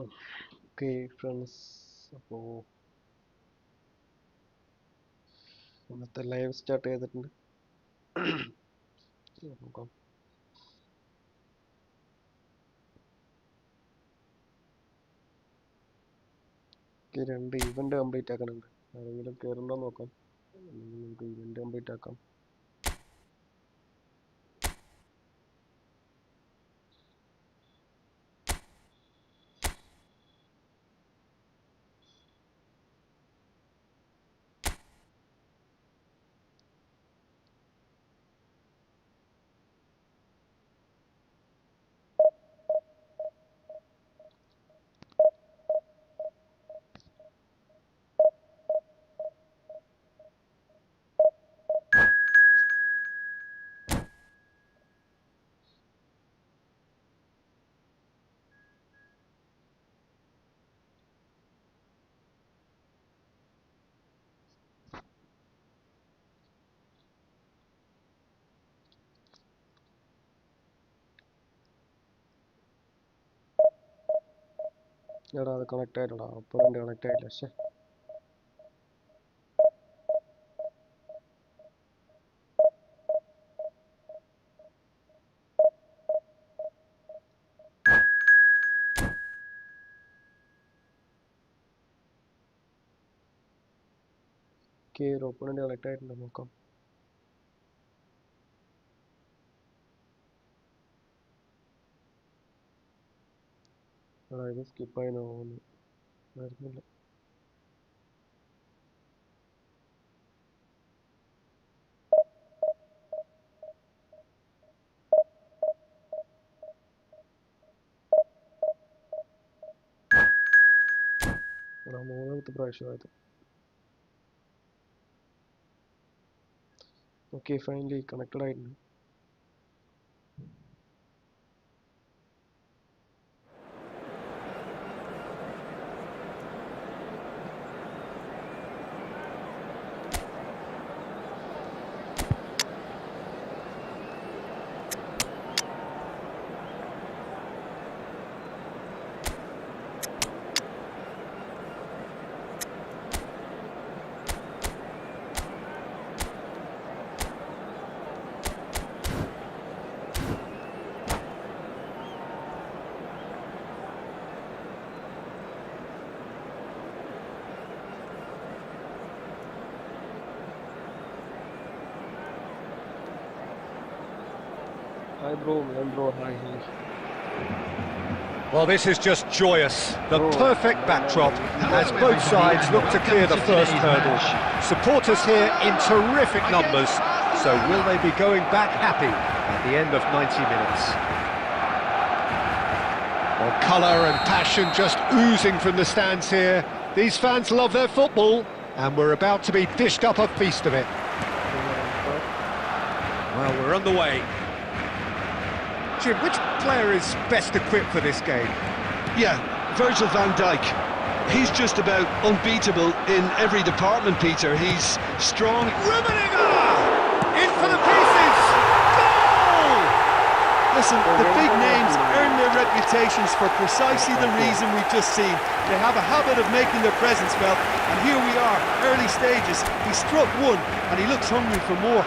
Okay friends, അപ്പോൾ ഇന്നത്തെ live start ചെയ്തിട്ടുണ്ട്. നോക്കാം. രണ്ട് ഇവന്റ് കംപ്ലീറ്റ് ആക്കാനുണ്ട്. ആരെങ്കിലും കയറുണ്ടോ നോക്കാം. നമുക്ക് ഇവന്റ് കംപ്ലീറ്റ് ആക്കാം. എടാ അത് കണക്ട് ആയില്ലടാ, അപ്പോഴെൻ്റെ കണക്ട് ആയില്ല. പക്ഷേ ഓപ്പണിൻ്റെ കണക്ട് ആയിട്ടുണ്ടോ നോക്കാം. എടാ ഇത് സ്കിപ്പായി നോക്കുന്നു, വരുന്നില്ല. എടാ മൂന്നാമത്തെ പ്രാവശ്യമായത്. ഓക്കെ ഫൈനലി കണക്റ്റഡ് ആയിട്ടുണ്ട്. Hi bro, hi. Well, this is just joyous. The perfect backdrop as both sides look to clear the first hurdle. Supporters here in terrific numbers. So will they be going back happy at the end of 90 minutes? Well, colour and passion just oozing from the stands here. These fans love their football and we're about to be dished up a feast of it. Well, we're on the way. Jim, which player is best equipped for this game? Yeah, Virgil van Dijk. He's just about unbeatable in every department, Peter. He's strong. Rummenigge! In for the pieces! Goal! Listen, the big names earn their reputations for precisely the reason we've just seen. They have a habit of making their presence felt, and here we are, early stages. He struck one, and he looks hungry for more.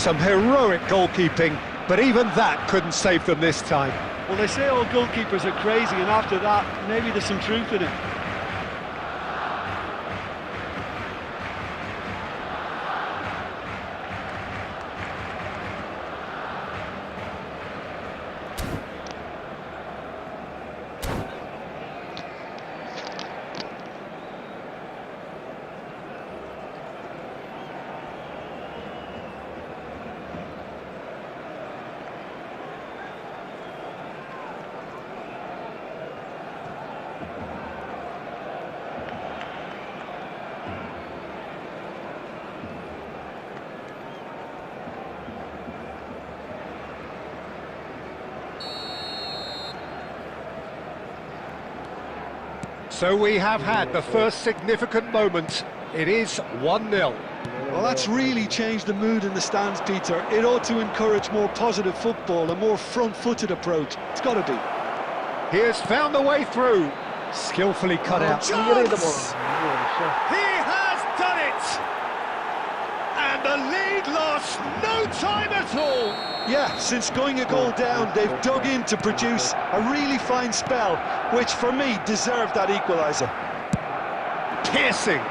Some heroic goalkeeping, but even that couldn't save them this time. Well, they say all goalkeepers are crazy, and after that, maybe there's some truth in it. So we have had the first significant moment. It is 1-0. Well, that's really changed the mood in the stands, Peter. It ought to encourage more positive football, a more front-footed approach. It's got to be. He has found the way through. Skillfully cut out. Chance! He has done it! And the lead lost no time at all. Yeah, since going a goal down, they've dug in to produce a really fine spell, which for me deserved that equaliser. Piercing,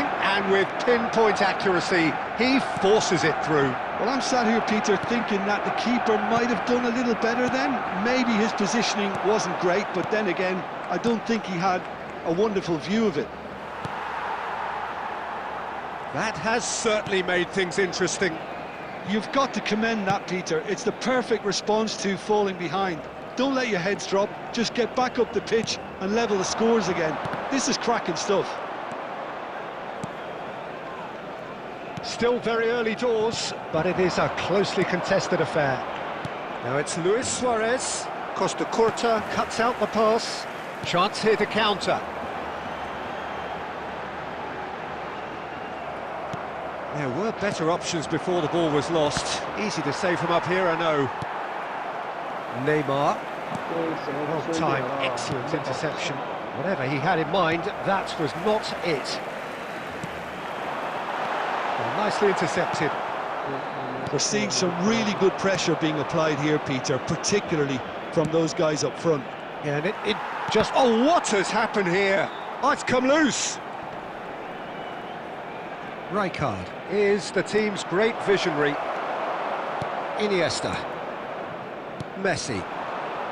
and with pinpoint accuracy, he forces it through. Well, I'm sat here, Peter, thinking that the keeper might have done a little better then. Maybe his positioning wasn't great, but then again, I don't think he had a wonderful view of it. That has certainly made things interesting. You've got to commend that, Peter. It's the perfect response to falling behind. Don't let your heads drop, just get back up the pitch and level the scores again. This is cracking stuff. Still very early doors, but it is a closely contested affair. Now it's Luis Suarez. Costa Curta cuts out the pass. Chance here to counter. There were better options before the ball was lost. Easy to say from up here, I know. Neymar. Well timed, excellent interception. Whatever he had in mind, that was not it. Well, nicely intercepted. We're seeing some really good pressure being applied here, Peter, particularly from those guys up front. Yeah, and it just... Oh, what has happened here? Oh, it's come loose. Rijkaard is the team's great visionary. Iniesta. Messi.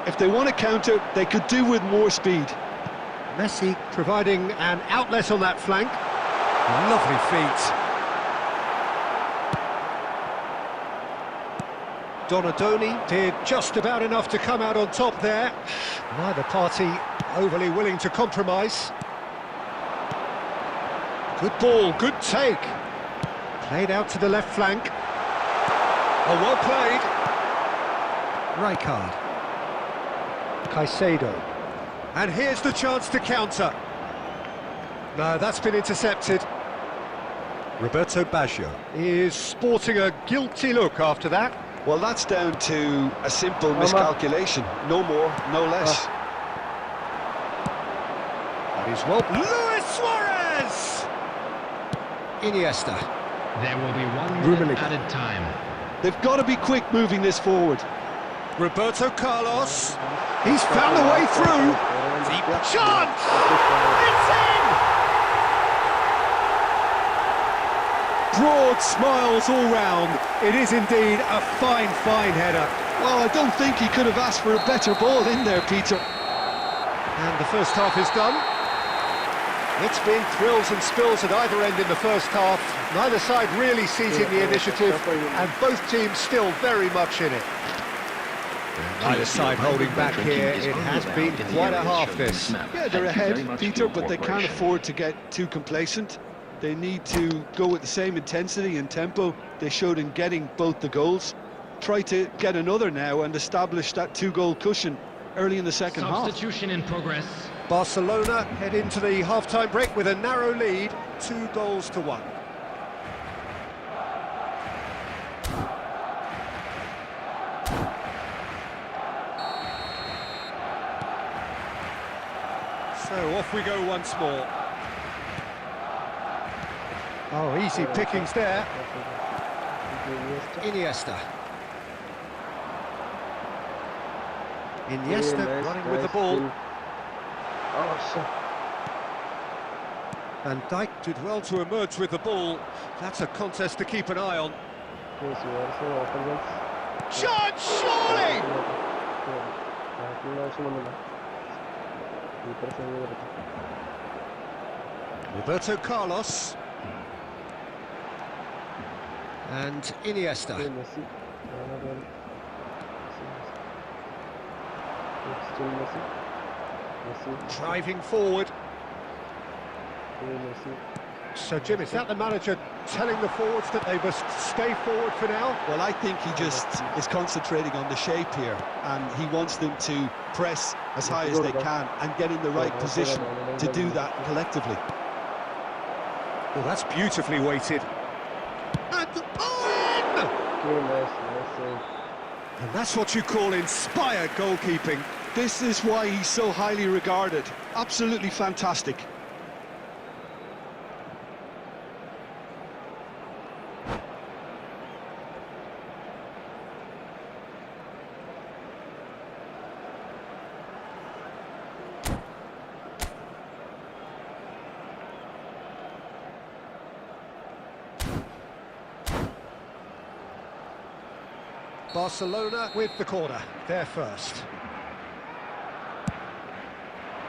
If they want to counter, they could do with more speed. Messi providing an outlet on that flank. Lovely feet. Donadoni did just about enough to come out on top there. Neither party overly willing to compromise. Good ball, good take. Played out to the left flank. Oh, well played. Rijkaard. Caicedo. And here's the chance to counter. No, that's been intercepted. Roberto Baggio is sporting a guilty look after that. Well, that's down to a simple miscalculation. No more, no less. That is well... Luis Suarez! Iniesta. There will be 1 minute added time. They've got to be quick moving this forward. Roberto Carlos. He's found a way through. Deep chance! It's in! Broad smiles all round. It is indeed a fine header. Well, I don't think he could have asked for a better ball in there, Peter. And the first half is done. It's been thrills and spills at either end in the first half. Neither side really seizing the initiative, and both teams still very much in it. Neither side holding back here. It has been quite a half, this. Yeah, they're ahead, Peter, but they can't afford to get too complacent. They need to go with the same intensity and tempo they showed in getting both the goals. Try to get another now and establish that 2-goal cushion early in the second half. Substitution in progress. Barcelona head into the half-time break with a narrow lead, 2-1. So off we go once more. Oh, easy pickings there. Iniesta. Running with the ball. Van Dijk did well to emerge with the ball. That's a contest to keep an eye on. Shot, surely! Roberto Carlos. And Iniesta. Driving forward. So, Jim, is that the manager telling the forwards that they must stay forward for now? Well, I think he just is concentrating on the shape here, and he wants them to press as high as they can and get in the right position to do that collectively. Well, that's beautifully weighted. And on! And that's what you call inspired goalkeeping. This is why he's so highly regarded. Absolutely fantastic. Barcelona with the corner, they're first.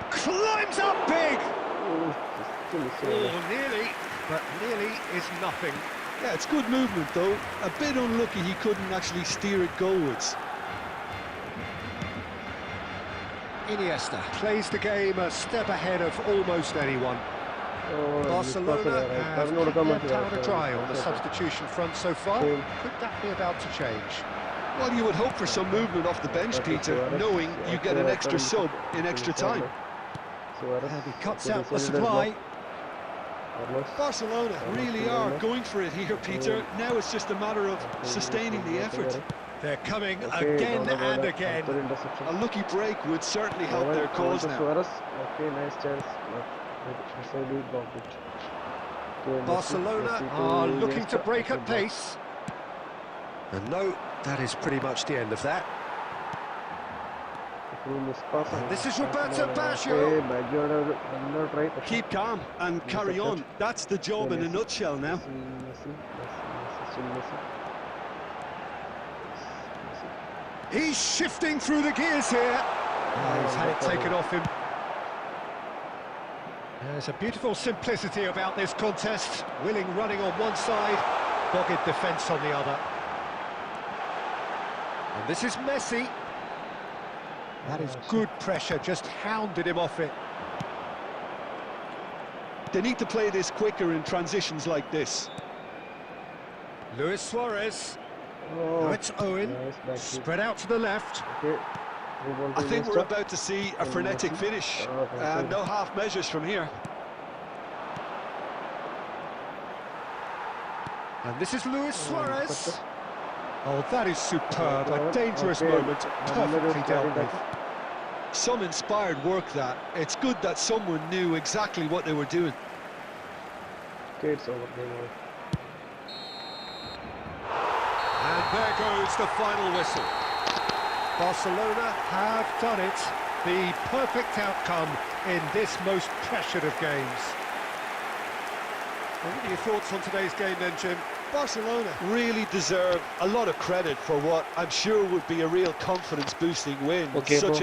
Climbs up big! Oh, nearly, but nearly is nothing. Yeah, it's good movement though. A bit unlucky he couldn't actually steer it goalwards. Iniesta plays the game a step ahead of almost anyone. Barcelona have kept their powder dry on the substitution front so far. Could that be about to change? Well, you would hope for some movement off the bench, Peter, knowing you get an extra sub in extra time. And he cuts out the supply. Barcelona really are going for it here, Peter. Now it's just a matter of sustaining the effort. They're coming again and again. A lucky break would certainly help their cause now. Okay, nice chance. Barcelona are looking to break at pace. And no, that is pretty much the end of that. This is Roberto Baggio. Keep calm and carry on. That's the job in a nutshell now. He's shifting through the gears here. He's had it taken off him. There's a beautiful simplicity about this contest. Willing running on one side, dogged defence on the other. And this is Messi. That is good pressure, just hounded him off it. They need to play this quicker in transitions like this. Luis Suarez. Now it's Owen, spread out to the left. I think we're about to see a frenetic finish. No half measures from here. And this is Luis Suarez. Oh, that is superb. A dangerous moment, perfectly dealt with. Some inspired work that. It's good that someone knew exactly what they were doing. Okay, it's over. And there goes the final whistle. Barcelona have done it. The perfect outcome in this most pressured of games. What are your thoughts on today's game then, Jim? Barcelona really deserve a lot of credit for what I'm sure would be a real confidence-boosting win. Okay, such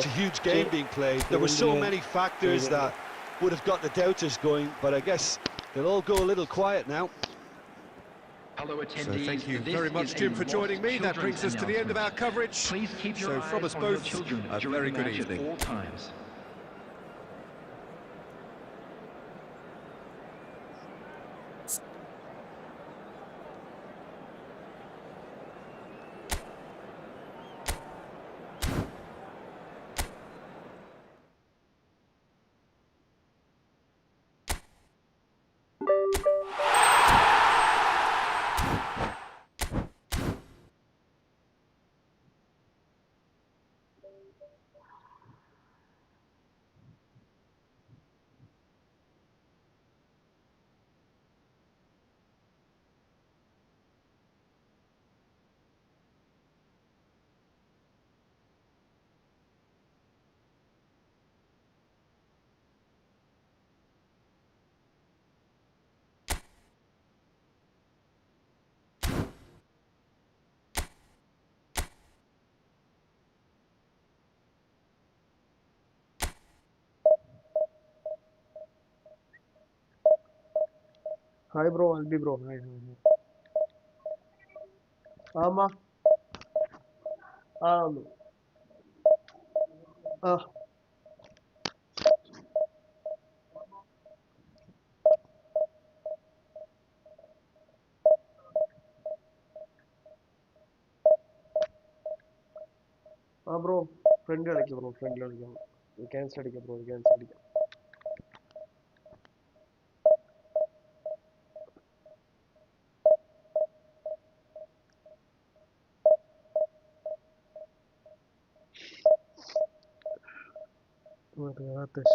a huge game being played. There were so many factors that would have got the doubters going, but I guess they'll all go a little quiet now. So thank you very much, Jim, for joining me. That brings us to the end of our coverage. So from us both, a very good evening. Hi bro, Albi bro. Hi. Ama. Ah. Bro, friendly കളിക്കാം bro, friendly കളിക്കാം. Cancel അടിക്കാം bro, cancel അടിക്കാം. വരാത്തശ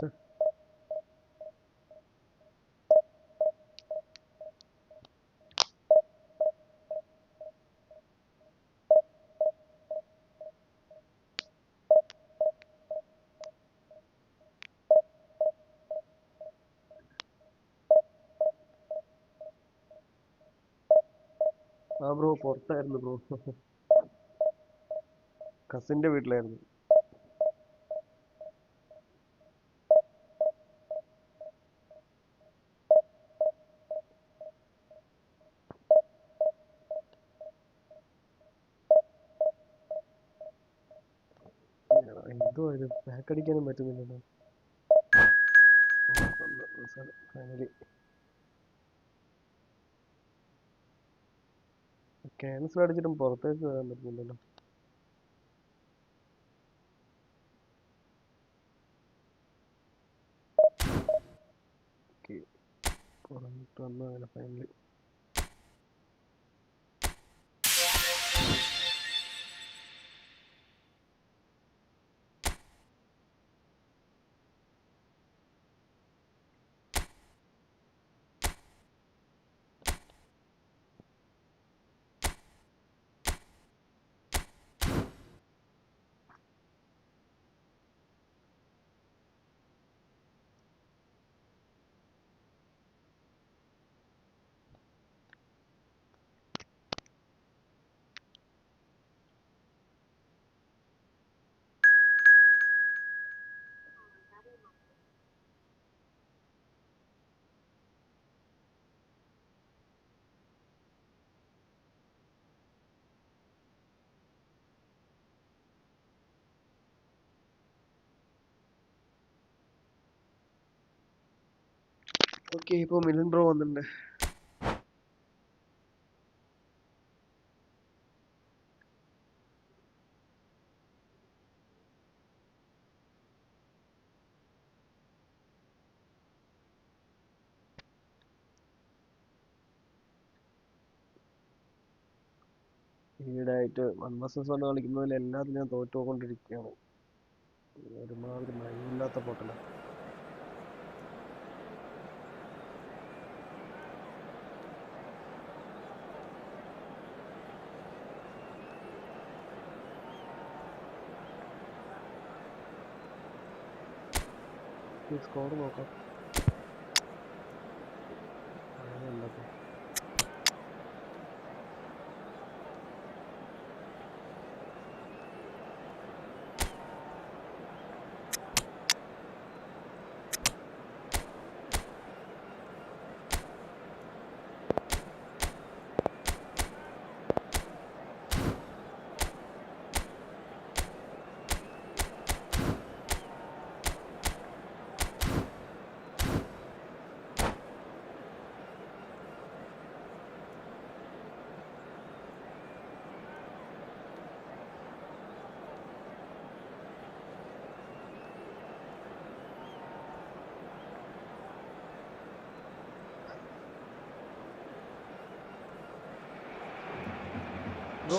bro പുറത്തായിരുന്നു bro. കസിന്റെ വീട്ടിലായിരുന്നു. എന്തോ ഇത് back അടിക്കാനും പറ്റുന്നില്ലല്ലോ. ഫൈനലി ക്യാൻസൽ അടിച്ചിട്ടും പുറത്തേക്ക് വരാൻ പറ്റുന്നില്ലല്ലോ. പുറത്ത് വന്നതല്ല ഫൈനലി. ഓക്കെ, ഇപ്പോൾ മിലൻ ബ്രോ വന്നിട്ടുണ്ട്. ഈയിടെയായിട്ട് 1 vs 1 കളിക്കുന്നതിൽ എല്ലാത്തിനും ഞാൻ തോറ്റുപോയിക്കൊണ്ടിരിക്കുകയാണ്. ഒരുമാതിരി മൈൻഡില്ലാത്ത പൊട്ടല. സ്കോർ നോക്കാം. അങ്ങനെയല്ലപ്പോൾ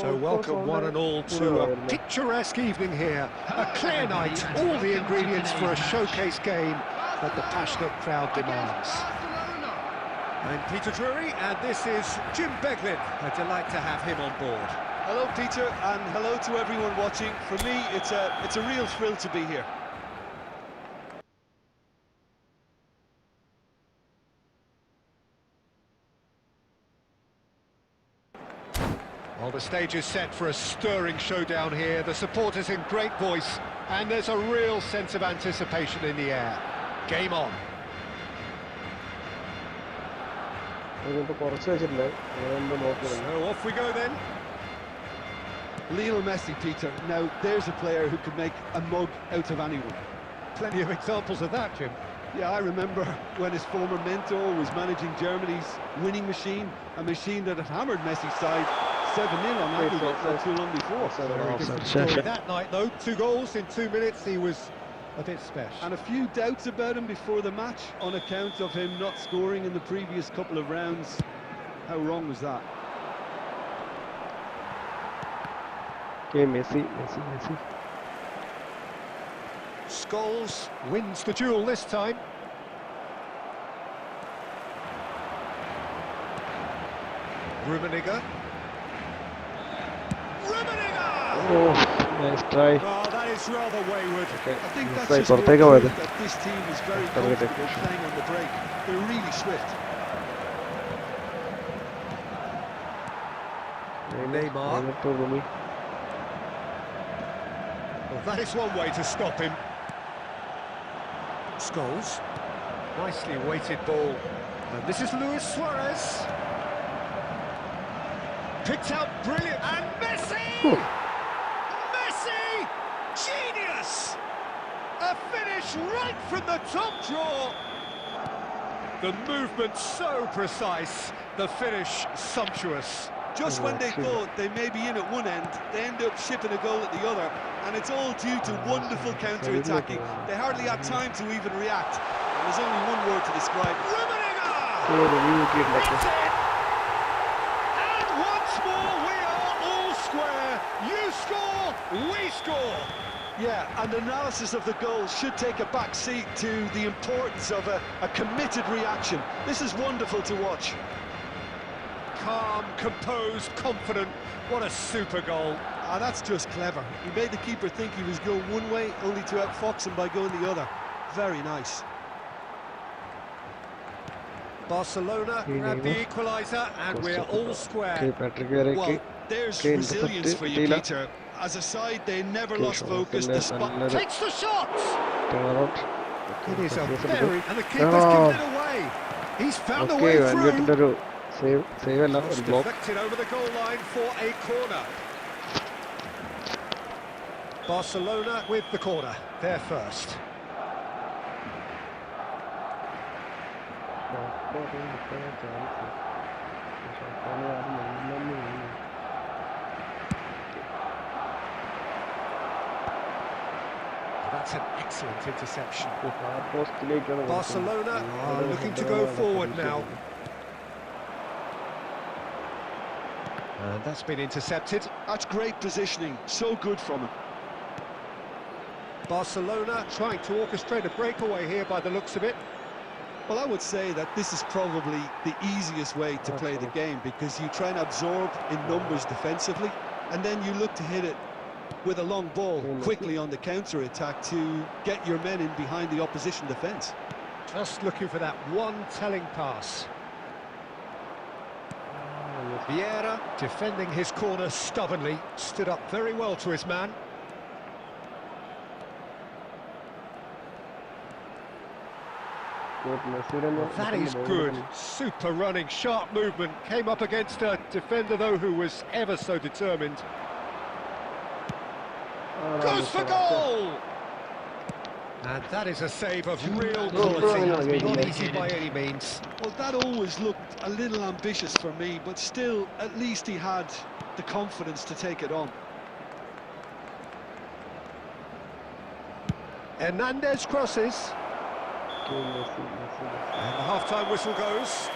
So welcome one and all to a picturesque evening here. A clear night, all the ingredients for a showcase game that the passionate crowd demands. I'm Peter Drury, and this is Jim Beglin. A delight to have him on board. Hello, Peter, and hello to everyone watching. For me, it's a real thrill to be here. Well, the stage is set for a stirring showdown here. The supporters in great voice, and there's a real sense of anticipation in the air. Game on. So off we go then. Lionel Messi, Peter. Now, there's a player who could make a mug out of anyone. Plenty of examples of that, Jim. Yeah, I remember when his former mentor was managing Germany's winning machine, a machine that had hammered Messi's side 7-0 on aggregate not too long before. Very different story that night, though. 2 goals in 2 minutes. He was a bit special. And a few doubts about him before the match on account of him not scoring in the previous couple of rounds. How wrong was that? Okay, Messi. Scholes wins the duel this time. Rummenigge. Oh, nice try. Oh, that is rather wayward. Okay. I think that's Right, just more പുറത്തേക്ക് പോയത്. proof that this team is very That's very comfortable technical. playing on the break. They're really swift. Neymar. Well, that is one way to stop him. Scholes. Nicely weighted ball. And this is Luis Suarez. Picked out brilliant. And Messi! Messi! Genius! A finish right from the top draw. The movement so precise. The finish sumptuous. Just when they thought they may be in at one end, they end up shipping a goal at the other, and it's all due to wonderful counter-attacking. They hardly had time to even react. And there's only one word to describe it. Rummenigge! Like It's in! And once more we are all square. You score, we score. Yeah, and analysis of the goal should take a back seat to the importance of a committed reaction. This is wonderful to watch. Calm, composed, confident. What a super goal. Ah, that's just clever. He made the keeper think he was going one way, only to outfox him by going the other. Very nice. Barcelona grab the equaliser and we're all square. Well, there's resilience for you, Peter. As a side, they never lost focus despite... Takes the shot! It is a very... very... And the keeper's given it away. He's found a way through. Just deflected over the goal line for a corner. Barcelona with the corner. They're first. That's an excellent interception. Barcelona are looking to go forward now. And that's been intercepted. That's great positioning. So good from him. Barcelona trying to orchestrate a breakaway here by the looks of it. Well, I would say that this is probably the easiest way to play the game, because you try and absorb in numbers defensively, and then you look to hit it with a long ball quickly on the counter-attack to get your men in behind the opposition defence. Just looking for that one telling pass. Vieira defending his corner stubbornly, stood up very well to his man. That is good, super running, sharp movement, came up against a defender though who was ever so determined. Goes for goal! And that is a save of real quality, not easy by any means. Well, that always looked a little ambitious for me, but still, at least he had the confidence to take it on. Hernandez crosses. And the half-time whistle goes.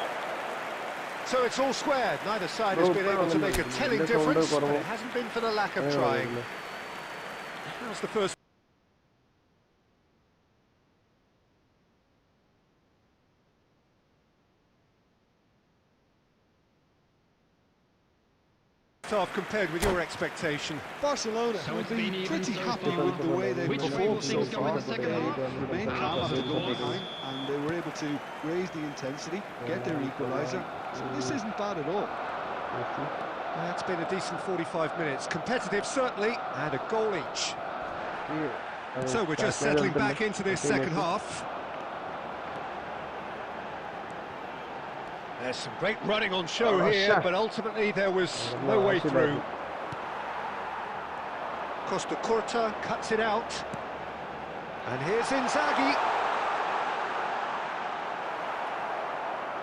So it's all square. Neither side has been able to make a telling difference, but it hasn't been for the lack of trying. How's the first half compared with your expectation? Barcelona So will it's be been even pretty so happy far. with the way they've Which way will performed so things go in far. the second half? Remained calm after goal behind, and they were able to raise the intensity, get their equaliser. So this isn't bad at all. That's been a decent 45 minutes. Competitive, certainly, and a goal each. So we're just settling back into this second half. There's some great running on show here, but ultimately there was no way through. Costa Curta cuts it out. And here's Inzaghi.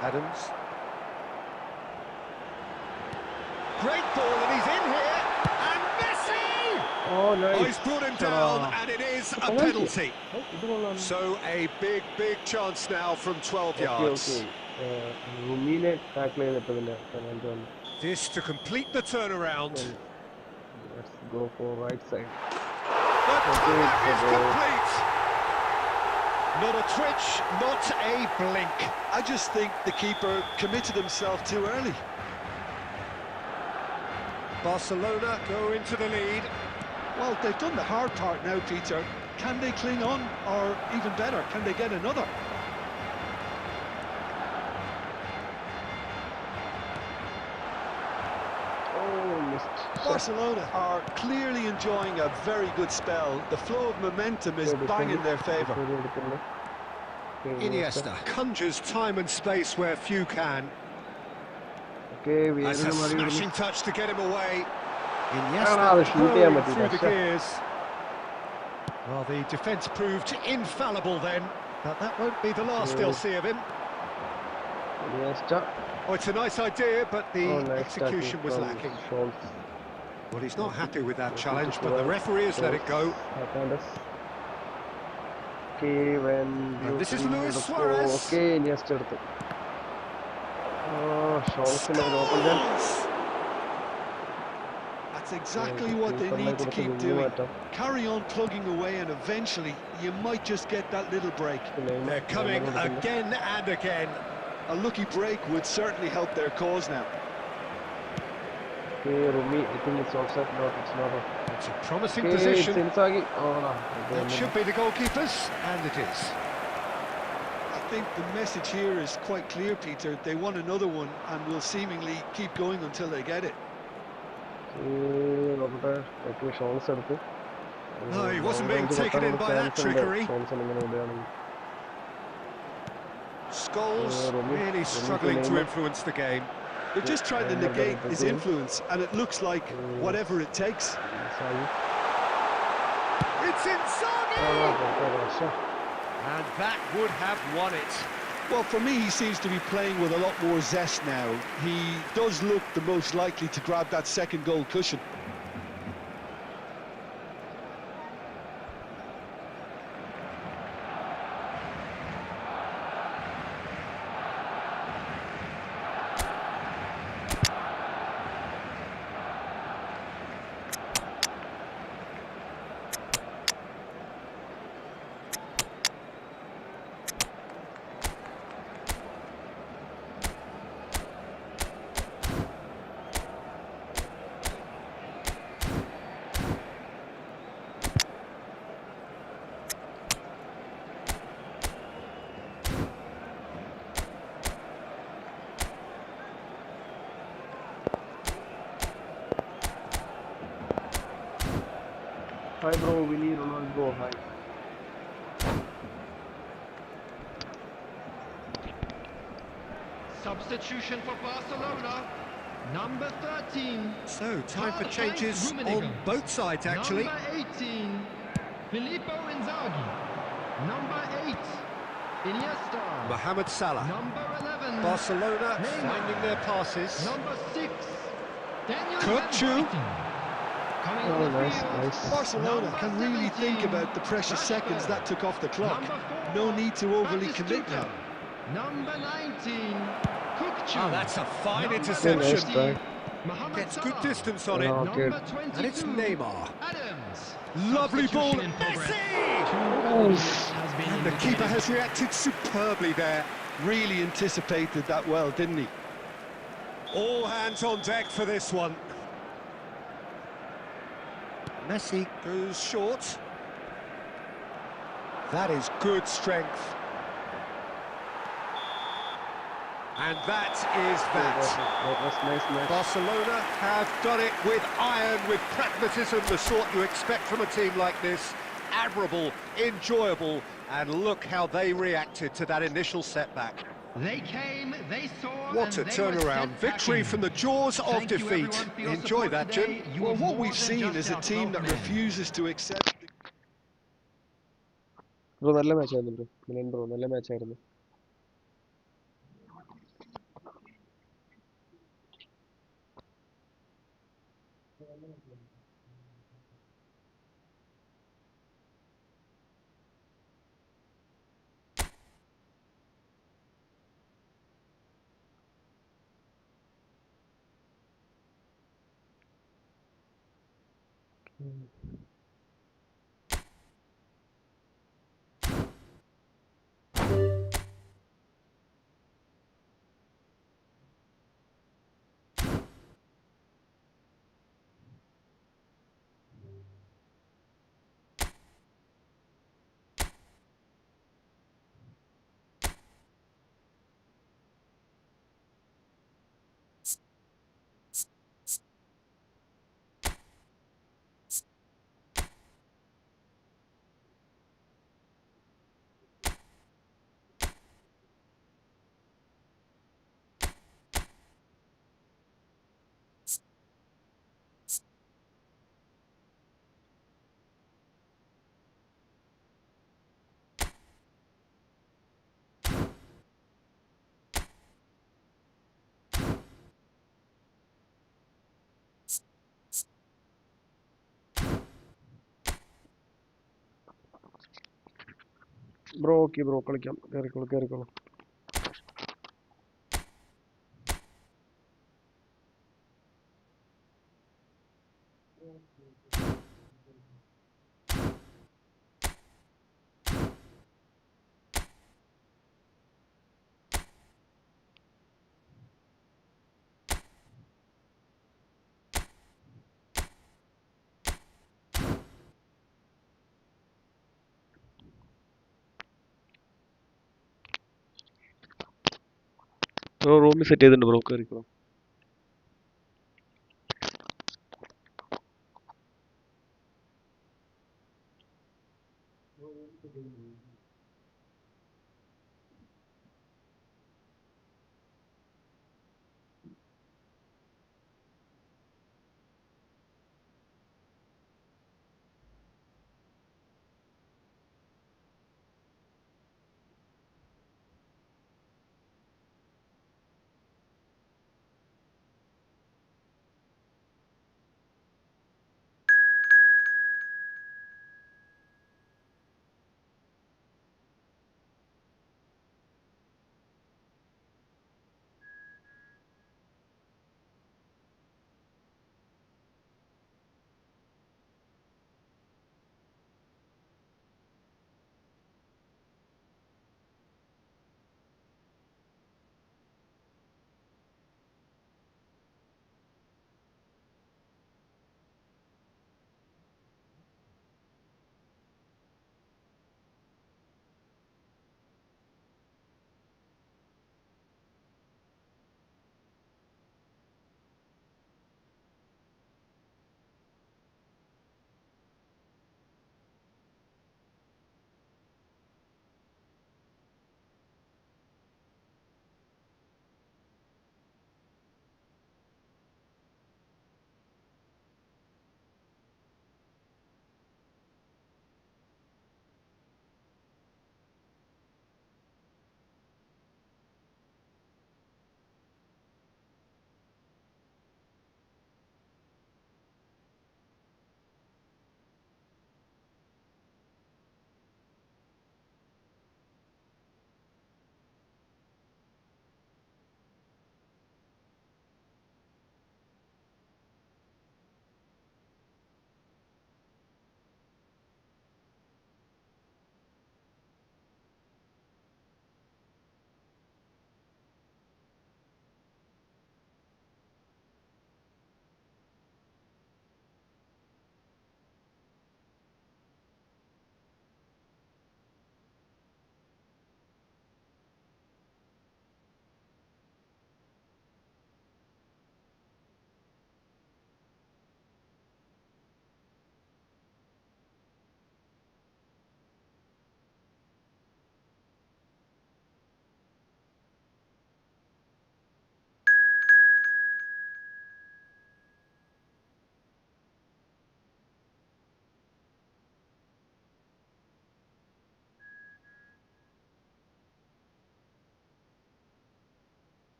Adams. Great ball, and he's in here. And Messi! Oh, nice. Oh, he's brought him down, and it is a penalty. So a big, big chance now from 12 yards. This to complete the turnaround. Let's go for right side. The comeback is complete. Not a twitch, not a blink. I just think the keeper committed himself too early. Barcelona go into the lead. Well, they've done the hard part now, Peter. Can they cling on, or even better, can they get another? Oh, missed. Barcelona are clearly enjoying a very good spell. The flow of momentum is bang in their favour. Iniesta conjures time and space where few can. Okay, we That's a are smashing touch to get him away. Ah, Iniesta shoot him, hurling through the Iniesta. gears. Well, the defence proved infallible then, but that won't be the last they'll see of him. Iniesta. Oh, it's a nice idea, but the Oh, nice execution tackle was from lacking. Scholes. Well, he's not happy with that challenge, but the referee has let it go. Hernandez. Okay, when And this is you Luis go- Suarez. Okay, Iniesta എടുത്തു. Oh, Scholes in an open then. That's exactly what they need to keep doing. Carry on plugging away, and eventually you might just get that little break. They're coming again and again. A lucky break would certainly help their cause now. Okay, Rumi, I think it's offside. No, it's not. It's a promising Okay, it's position. Inzaghi. Oh, no. That should be the goalkeepers, and it is. I think the message here is quite clear, Peter. They want another one, and will seemingly keep going until they get it. Okay, നോക്കട്ടെ. Okay, Scholes എടുത്തു. No, he wasn't being taken in by that trickery. Scholes ഇങ്ങനെ വിടുകയാണെങ്കിൽ. Scholes really struggling to influence the game. They're just trying to negate his influence, and it looks like whatever it takes. Inzaghi. It's Inzaghi! And that would have won it. Well, for me, he seems to be playing with a lot more zest now. He does look the most likely to grab that second goal cushion. Hi bro, Willie Ronaldo, hi. Substitution for Barcelona. Number 13. So, time for changes on both sides, actually. Number 18. Filippo Inzaghi. Number 8. Iniesta. Mohamed Salah. Number 11. Barcelona Neymar. finding their passes. Number 6. Daniel Kutchu. Coming Oh, on the nice, field. nice. Barcelona Number can really 17. think about the precious seconds that took off the clock. Number 4. No need to overly commit now. Number 19. Kukcu. Oh, that's a fine Number interception. 20, Mohamed Gets Salah. good distance on it. Oh, good. Number 22. And it's Neymar. Adams. Lovely ball. Substitution in progress. Messi! Has been And the keeper indicated. has reacted superbly there. Really anticipated that well, didn't he? All hands on deck for this one. Messi goes short. That is good strength. And that is that. That was nice. Barcelona have done it with iron, with pragmatism, the sort you expect from a team like this. Admirable, enjoyable, and look how they reacted to that initial setback. They came, they saw, What a and they were turnaround. set Victory backing. from the jaws of Thank you, defeat. everyone, for your Enjoy support that, today. Jim. You Well, were what more we've than seen just is a our team that 12 men. refuses to accept the bro നല്ല മാച്ചായിരുന്നു bro Milan bro നല്ല മാച്ചായിരുന്നു bro okay bro കളിക്കാം, കയറിക്കോളൂ കയറിക്കോളൂ. Bro റൂമിൽ set ചെയ്തിട്ടുണ്ട് bro, കയറിക്കോളൂ.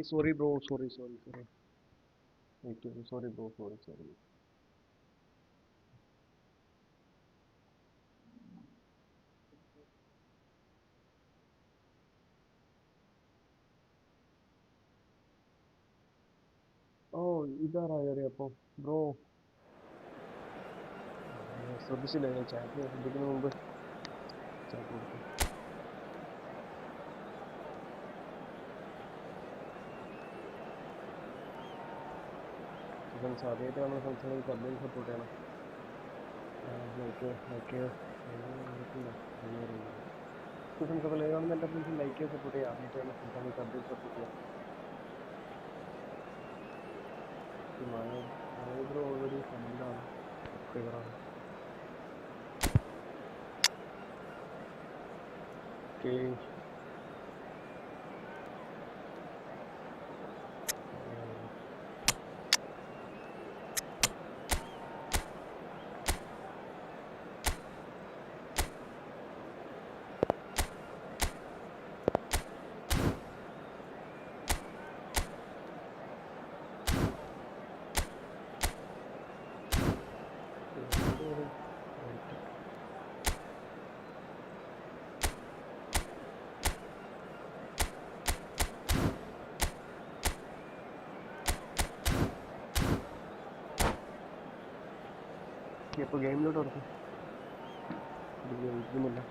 Sorry bro, sorry sorry sorry. Sorry bro, sorry sorry. ഓ ഇതാരാ കയറിയപ്പോ ബ്രോ? ശ്രദ്ധിച്ചില്ല, ഞാൻ ചാറ്റ് ശ്രദ്ധിക്കുന്ന മുമ്പ് ചാറ്റ് കൊടുത്തു. ഇപ്പം ആദ്യമായിട്ട് നമ്മൾ സംസാരിക്കുന്നത് പബ്ലിക് സപ്പോർട്ട് ചെയ്യണം. ലൈക്ക് ലൈക്ക് സംസാരിക്കുന്നത് എൻ്റെ ഫ്രണ്ട്സ് ലൈക്ക് ചെയ്ത് സപ്പോർട്ട് ചെയ്യുക. ആദ്യമായിട്ടാണ് സംസാരിക്കുന്നത് പബ്ലിക് സപ്പോർട്ട് ചെയ്യാം. ബ്രോ ഓൾറെഡി ഫ്രണ്ടാണ്, സബ്സ്ക്രൈബറാണ്. ഓക്കെ. ഇപ്പോൾ ഗെയിമിലോട്ട് കൊടുക്കും. ഇരിക്കുന്നില്ല.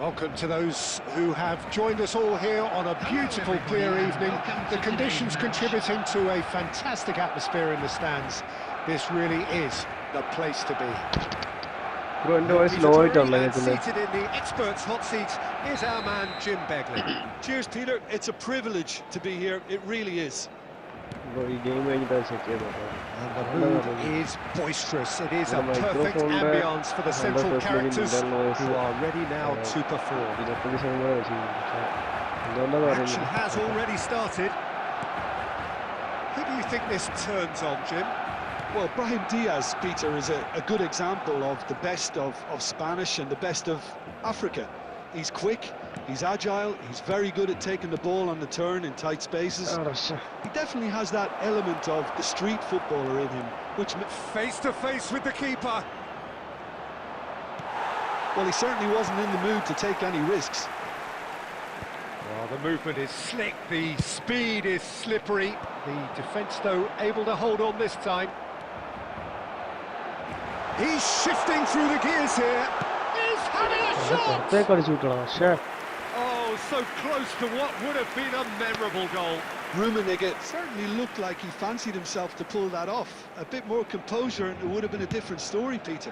Welcome to those who have joined us all here on a beautiful, clear evening. The conditions contributing to a fantastic atmosphere in the stands. This really is the place to be. Seated in the experts' hot seat is our man Jim Begley. Cheers, Peter. It's a privilege to be here. It really is. ഈ game കഴിഞ്ഞിട്ടാണ് check ചെയ്തത്. And the mood is boisterous. It is a perfect ambience for the central characters who are ready now to perform. Action has already started. Who do you think this turns on, Jim? Well, Brahim Diaz, Peter, is a good example of the best of Spanish and the best of Africa. He's quick, he's agile, he's very good at taking the ball on the turn in tight spaces. He definitely has that element of the street footballer in him, which... Face to face with the keeper. Well, he certainly wasn't in the mood to take any risks. Well, the movement is slick, the speed is slippery. The defence, though, able to hold on this time. He's shifting through the gears here. He's having a shot! Oh, so close to what would have been a memorable goal. Rummenigge certainly looked like he fancied himself to pull that off. A bit more composure and it would have been a different story, Peter.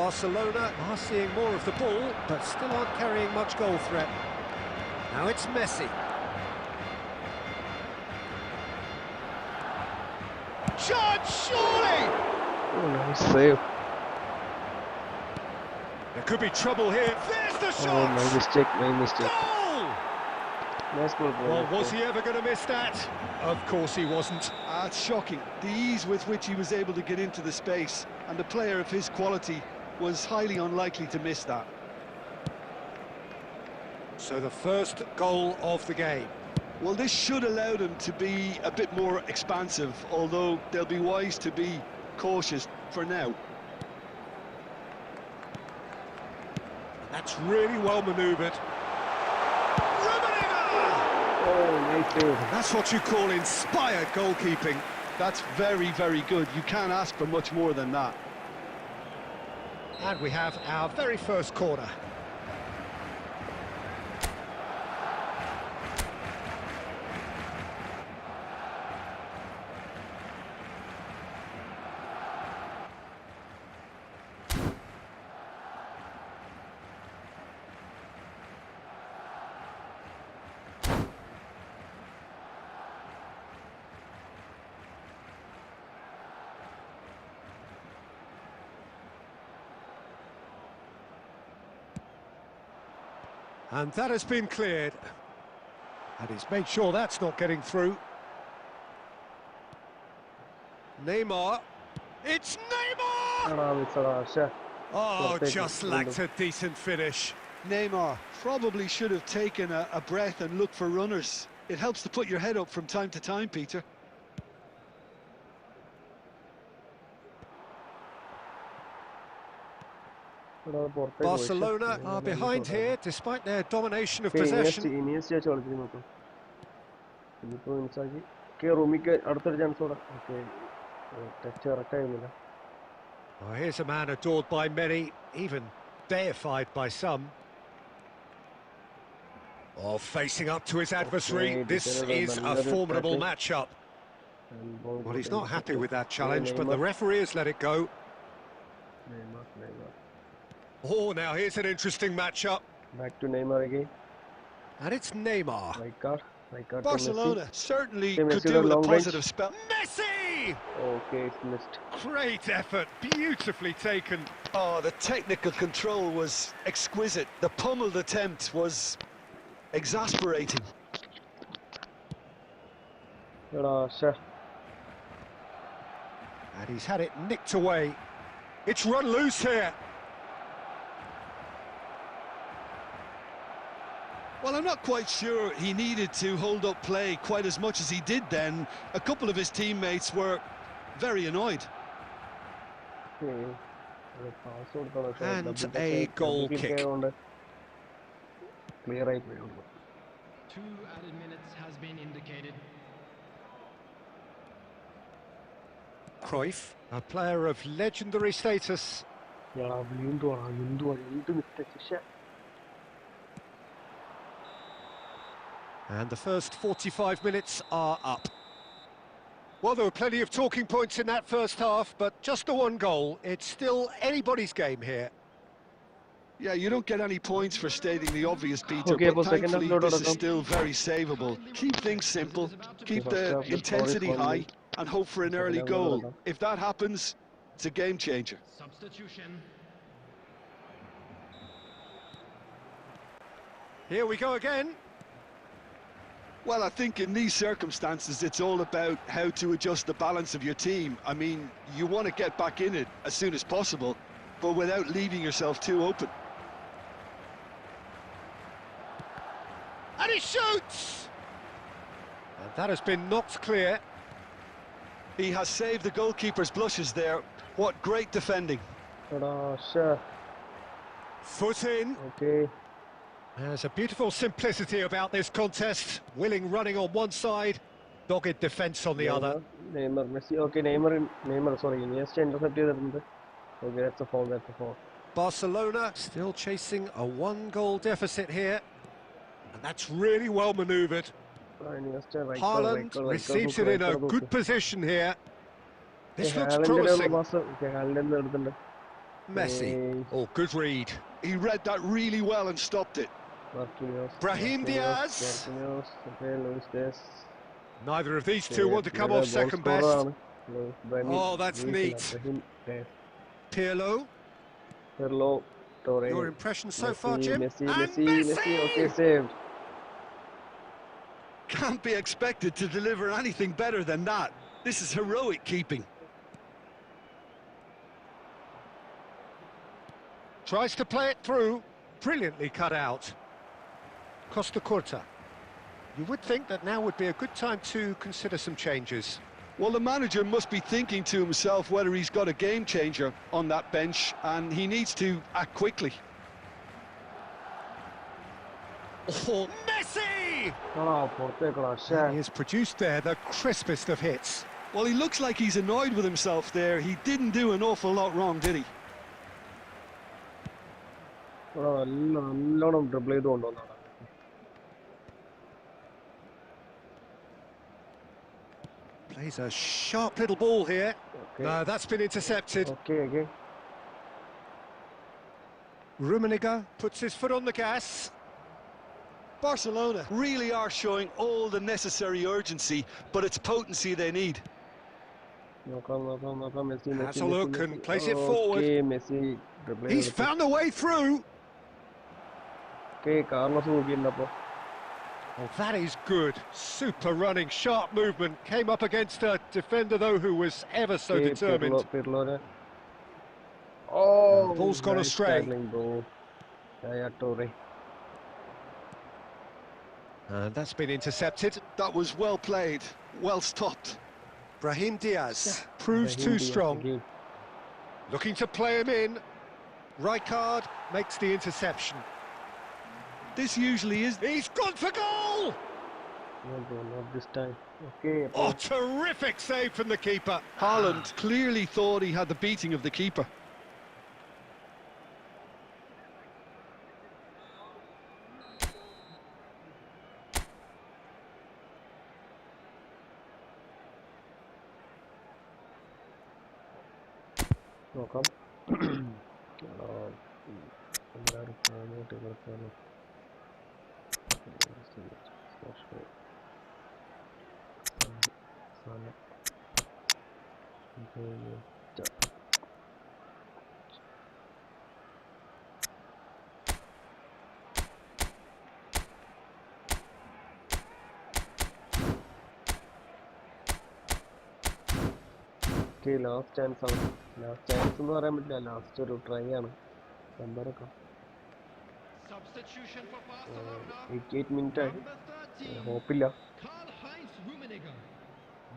Barcelona are seeing more of the ball, but still aren't carrying much goal threat. Now it's Messi. Shot, surely! Oh, nice save. There could be trouble here. There's the shot! Oh, my mistake. Goal! Nice goal. Well, was he ever going to miss that? Of course he wasn't. It's shocking. The ease with which he was able to get into the space, and a player of his quality was highly unlikely to miss that. So the first goal of the game. Well, this should allow them to be a bit more expansive, although they'll be wise to be cautious for now. That's really well manoeuvred. Oh, nice save. That's what you call inspired goalkeeping. That's very, very good. You can't ask for much more than that. And we have our very first corner. And that has been cleared. And he's made sure that's not getting through. Neymar. It's Neymar! Oh, just lacked a decent finish. Neymar probably should have taken a breath and looked for runners. It helps to put your head up from time to time, Peter. Barcelona are behind here despite their domination of possession. Oh, here's a man adored by many, even deified by some. Oh, facing up to his adversary, this is a formidable matchup. Well, he's not happy with that challenge, but the referee has let it go. Oh, now here's an interesting matchup. Back to Neymar again. And it's Neymar. Right card to Messi. Barcelona certainly Okay, could Messi do got with a long range. positive spell. Messi! Okay, it's missed. Great effort, beautifully taken. Oh, the technical control was exquisite. The pummeled attempt was exasperating. Sure. And he's had it nicked away. It's run loose here. Well, I'm not quite sure he needed to hold up play quite as much as he did then. A couple of his teammates were very annoyed. And a goal kick. Clear right way. 2 added minutes has been indicated. Cruyff, a player of legendary status. And the first 45 minutes are up. Well, there were plenty of talking points in that first half, but just the one goal. It's still anybody's game here. Yeah, you don't get any points for stating the obvious, Peter, Okay, but second half thankfully load this is out of still very savable. Keep things simple, keep the half, the intensity score is high, and hope for an early half load goal. out of. If that happens, it's a game changer. Substitution. Here we go again. Well, I think in these circumstances, it's all about how to adjust the balance of your team. I mean, you want to get back in it as soon as possible, but without leaving yourself too open. And he shoots! And that has been knocked clear. He has saved the goalkeeper's blushes there. What great defending. Sure. Foot in. Okay. There's a beautiful simplicity about this contest. Willing running on one side, dogged defence on the other. Neymar, Messi. Okay, Neymar, sorry. Iniesta intercept ചെയ്തിട്ടുണ്ട്. Okay, that's a foul, Barcelona still chasing a 1-goal deficit here. And that's really well manoeuvred. Iniesta, right Haaland receives it in a good position here. This looks promising. promising. Messi. Oh, good read. He read that really well and stopped it. Brahim Diaz. Okay, Luis Diaz. Neither of these two want to come off second best. Oh, that's neat. Pirlo. Your impression so far, Jim? Messi. Okay, saved. Can't be expected to deliver anything better than that. This is heroic keeping. Tries to play it through. Brilliantly cut out. Costa Curta. You would think that now would be a good time to consider some changes. Well, the manager must be thinking to himself whether he's got a game changer on that bench, and he needs to act quickly. Oh, Messi! He has produced there the crispest of hits. Well, he looks like he's annoyed with himself there. He didn't do an awful lot wrong, did he? നല്ലോണം dribble ചെയ്ത് കൊണ്ടുവന്നാണ്. Plays a sharp little ball here. Okay. That's been intercepted. Okay. Rummenigge puts his foot on the gas. Barcelona really are showing all the necessary urgency, but it's potency they need. Messi. Has a look and plays it forward. Okay, Messi. He's found a way through. Okay, Carlos നോക്കിയിട്ടുണ്ടപ്പോ. Oh, that is good. Super running, sharp movement. Came up against a defender, though, who was ever so determined. Pirlo. Oh, ball's gone astray. And that's been intercepted. That was well played, well stopped. Brahim Diaz proves too strong. Looking to play him in. Rijkaard makes the interception. This usually is... He's gone for goal! No, not this time. Okay. Oh, terrific save from the keeper. Haaland clearly thought he had the beating of the keeper. നോക്കാം. എല്ലാവരും ഫോമോട്ട് കൊടുക്കാനോ last chance ആണ്. Last chance എന്ന് പറയാൻ പറ്റില്ല, last ഒരു try ആണ്. നമ്പറൊക്കെ Substitution for Barcelona. 88 മിനിറ്റ് ആയി, Number 13, ഹോപ്പില്ല. Karl-Heinz Rummenigge.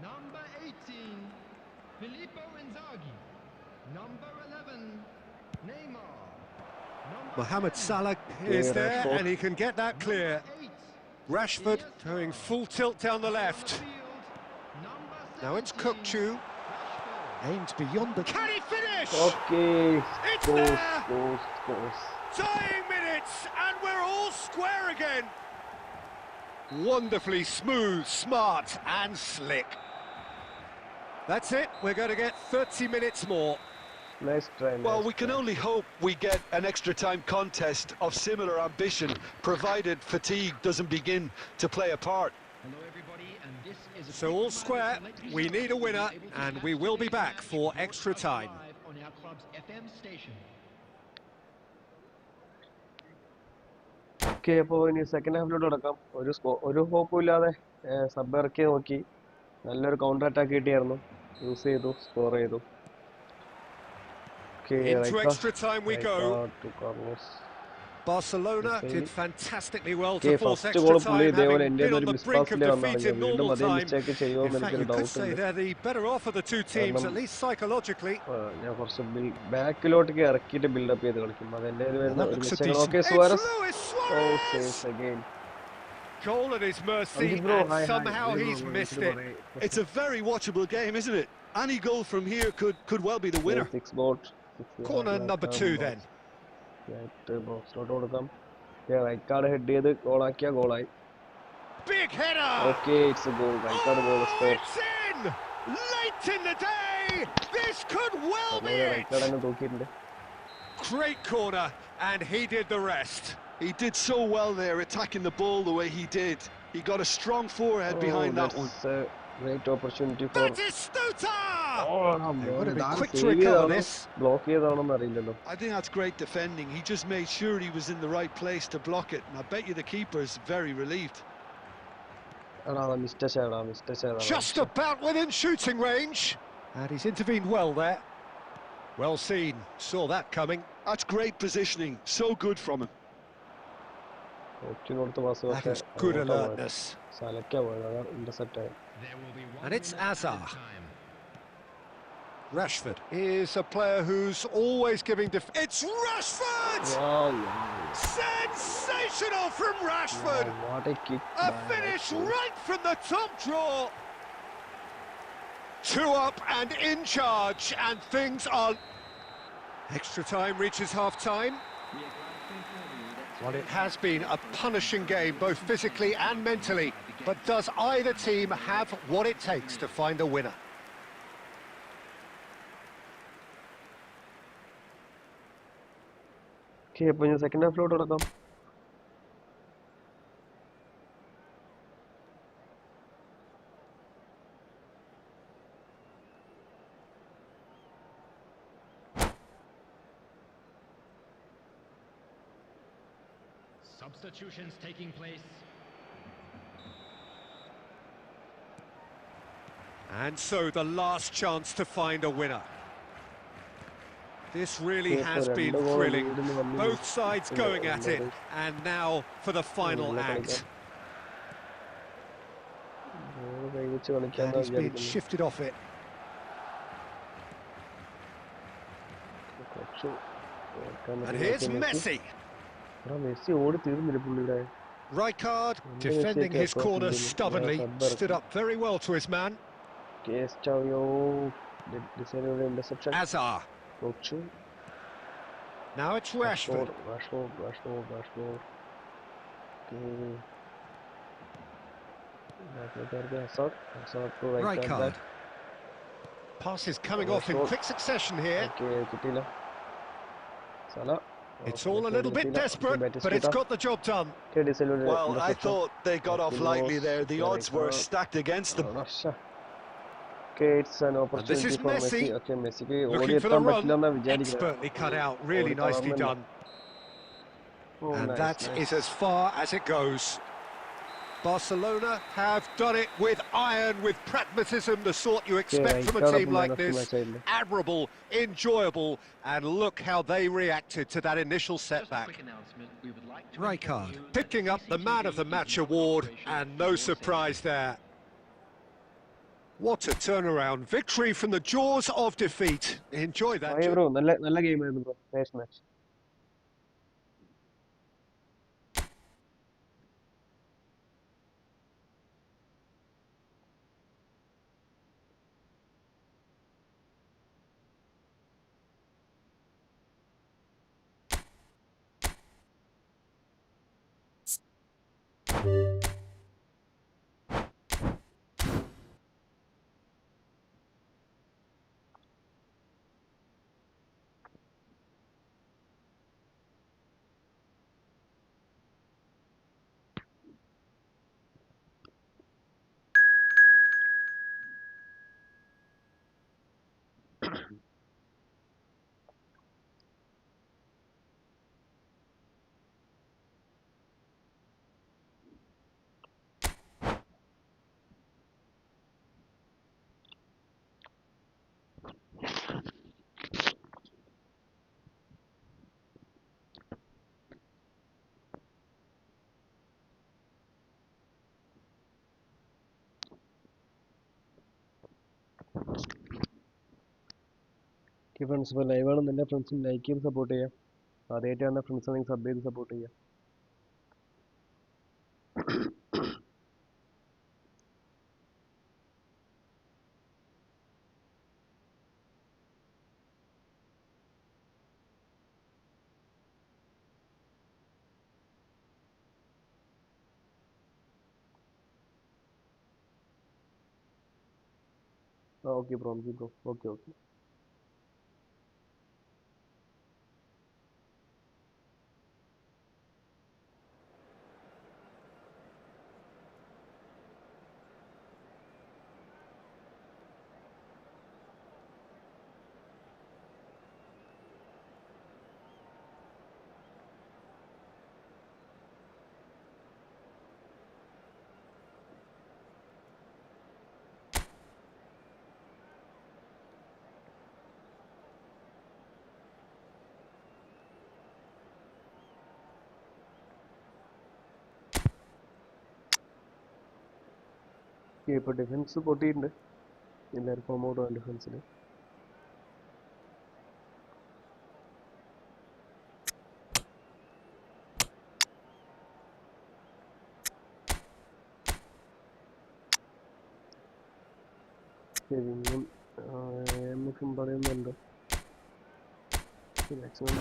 Number 18, Filippo Inzaghi. Number 11, Neymar. Number Mohamed 10, Salah is there, Rashford. and he can get that clear. number 8, Rashford Iniesta. going full tilt down the On left. the field, number Now it's 17, Kukçu. Rashford. Aims beyond the... Can he finish? Okay, It's scores there! Scores scores. Dying minutes, and we're all square again. Wonderfully smooth, smart, and slick. That's it. We're going to get 30 minutes more. Nice try. Well, nice we can try. only hope we get an extra time contest of similar ambition, provided fatigue doesn't begin to play a part. Hello everybody, and this is a So quick all reminder square, to let we you know need a you'll winner, be able to and catch we will be today's back match for live extra time. on our club's FM station. Okay, അപ്പോൾ ഇനി second ഹാഫിലോട്ട് കിടക്കാം. ഒരു ഹോപ്പും ഇല്ലാതെ sub ഇറക്കി നോക്കി, നല്ലൊരു counter attack കിട്ടിയായിരുന്നു, use ചെയ്തു, സ്കോർ ചെയ്തു. Into extra time we go. Barcelona Yes, did really. fantastically well to Okay, force first extra goal time, പുള്ളി ഇതേപോലെ having എൻ്റെ been on ഒരു the മിസ് brink of പാസിൽ വന്നാണ്. defeat ഞാൻ in വീണ്ടും normal അതേ time. മിസ്റ്റേക്ക് ചെയ്യുമോ In എന്ന് fact, എനിക്കൊരു you could ഡൗട്ട് say ഉണ്ട്. they're the better off of the two teams, at least psychologically. ഞാൻ കുറച്ച് ബാക്കിലോട്ടേക്ക് ഇറക്കിയിട്ട് ബിൽഡപ്പ് ചെയ്ത് കളിക്കും, അതെൻ്റെ Well, വരുന്ന that ഒരു looks a mistake. decent... okay, It's Suarez. Luis ഓ, Suarez! Saves again. Goal at his mercy, Anji bro, and hi, hi. somehow Hey, bro, he's missed it. It's a very watchable game, isn't it? Any goal from here could well be the winner. 6 bot. Corner number 2 then. ബോക്സിലോട്ട് കൊടുക്കാം. റൈറ്റ് കാർഡ് head ചെയ്ത് ഗോളാക്കിയ ഗോളായി. Big header! Okay, it's a goal. റൈറ്റ് കാർഡ് goal Oh, score. it's in! Late in the day! This could well be റൈറ്റ് കാർഡ് it! തന്നെ തൂക്കിയിട്ടുണ്ട്. Great corner, and he did the rest. He did so well there, attacking the ball the way he did. He got a strong forehead behind that one. That's a great opportunity for. That is Stuta! They would have been ഇതാണ് quick to save recover ചെയ്തതാണോ this. Block ചെയ്തതാണോന്ന് അറിയില്ലല്ലോ. I think that's great defending. He just made sure he was in the right place to block it. And I bet you the keeper is very relieved. Mistake Just about within shooting range. And he's intervened well there. Well seen. Saw that coming. That's great positioning. So good from him. That is good alertness. സലക്കാ പോയത്, അതാ intercept ആയി. There will be one And it's minute Azar. added time. Rashford is a player who's always giving It's Rashford! Sensational from Rashford! What a kick. A finish right from the top draw. 2 up and in charge, and things are... Extra time reaches half-time. Well, it has been a punishing game, both physically and mentally. But does either team have what it takes to find a winner? Okay, അപ്പോൾ ഞാൻ second ഹാഫിലോട്ട് കിടക്കാം. Substitutions taking place. And so the last chance to find a winner. This really has been thrilling. Both sides going at it, and now for the final act. And he's been shifted off it. And here's Messi. Rijkaard defending his corner stubbornly, stood up very well to his man. Azar. Now it's Rashford. Rijkaard. Passes coming off in quick succession here. It's all a little bit desperate, but it's got the job done. Well, I thought they got off lightly there. The odds were stacked against them. Okay, it's an And this opportunity is for Messi. Messi, Okay, Messi looking for the run, expertly cut out, really nicely done. And that is as far as it goes. Barcelona have done it with iron, with pragmatism, the sort you expect from a team like this. Admirable, enjoyable, and look how they reacted to that initial setback. Rijkaard picking up the Man of the Match award, and no surprise there. What a turnaround. Victory from the jaws of defeat. Enjoy that. Bro, നല്ല game ആയിരുന്നു bro. Nice match. Friends, ഇപ്പോൾ live ആണെന്ന് എൻ്റെ ഫ്രണ്ട്സിന് like ചെയ്ത് support ചെയ്യാം. ആദ്യമായിട്ടാണ് friends ആണെങ്കിൽ സബ് ചെയ്ത് സപ്പോർട്ട് ചെയ്യാം. Okay bro, okay. ഇപ്പോൾ ഡിഫൻസ് പൊട്ടിയിട്ടുണ്ട്. എല്ലാവരും ഫോം ഔട്ട് ആണ് ഡിഫൻസിൽ. ശരിയും നമുക്കും പറയുന്നുണ്ട് മാക്സിമം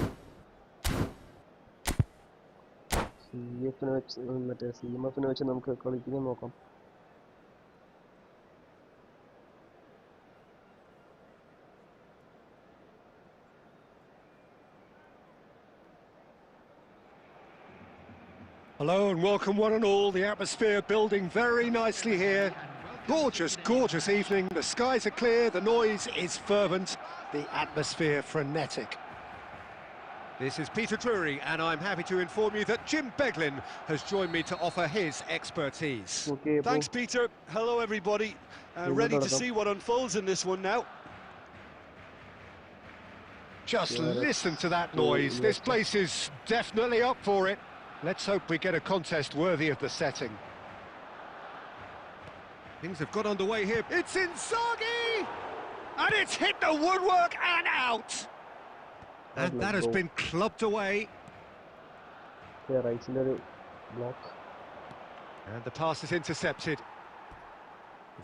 CF-നെ വെച്ച് മറ്റേ CMF-നെ വെച്ച് നമുക്ക് കളിക്കാൻ നോക്കാം. Hello and welcome one and all. The atmosphere building very nicely here. Gorgeous, gorgeous evening. The skies are clear, the noise is fervent, the atmosphere frenetic. This is Peter Drury, and I'm happy to inform you that Jim Beglin has joined me to offer his expertise. Okay, Thanks, Peter. Hello, everybody. Ready to see what unfolds in this one now. Just listen to that noise. This place is definitely up for it. Let's hope we get a contest worthy of the setting. Things have got underway here. It's Inzaghi! And it's hit the woodwork and out! And that has been clubbed away. റൈറ്റ്സിൻ്റെ ഒരു block. And the pass is intercepted.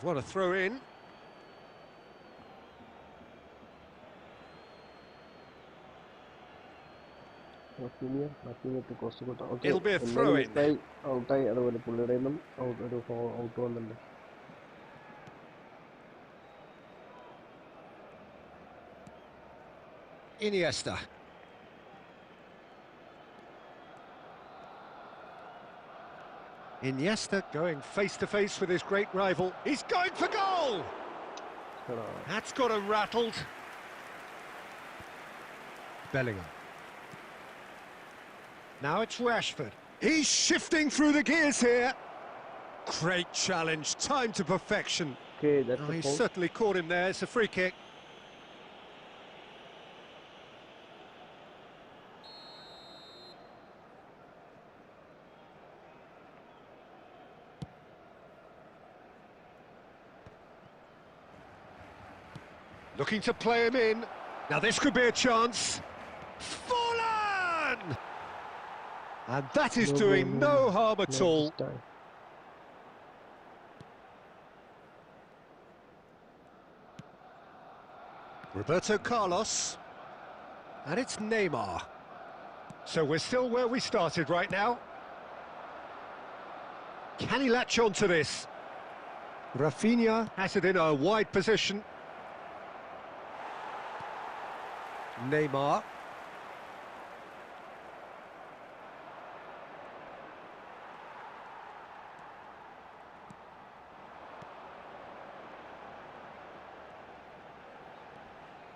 What a throw in. It'll be a throw in. ഔട്ടായി, അതുപോലെ പുള്ളിയുടെ നിന്നും ഒരു out വന്നിട്ടുണ്ട്. Iniesta. Iniesta going face-to-face with his great rival. He's going for goal! That's got him rattled. Bellingham. Now it's Rashford. He's shifting through the gears here. Great challenge, time to perfection. Okay, that's Oh, a he foul. certainly caught him there. It's a free kick. Looking to play him in. Now this could be a chance. Fallen! And that is doing no harm at all. Next time. Roberto Carlos. And it's Neymar. So we're still where we started right now. Can he latch on to this? Rafinha has it in a wide position. Neymar.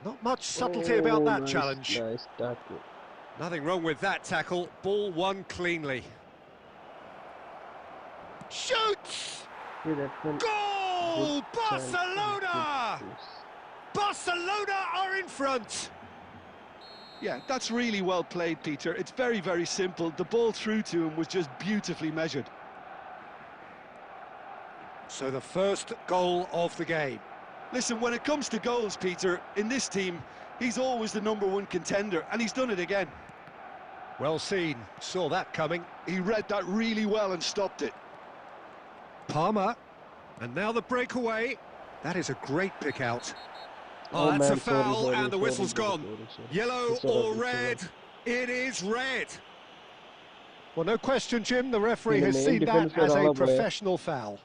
Not much subtlety about that nice, challenge. Nice tackle. Nothing wrong with that tackle. Ball won cleanly. Shoots! Yeah, that's an Goal! good chance. Barcelona! Barcelona are in front. Yeah, that's really well played, Peter. It's very, very simple. The ball through to him was just beautifully measured. So the first goal of the game. Listen, when it comes to goals, Peter, in this team, he's always the #1 contender, and he's done it again. Well seen. Saw that coming. He read that really well and stopped it. Palmer. And now the breakaway. That is a great pick out. Oh, Oh, that's a man, sorry, foul, sorry, and the sorry, whistle's sorry, gone. sorry. Yellow It's all or right, it's all red? right. It is red. Well, no question, Jim. The referee Yeah, has the main seen that defence as was a all player. professional foul.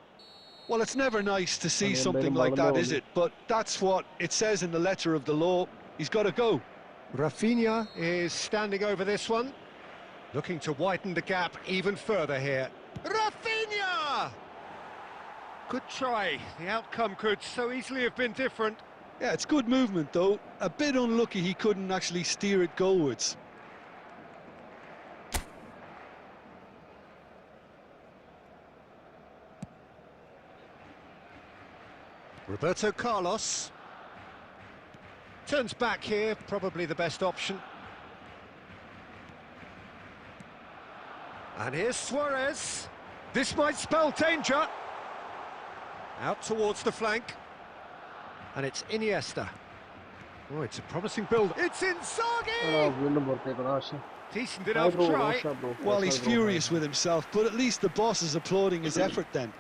Well, it's never nice to see And then something Bale like that, Ballon is d'Or. it? But that's what it says in the letter of the law. He's got to go. Rafinha is standing over this one, looking to widen the gap even further here. Rafinha! Good try. The outcome could so easily have been different. Yeah, it's good movement, though. A bit unlucky he couldn't actually steer it goalwards. Roberto Carlos turns back here, probably the best option. And here's Suarez. This might spell danger. Out towards the flank. And it's Iniesta. Oh, it's a promising build. It's Inzaghi! വീണ്ടും പുറത്തേക്ക് ആശ. Decent enough try. Well, he's furious with himself, but at least the boss is applauding his effort then.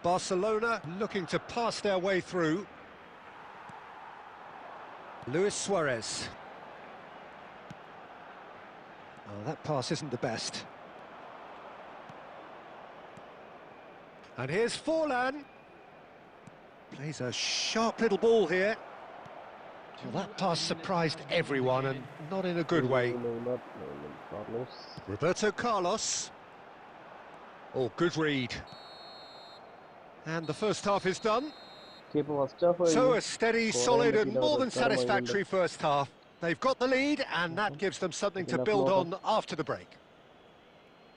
Barcelona looking to pass their way through. Luis Suarez. Oh, that pass isn't the best. And here's Forlan. Plays a sharp little ball here. Well, that pass surprised everyone, and not in a good way. Roberto Carlos. Oh, good read. And the first half is done. So a steady, solid and more than satisfactory first half. They've got the lead and that gives them something to build on after the break.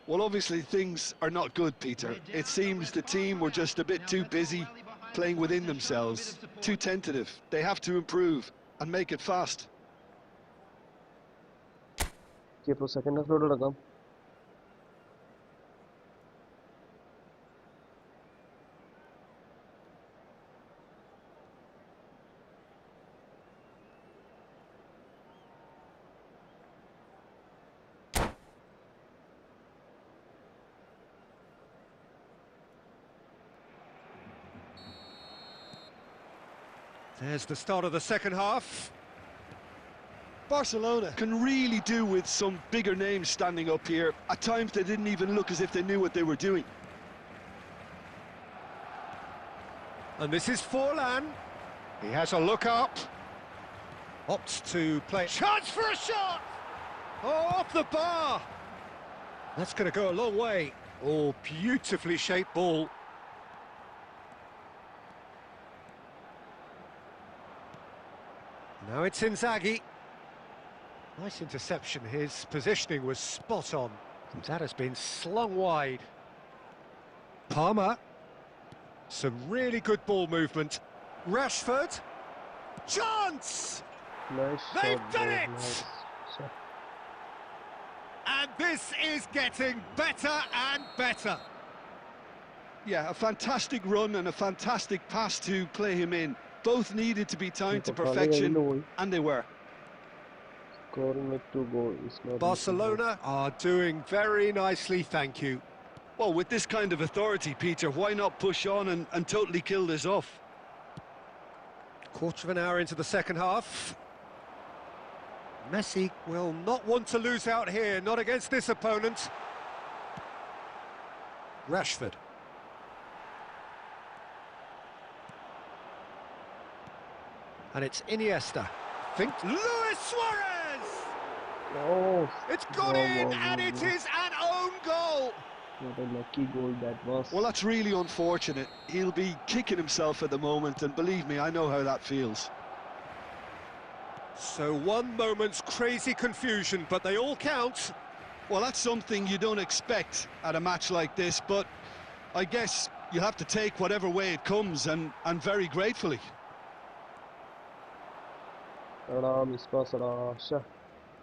Well, obviously things are not good, Peter. It seems the team were just a bit too busy playing within themselves, too tentative. They have to improve and make it fast. Second half load എടുക്കാം. There's the start of the second half. Barcelona can really do with some bigger names standing up here. At times they didn't even look as if they knew what they were doing. And this is Forlan. He has a look up. Opts to play. Chance for a shot! Oh, off the bar! That's going to go a long way. Oh, beautifully shaped ball. Now it's Inzaghi. Nice interception. His positioning was spot on. That has been slung wide. Palmer. Some really good ball movement. Rashford. Chance! Nice They've shot, done bro. it! Nice shot. And this is getting better and better. Yeah, a fantastic run and a fantastic pass to play him in. Both needed to be timed to perfection, and they were. Scoring with 2 goals is not Barcelona are doing very nicely, thank you. Well, with this kind of authority, Peter, why not push on and totally kill this off? Quarter of an hour into the second half. Messi will not want to lose out here, not against this opponent. Rashford. And it's Iniesta. Think Luis Suarez! Oh, It's gone in, and it is an own goal! what a lucky goal that was. Well, that's really unfortunate. He'll be kicking himself at the moment, and believe me, I know how that feels. So one moment's crazy confusion, but they all count. Well, that's something you don't expect at a match like this, but I guess you have to take whatever way it comes, and very gratefully. Miss pass, Sha.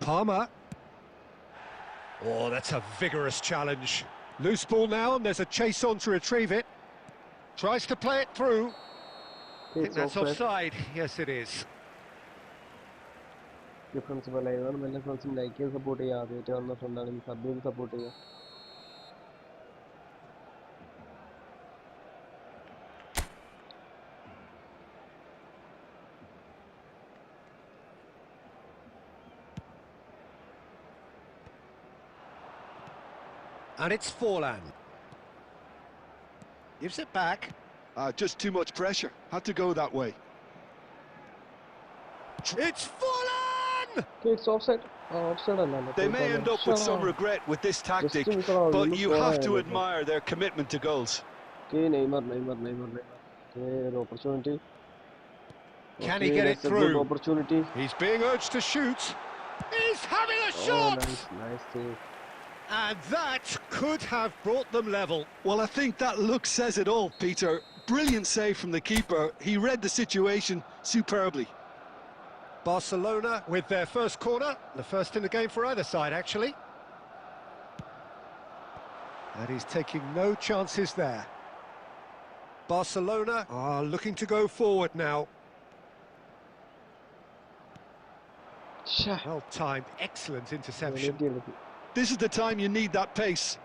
Palmer. Oh, that's a vigorous challenge. Loose ball now, and there's a chase on to retrieve it. Tries to play it through. I think that's offside. Yes, it is. Difference of a line, one difference in like support here, they turn the front and sub support here. And it's Forlan. Gives it back. Just too much pressure. Had to go that way. It's Forlan! Okay, it's offside. Offside. They may end up with some regret with this tactic, but you have to admire their commitment to goals. Okay, Neymar. Okay, an opportunity. Can he get it through? Good opportunity. He's being urged to shoot. He's having a shot! Nice save. And that could have brought them level. Well, I think that look says it all, Peter. Brilliant save from the keeper. He read the situation superbly. Barcelona with their first corner, the first in the game for either side, actually. And he's taking no chances there. Barcelona are looking to go forward now. Well timed, excellent interception. This is the time you need that pace.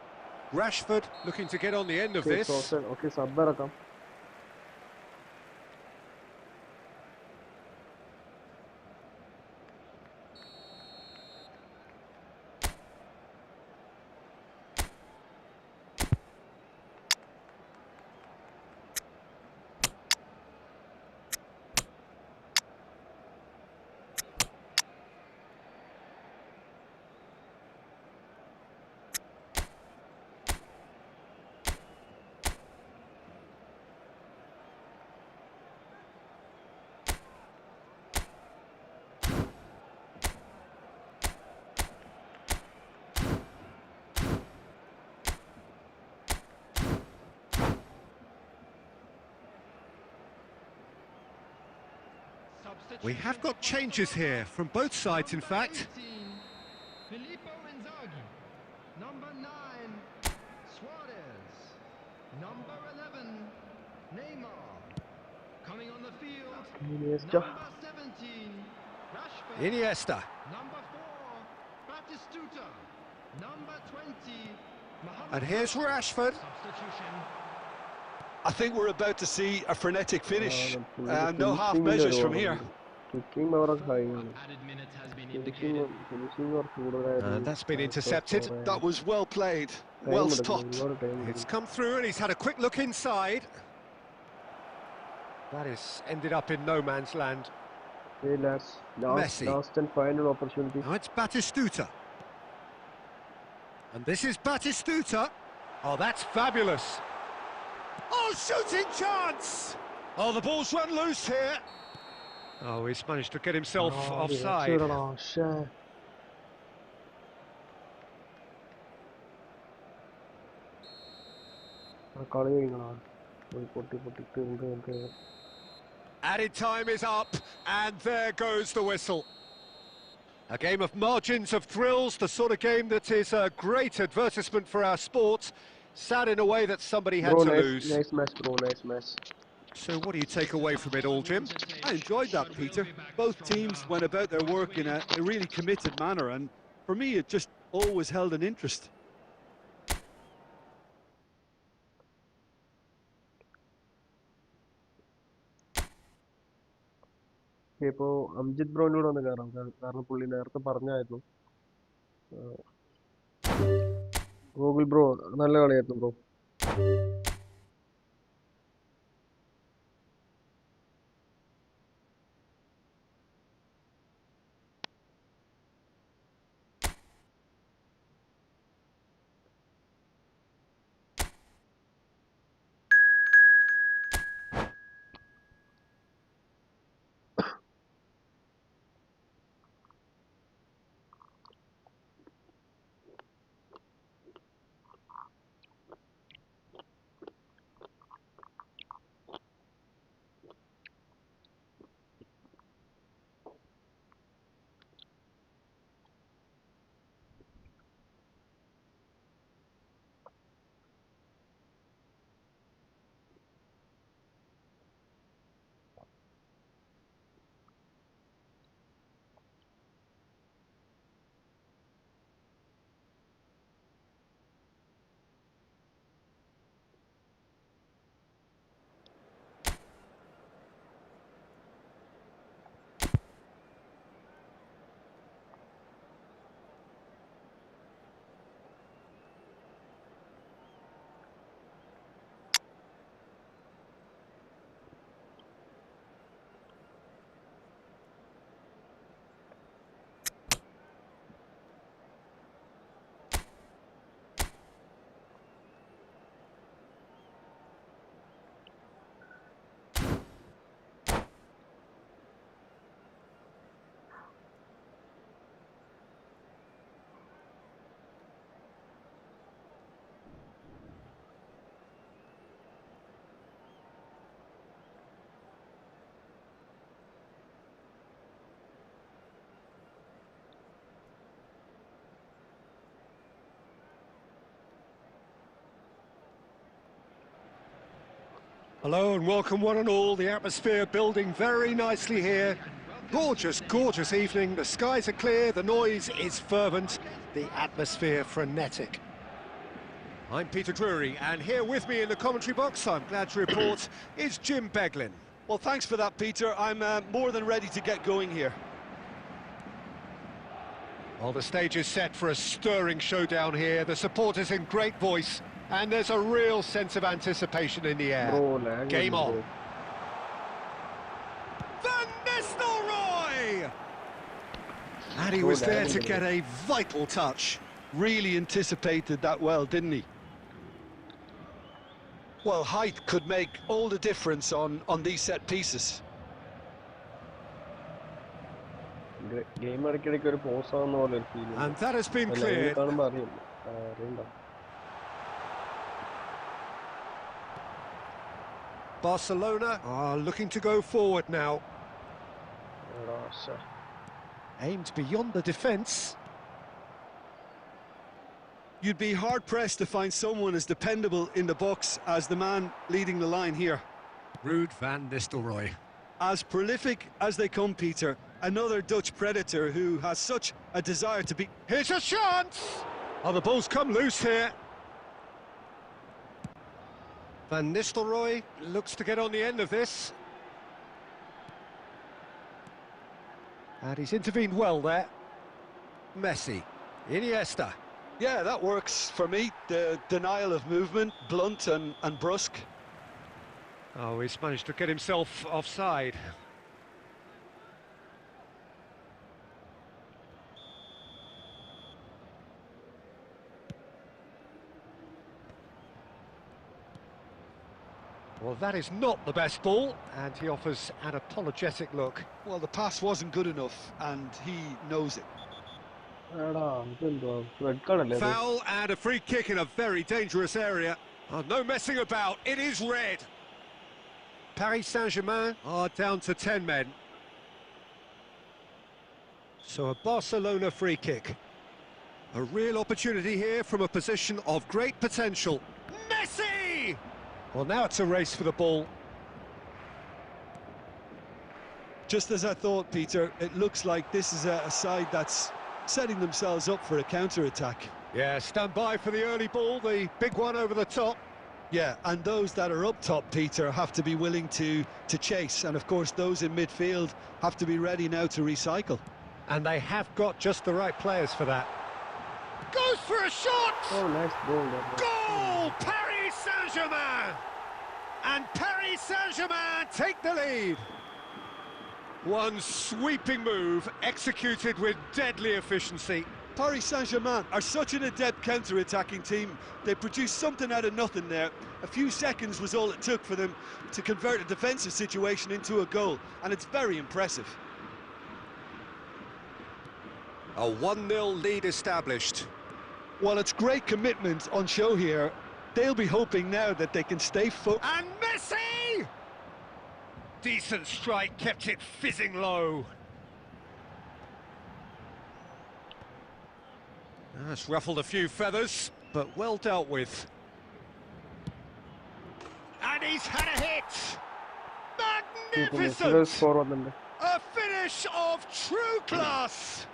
Rashford looking to get on the end of Okay, this. offside. Okay, sub rakam. We have got changes here from both sides, in fact. Filippo Inzaghi. Number 9, Suarez. Number 11, Neymar. Coming on the field, Iniesta. number 17, Rashford. Iniesta. Number 4, Batistuta. Number 20, Mohamed. And here's Rashford. Substitution. I think we're about to see a frenetic finish. No half measures from here. Kicking or high. Added minutes has been indicated. Finishing or And that's been intercepted. That was well played, well stopped. It's come through and he's had a quick look inside. That is ended up in no man's land. Hey lads, Messi. last and final opportunity. Now it's Batistuta. And this is Batistuta. Oh, that's fabulous. Oh, shooting chance! Oh, the ball's run loose here. Oh, he's managed to get himself offside. Added time is up, and there goes the whistle. A game of margins, of thrills, the sort of game that is a great advertisement for our sport. Sad in a way that somebody had Bro, to nice, lose. nice match, bro, nice match. So what do you take away from it all, Jim? I enjoyed that, Peter. Both teams went about their work in a really committed manner, and for me it just always held an interest. ഇപ്പോൾ അംജിത് ബ്രോന്റെ കൂടെ ഒന്ന് കയറാം കാരണം പുള്ളി നേരത്തെ പറഞ്ഞായിരുന്നു Google bro നല്ല കളിയായിരുന്നു bro. Hello and welcome one and all. The atmosphere building very nicely here. Gorgeous, gorgeous evening. The skies are clear, the noise is fervent, the atmosphere frenetic. I'm Peter Drury, and here with me in the commentary box, I'm glad to report, is Jim Beglin. Well, thanks for that, Peter. I'm more than ready to get going here. Well, the stage is set for a stirring showdown here. The supporters in great voice, and there's a real sense of anticipation in the air. Bro, Game on. bro. Van Nistelrooy! And he was there to get a vital touch. Really anticipated that well, didn't he? Well, height could make all the difference on these set pieces. Game ഇടയ്ക്കിടയ്ക്ക് ഒരു pose ആവുന്ന പോലെ ഒരു feel And that has been cleared. കാണുമ്പോൾ അറിയണ്ട. Barcelona are looking to go forward now. Aimed beyond the defence. You'd be hard-pressed to find someone as dependable in the box as the man leading the line here. Ruud van Nistelrooy. As prolific as they come, Peter, another Dutch predator who has such a desire to be... Here's a chance! Oh, the ball's come loose here. Van Nistelrooy looks to get on the end of this. And he's intervened well there. Messi. Iniesta. Yeah, that works for me. The denial of movement, blunt and brusque. Oh, he's managed to get himself offside. Well, that is not the best ball, and he offers an apologetic look. Well, the pass wasn't good enough, and he knows it. Red card അല്ലേ അത്? Foul and a free kick in a very dangerous area. Oh, no messing about, it is red. Paris Saint-Germain are down to 10 men. So a Barcelona free kick. A real opportunity here from a position of great potential. Messi! Well, now it's a race for the ball. Just as I thought, Peter, it looks like this is a side that's setting themselves up for a counter-attack. Yeah, stand by for the early ball, the big one over the top. Yeah, and those that are up top, Peter, have to be willing to chase. And of course, those in midfield have to be ready now to recycle. And they have got just the right players for that. Goes for a shot! Oh, nice goal. that was. Goal! Paris Saint-Germain! And Paris Saint-Germain take the lead. One sweeping move, executed with deadly efficiency. Paris Saint-Germain are such an adept counter-attacking team. They produced something out of nothing there. A few seconds was all it took for them to convert a defensive situation into a goal, and it's very impressive. A 1-0 lead established. Well, it's great commitment on show here. They'll be hoping now that they can stay focused. And Messi! Decent strike, kept it fizzing low. That's ruffled a few feathers, but well dealt with. And he's had a hit! Magnificent! Score വന്നിട്ടുണ്ട്. A finish of true class!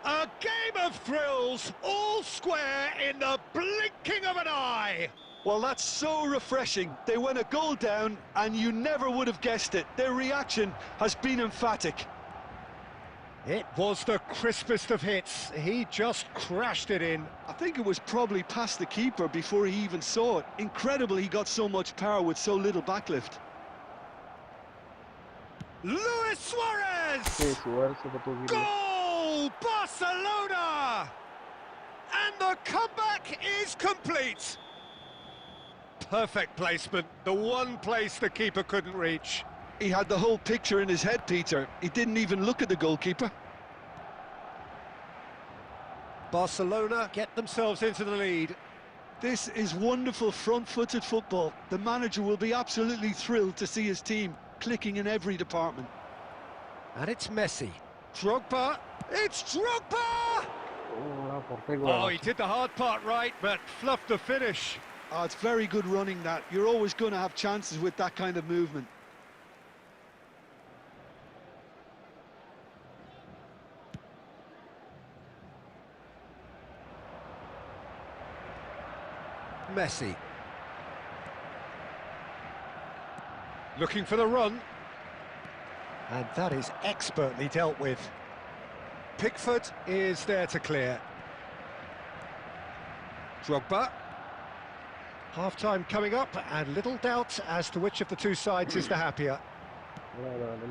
A game of thrills, all square in the blinking of an eye! Well, that's so refreshing. They went a goal down, and you never would have guessed it. Their reaction has been emphatic. It was the crispest of hits. He just crashed it in. I think it was probably past the keeper before he even saw it. Incredible he got so much power with so little backlift. Luis Suarez! Okay, Suarez ഇപ്പൊ തൂക്കിയിട്ടുണ്ട്. Goal! Barcelona! And the comeback is complete. Perfect placement, the one place the keeper couldn't reach. He had the whole picture in his head, Peter. He didn't even look at the goalkeeper. Barcelona get themselves into the lead. This is wonderful front-footed football. The manager will be absolutely thrilled to see his team clicking in every department. And it's Messi. Drogba! It's Drogba! പുറത്തേക്ക് Oh, പോകാം. he did the hard part right, but fluffed the finish. Oh, it's very good running that. You're always going to have chances with that kind of movement. Messi. Looking for the run. And that is expertly dealt with. Pickford is there to clear. Drogba. Half-time coming up, and little doubt as to which of the two sides is the happier.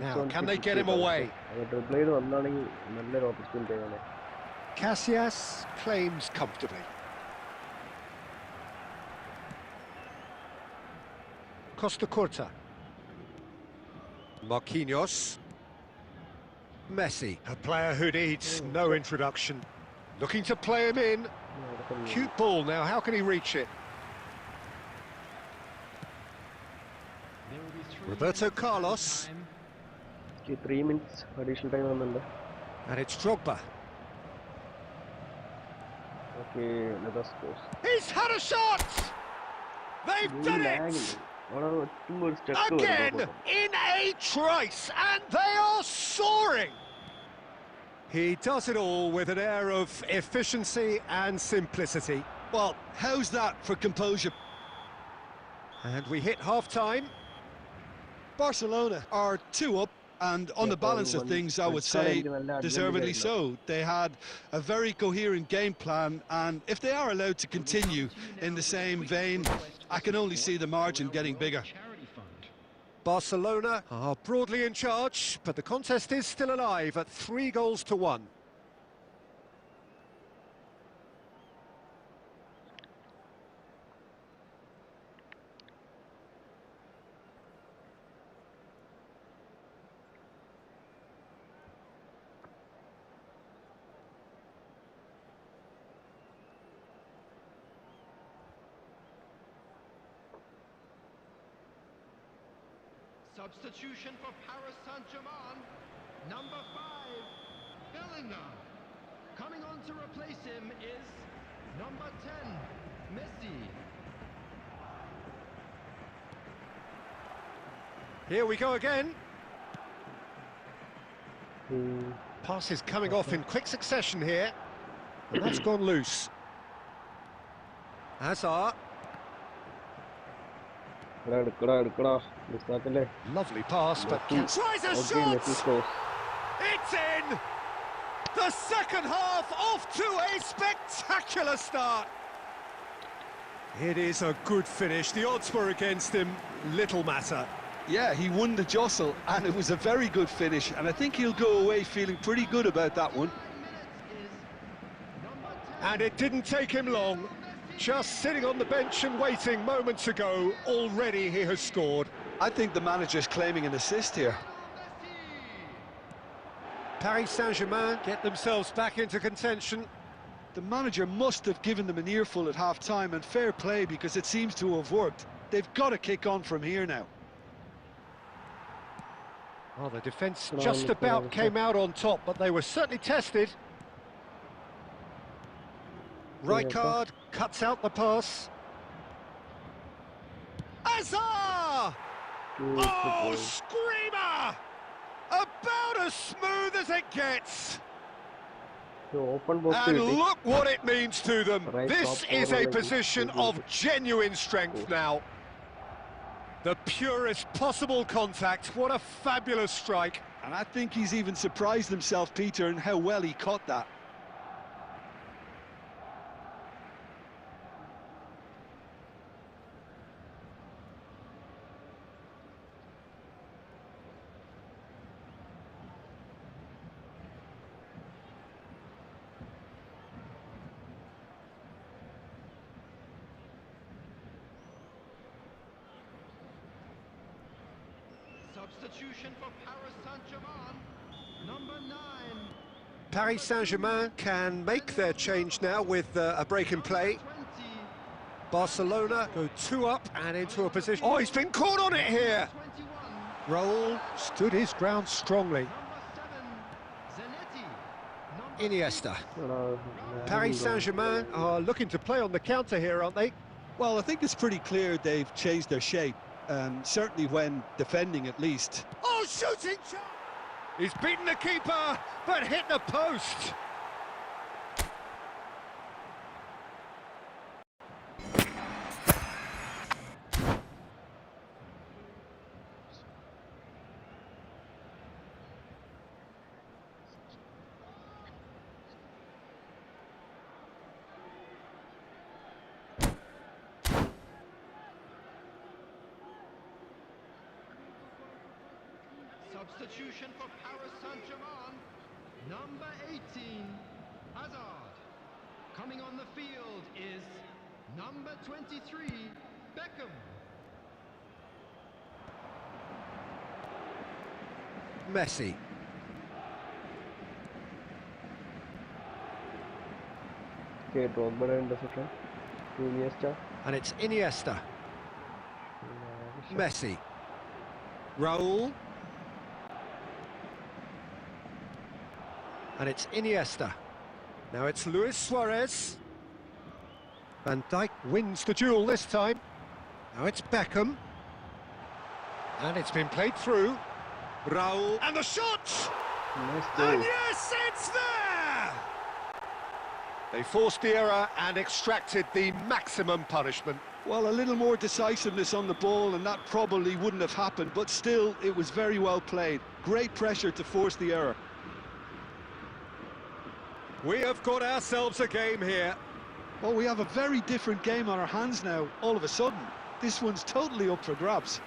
Now, can they get him away? Dribble ചെയ്ത് വന്നാണെങ്കിൽ നല്ലൊരു opportunity ആണ്. Casillas claims comfortably. Costa Curta. Marquinhos. Messi, a player who needs no introduction. Looking to play him in. Cute ball now, how can he reach it? Roberto Carlos. 3 minutes additional time വന്നിട്ടുണ്ട്. And it's Drogba. Okay, let us go. He's had a shot! They've done it! Again, in a trice, and they are soaring! He does it all with an air of efficiency and simplicity. Well, how's that for composure? And we hit half-time. Barcelona are 2 up, and on the balance of things, I would say, deservedly so. They had a very coherent game plan, and if they are allowed to continue in the same vein, I can only see the margin getting bigger. Charity fund. Barcelona are broadly in charge, but the contest is still alive at 3-1. Substitution for Paris Saint-Germain, number 5, Bellingham. Coming on to replace him is number 10, Messi. Here we go again. Pass is coming off in quick succession here. And that's gone loose. Hazard. Lovely pass, but tries a shot! It's in! The second half off to a spectacular start! It is a good finish. The odds were against him. Little matter. Yeah, he won the jostle, and it was a very good finish, and I think he'll go away feeling pretty good about that one. And it didn't take him long. Just sitting on the bench and waiting moments ago, already he has scored. I think the manager's claiming an assist here. Paris Saint-Germain get themselves back into contention. The manager must have given them an earful at half-time, and fair play, because it seems to have worked. They've got to kick on from here now. Well, the defence just about came out on top, but they were certainly tested. Rijkaard cuts out the pass. Hazard! Oh, screamer! About as smooth as it gets. And look what it means to them. This is a position of genuine strength now. The purest possible contact. What a fabulous strike. And I think he's even surprised himself, Peter, in how well he caught that. Substitution for Paris Saint-Germain, number 9. Paris Saint-Germain can make their change now with a break in play. Barcelona go 2 up and into a position. Oh, he's been caught on it here. Raul stood his ground strongly. Iniesta. Paris Saint-Germain are looking to play on the counter here, aren't they? Well, I think it's pretty clear they've changed their shape. Certainly when defending, at least. Oh, shooting! He's beaten the keeper, but hit the post. Substitution for Paris Saint-Germain, number 18, Hazard. Coming on the field is number 23, Beckham. Messi. And it's Iniesta. Messi. Raul. And it's Iniesta. Now it's Luis Suarez. Van Dijk wins the duel this time. Now it's Beckham. And it's been played through. Raul. And the shot! And yes, it's there! They forced the error and extracted the maximum punishment. Well, a little more decisiveness on the ball and that probably wouldn't have happened, but still, it was very well played. Great pressure to force the error. We have got ourselves a game here. Well, we have a very different game on our hands now, all of a sudden. This one's totally up for grabs.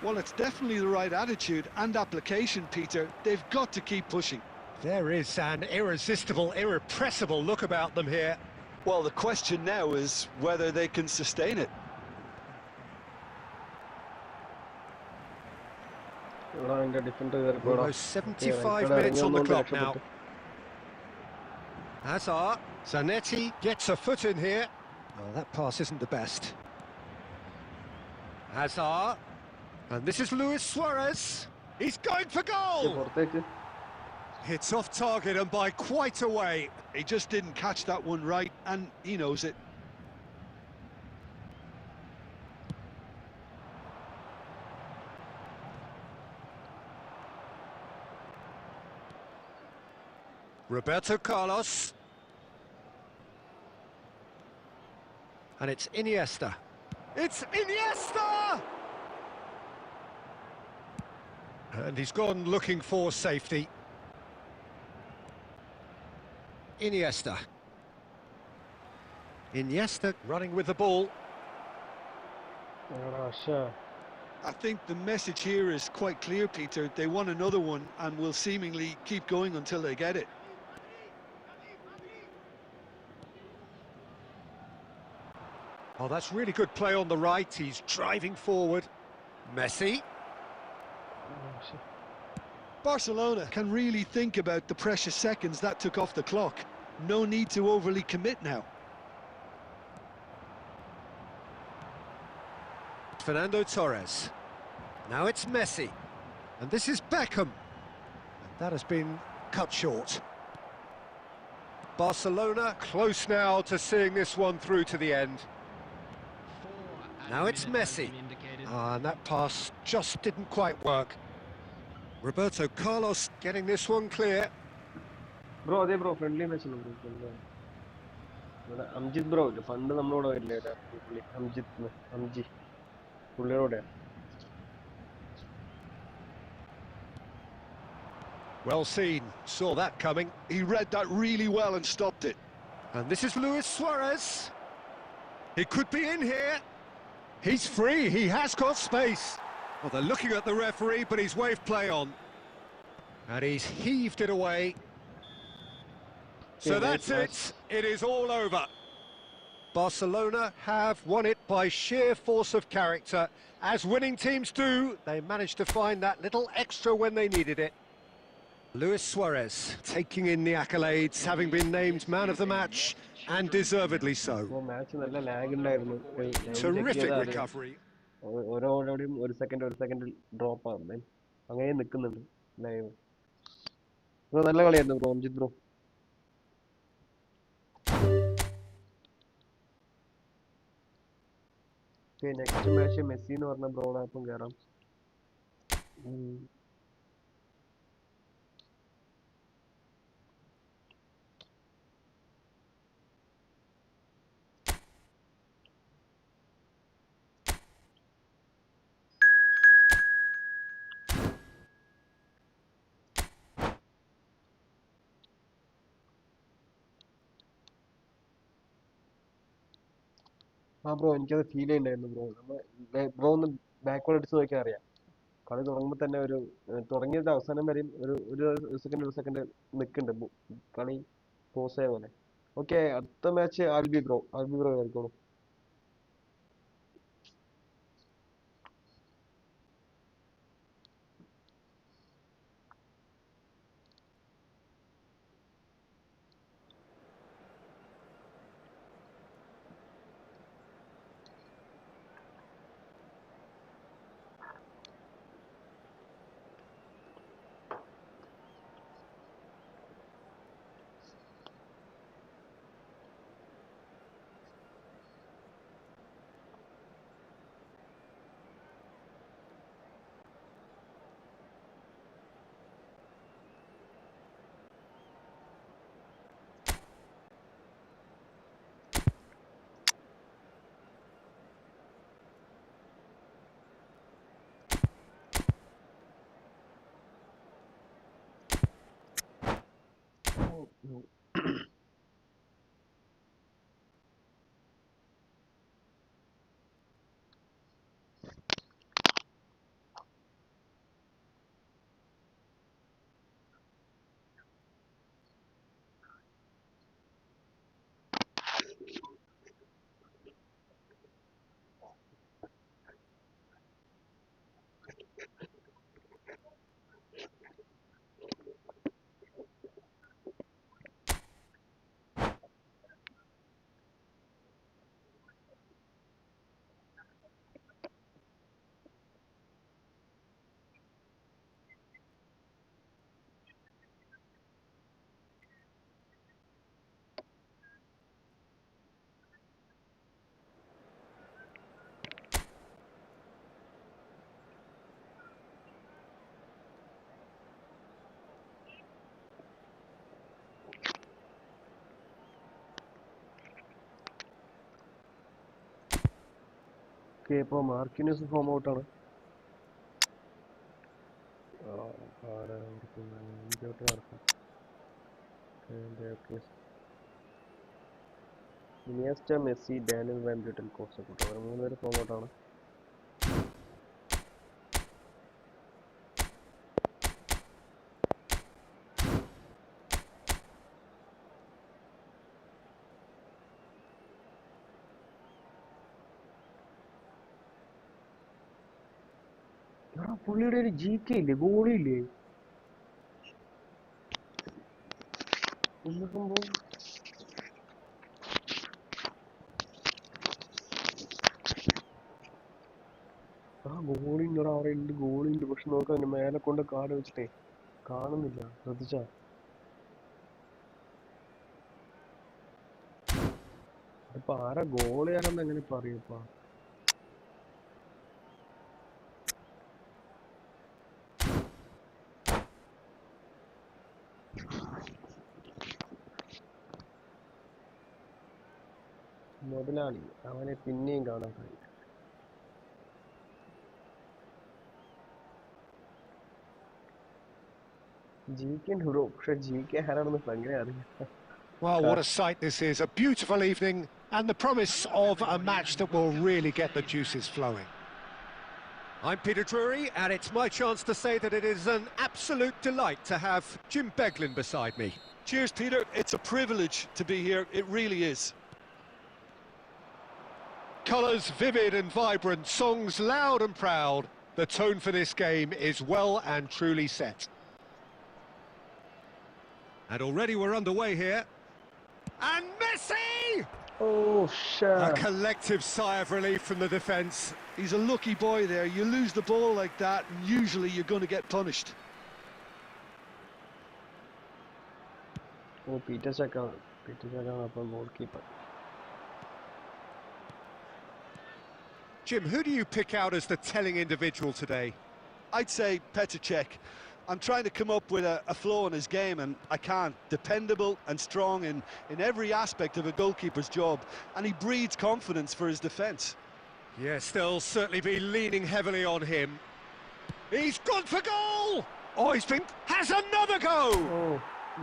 Well, it's definitely the right attitude and application, Peter. They've got to keep pushing. There is an irresistible, irrepressible look about them here. Well, the question now is whether they can sustain it. Almost 75 minutes on the clock now. Hazard, Zanetti gets a foot in here. Oh, that pass isn't the best. Hazard, and this is Luis Suarez. He's going for goal! It's off target and by quite a way. He just didn't catch that one right, and he knows it. Roberto Carlos. And it's Iniesta. It's Iniesta! And he's gone looking for safety. Iniesta. Iniesta running with the ball. I think the message here is quite clear, Peter. They want another one and will seemingly keep going until they get it. Oh, that's really good play on the right. He's driving forward. Messi. Barcelona can really think about the precious seconds that took off the clock. No need to overly commit now. Fernando Torres. Now it's Messi. And this is Beckham. And that has been cut short. Barcelona close now to seeing this one through to the end. Now it's Messi. And that pass just didn't quite work. Roberto Carlos getting this one clear. Bro, friendly match. Amjit bro, fund Amjit. Well seen, saw that coming. He read that really well and stopped it. And this is Luis Suarez. He could be in here. He's free, he has got space. Well, they're looking at the referee, but he's waved play on. And he's heaved it away. So that's it, it is all over. Barcelona have won it by sheer force of character. As winning teams do, they managed to find that little extra when they needed it. Luis Suarez taking in the accolades, having been named man of the match, and deservedly so. Terrific recovery. ഒരു second drop ആണ് അങ്ങനെ നിൽക്കുന്നുണ്ട് live. Bro നല്ല കളിയായിരുന്നു bro Amjith bro. Next match Messi എന്ന് പറഞ്ഞ ബ്രോണാപ്പം കയറാം. ആ ബ്രോ എനിക്കത് ഫീൽ ചെയ്യുന്നുണ്ടായിരുന്നു ബ്രോ. ബ്രോ ഒന്ന് ബാക്ക്വേർഡ് അടിച്ച് നോക്കിയാൽ അറിയാം. കളി തുടങ്ങുമ്പോൾ തന്നെ ഒരു തുടങ്ങിയത് അവസാനം വരെയും ഒരു സെക്കൻഡ് നിൽക്കുന്നുണ്ട് കളി പോസ് ആയ പോലെ. ഓക്കെ, അടുത്ത മാച്ച് ആൽബി ബ്രോ കളിക്കോളൂ. ഓക്കെ, ഇപ്പോൾ മാർക്കിനസ് ഫോം ഔട്ടാണ്. Iniesta, Messi, Daniel van Buyten, കോസ്റ്റ് കൂട്ടോ, അവർ 3 പേര് ഫോം ഔട്ടാണ്. പുള്ളിയുടെ ഒരു GK ഇല്ലേ, ഗോളിയില്ലേ? ഗോളിൻ്റെ അവിടെ ഉണ്ട്, ഗോളിയുണ്ട്. പക്ഷെ നോക്കാം, അതിന്റെ മേലെ കൊണ്ട് കാർഡ് വെച്ചിട്ടേ കാണുന്നില്ല. ശ്രദ്ധിച്ചാ ഇപ്പൊ ആരാ ഗോളി ആരാന്ന് എങ്ങനെ പറയൂപ്പാ? മുതലാളി അവനെ പിന്നെയും കാണാൻ കഴിയും. GK ഉണ്ട് ബ്രോ, പക്ഷെ GK ആരാണെന്ന് ഭയങ്കര അറിയാം. Well, what a sight this is. A beautiful evening and the promise of a match that will really get the juices flowing. I'm Peter Drury, and it's my chance to say that it is an absolute delight to have Jim Beglin beside me. Cheers, Peter. It's a privilege to be here. It really is. Colours vivid and vibrant, songs loud and proud. The tone for this game is well and truly set. And already we're underway here. And Messi! Oh, shit. A collective sigh of relief from the defence. He's a lucky boy there. You lose the ball like that, and usually you're going to get punished. Oh, Peter Chaka upon goalkeeper. Jim, who do you pick out as the telling individual today? I'd say Petr Cech. I'm trying to come up with a flaw in his game, and I can't. Dependable and strong in every aspect of a goalkeeper's job, and he breeds confidence for his defence. Yes, they'll certainly be leaning heavily on him. He's gone for goal! Oh, has another go! Oh,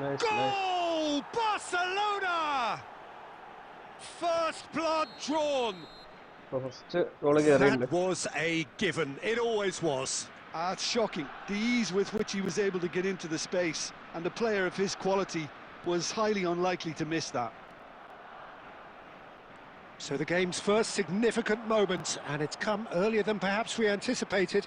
nice, goal! nice. Barcelona! First blood drawn. That was a given. It always was. It's shocking, the ease with which he was able to get into the space, and a player of his quality was highly unlikely to miss that. So the game's first significant moment, and it's come earlier than perhaps we anticipated.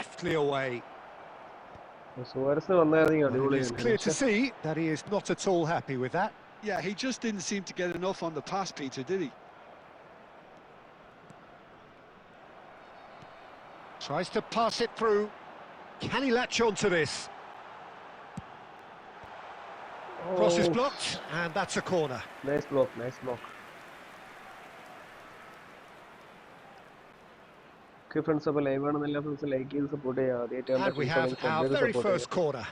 Deftly away. It's clear to see that he is not at all happy with that. Yeah, he just didn't seem to get enough on the pass, Peter, did he? Tries to pass it through. Can he latch on to this? Cross is blocked, and that's a corner. Nice block, nice block. Okay, friends, അപ്പോൾ live ആണെന്ന് എല്ലാ ഫ്രണ്ട്സും like ചെയ്ത് support ചെയ്യുക. And we have our very first corner.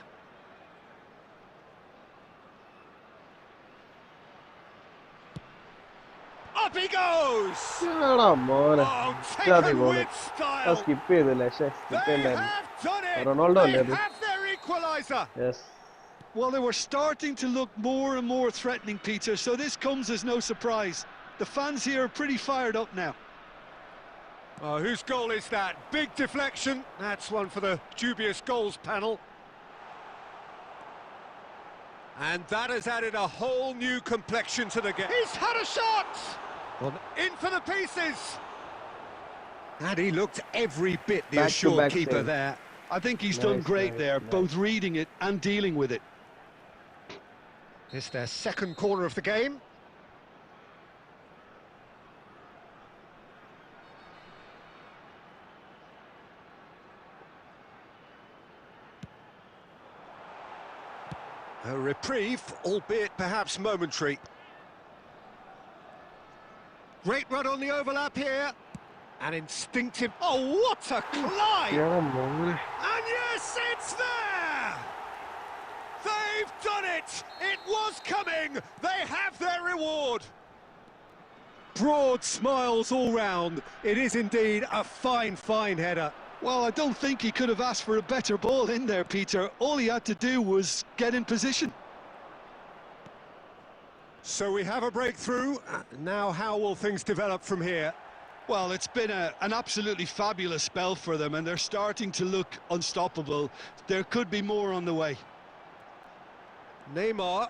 Up he goes! Oh, taken with style! Skip ചെയ്തില്ല, They have done it! Ronaldo They have their equaliser! Yes. Well, they were starting to look more and more threatening, Peter, so this comes as no surprise. The fans here are pretty fired up now. Oh, whose goal is that? Big deflection. That's one for the dubious goals panel. And that has added a whole new complexion to the game. He's had a shot! In for the pieces! And he looked every bit the assured keeper there. I think he's done great there, both reading it and dealing with it. It's their second corner of the game. A reprieve, albeit perhaps momentary. Great run on the overlap here. An instinctive... Oh, what a climb! And yes, it's there! They've done it! It was coming! They have their reward! Broad smiles all round. It is indeed a fine, fine header. Well, I don't think he could have asked for a better ball in there, Peter. All he had to do was get in position. So we have a breakthrough. Now how will things develop from here? Well, it's been an absolutely fabulous spell for them, and they're starting to look unstoppable. There could be more on the way. Neymar.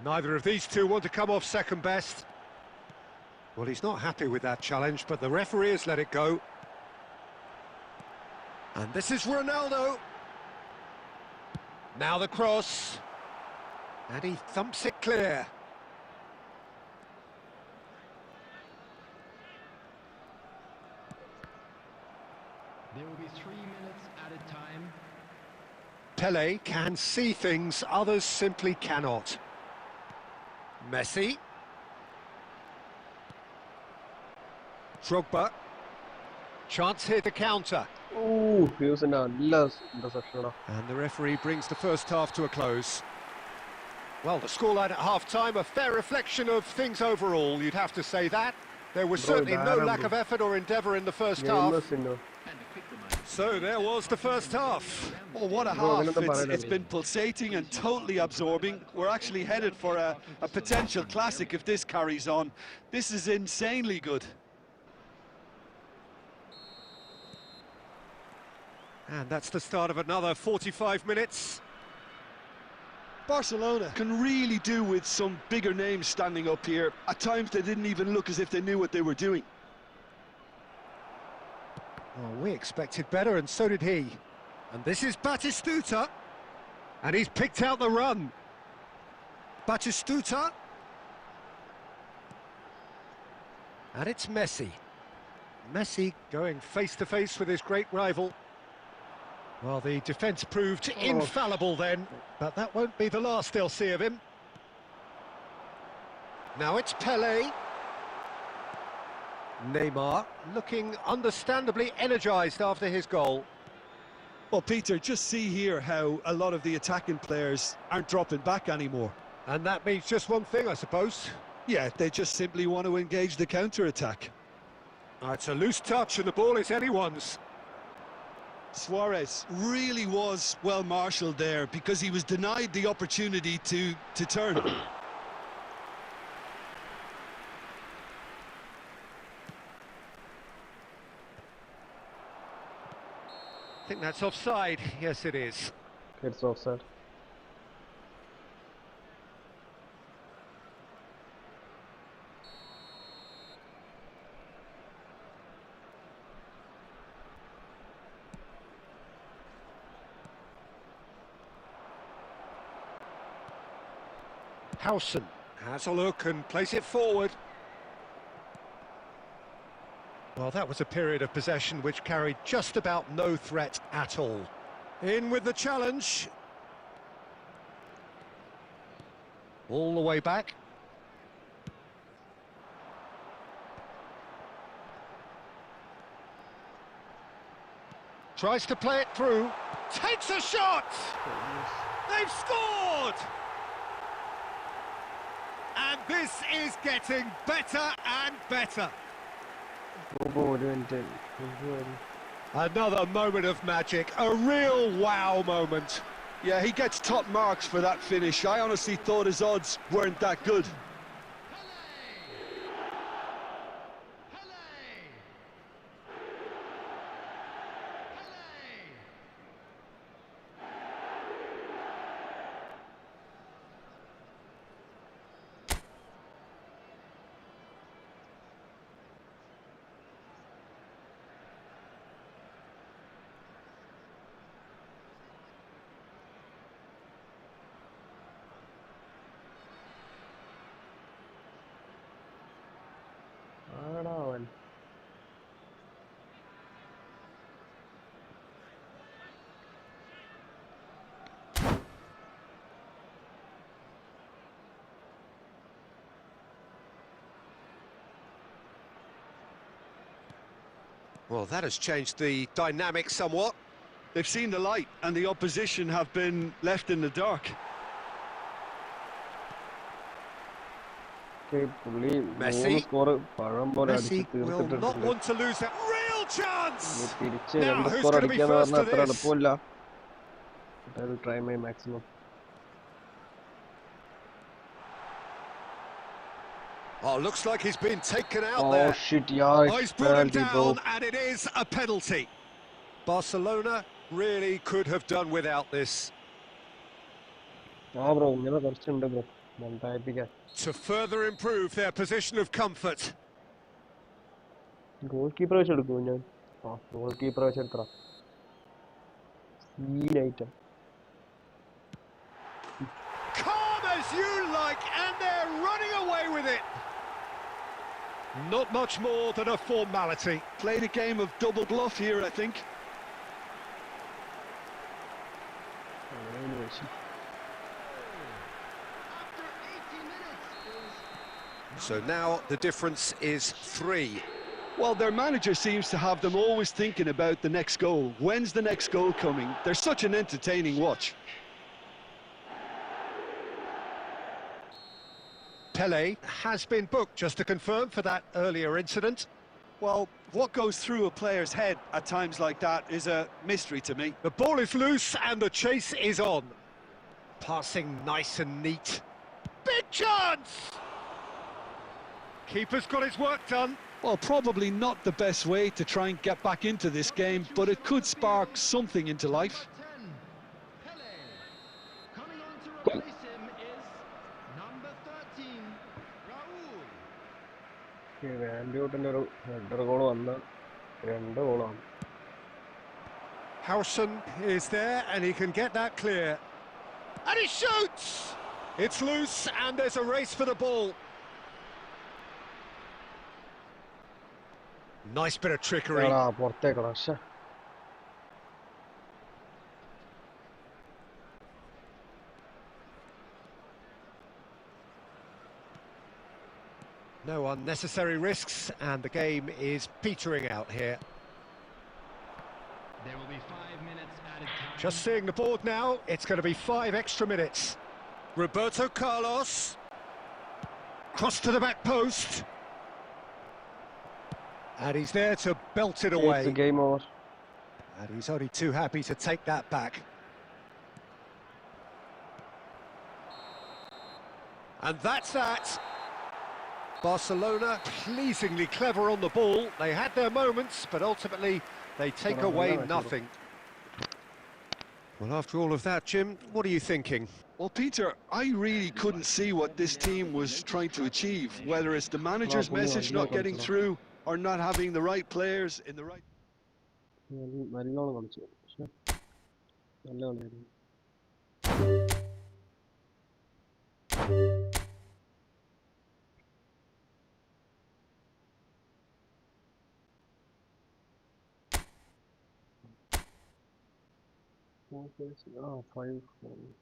Neither of these two want to come off second best. Well, he's not happy with that challenge, but the referee has let it go. And this is Ronaldo. Now the cross. And he thumps it clear. There will be 3 minutes at a time. Pele can see things others simply cannot. Messi. Drogba. Chance here to counter. ഫ്യൂസിന്റെ നല്ല ഇന്റർസെപ്ഷനാ. And the referee brings the first half to a close. Well, the scoreline at half-time, a fair reflection of things overall, you'd have to say that. There was certainly no lack of effort or endeavour in the first half. So there was the first half. Oh, what a half. It's been pulsating and totally absorbing. We're actually headed for a potential classic if this carries on. This is insanely good. And that's the start of another 45 minutes. Barcelona can really do with some bigger names standing up here. At times they didn't even look as if they knew what they were doing. Well, we expected better, and so did he. And this is Batistuta. And he's picked out the run. Batistuta. And it's Messi. Messi going face-to-face with his great rival. Well, the defence proved infallible then, but that won't be the last they'll see of him. Now it's Pele. Neymar looking understandably energised after his goal. Well, Peter, just see here how a lot of the attacking players aren't dropping back anymore. And that means just one thing, I suppose. Yeah, they just simply want to engage the counter-attack. It's a loose touch and the ball is anyone's. Suarez really was well marshalled there because he was denied the opportunity to turn. I think that's offside. Yes, it is. It's offside. Howson has a look and plays it forward. Well, that was a period of possession which carried just about no threat at all. In with the challenge. All the way back. Tries to play it through. Takes a shot! They've scored! And this is getting better and better. Another moment of magic, a real wow moment. Yeah, he gets top marks for that finish. I honestly thought his odds weren't that good. Well, that has changed the dynamic somewhat. They've seen the light and the opposition have been left in the dark. Messi. score പഴം പോലെ Messi അടിച്ച് will not തീർത്തിട്ടിട്ടുണ്ട്. want to lose that real chance. തിരിച്ച് Now, 2 who's score going to be അടിക്കാന്ന് first പറഞ്ഞാൽ to അത്ര this? എളുപ്പമില്ല. I will try my maximum. Oh, looks like he's been taken out Oh there. shit, yeah, Oh, it's he's brought him penalty, bro. down, and it is a penalty. Barcelona really could have done without this. Bro, ഇങ്ങനെ കുറച്ചുണ്ട് bro. മണ്ടായിപ്പിക്കാൻ. To further improve their position of comfort. Goalkeeper വെച്ചെടുക്കും ഞാൻ. Goalkeeper വെച്ചെടുത്തറ. Scene item. Calm as you like, and they're running away with it. Not much more than a formality. Played a game of double bluff here, I think. After 80 minutes is So now the difference is 3. Well, their manager seems to have them always thinking about the next goal. When's the next goal coming? They're such an entertaining watch. Pele has been booked, just to confirm, for that earlier incident. Well, what goes through a player's head at times like that is a mystery to me. The ball is loose and the chase is on. Passing nice and neat. Big chance! Keeper's got his work done. Well, probably not the best way to try and get back into this game, but it could spark something into life. number 10, Pele. Coming on to replace him is number 13, Raul. വാൻഡ്യൂട്ടിന്റെ ഒരു header goal വന്ന 2 ഗോളാണ്. Howson is there and he can get that clear. And he shoots! It's loose and there's a race for the ball. Nice bit of trickery. പുറത്തേക്കടാ. ശ്ശെ. No unnecessary risks and the game is petering out here. There will be 5 minutes added time. Just seeing the board now, it's going to be 5 extra minutes. Roberto Carlos. Cross to the back post. And he's there to belt it It's away. the game over. And he's only too happy to take that back. And that's that. Barcelona pleasingly clever on the ball. They had their moments, but ultimately they take away nothing. Well, after all of that, Jim, what are you thinking? Well, Peter, I really couldn't see what this team was trying to achieve, whether it's the manager's message not getting through or not having the right players in the right... നല്ലോണം കളിച്ചു. ശ്ശെ. നല്ല കളിയായിരുന്നു. Oh, 5-4.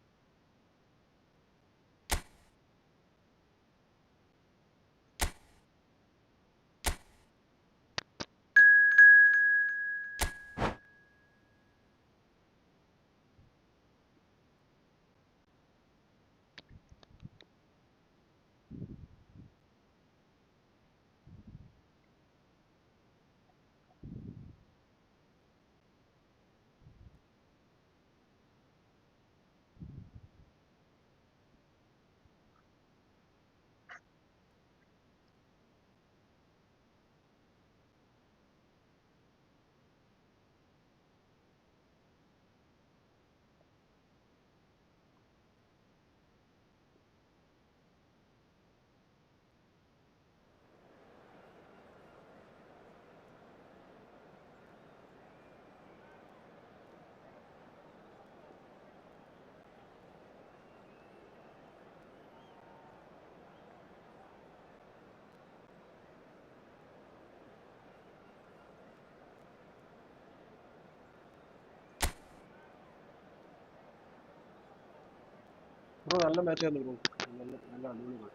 Bro നല്ല match ആയിരുന്നു bro. നല്ല നല്ല അടിപൊളി കളി.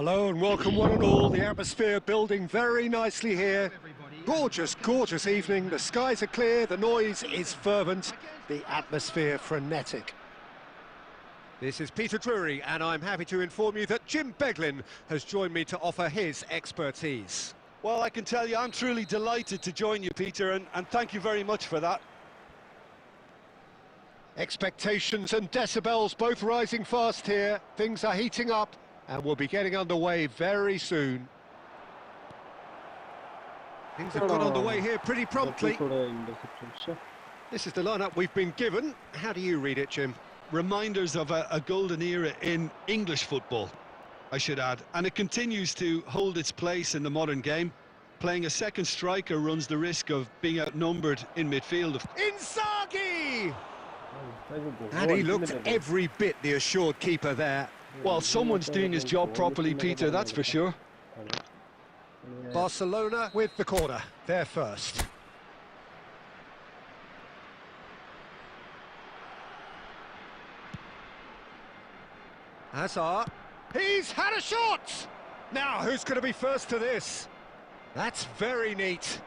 Hello and welcome one and all. The atmosphere building very nicely here. Gorgeous, gorgeous evening. The skies are clear, the noise is fervent, the atmosphere frenetic. This is Peter Drury, and I'm happy to inform you that Jim Beglin has joined me to offer his expertise. Well, I can tell you I'm truly delighted to join you, Peter, and thank you very much for that. Expectations and decibels both rising fast here. Things are heating up, and we'll be getting underway very soon. Things have got underway here pretty promptly. This is the lineup we've been given. How do you read it, Jim? Reminders of a golden era in English football, I should add, and it continues to hold its place in the modern game. Playing a second striker runs the risk of being outnumbered in midfield. Inzaghi! And he looked every bit the assured keeper there. Well, someone's doing his job properly, Peter, that's for sure. Barcelona with the corner, they're first. Hazard, he's had a shot! Now, who's going to be first to this? That's very neat.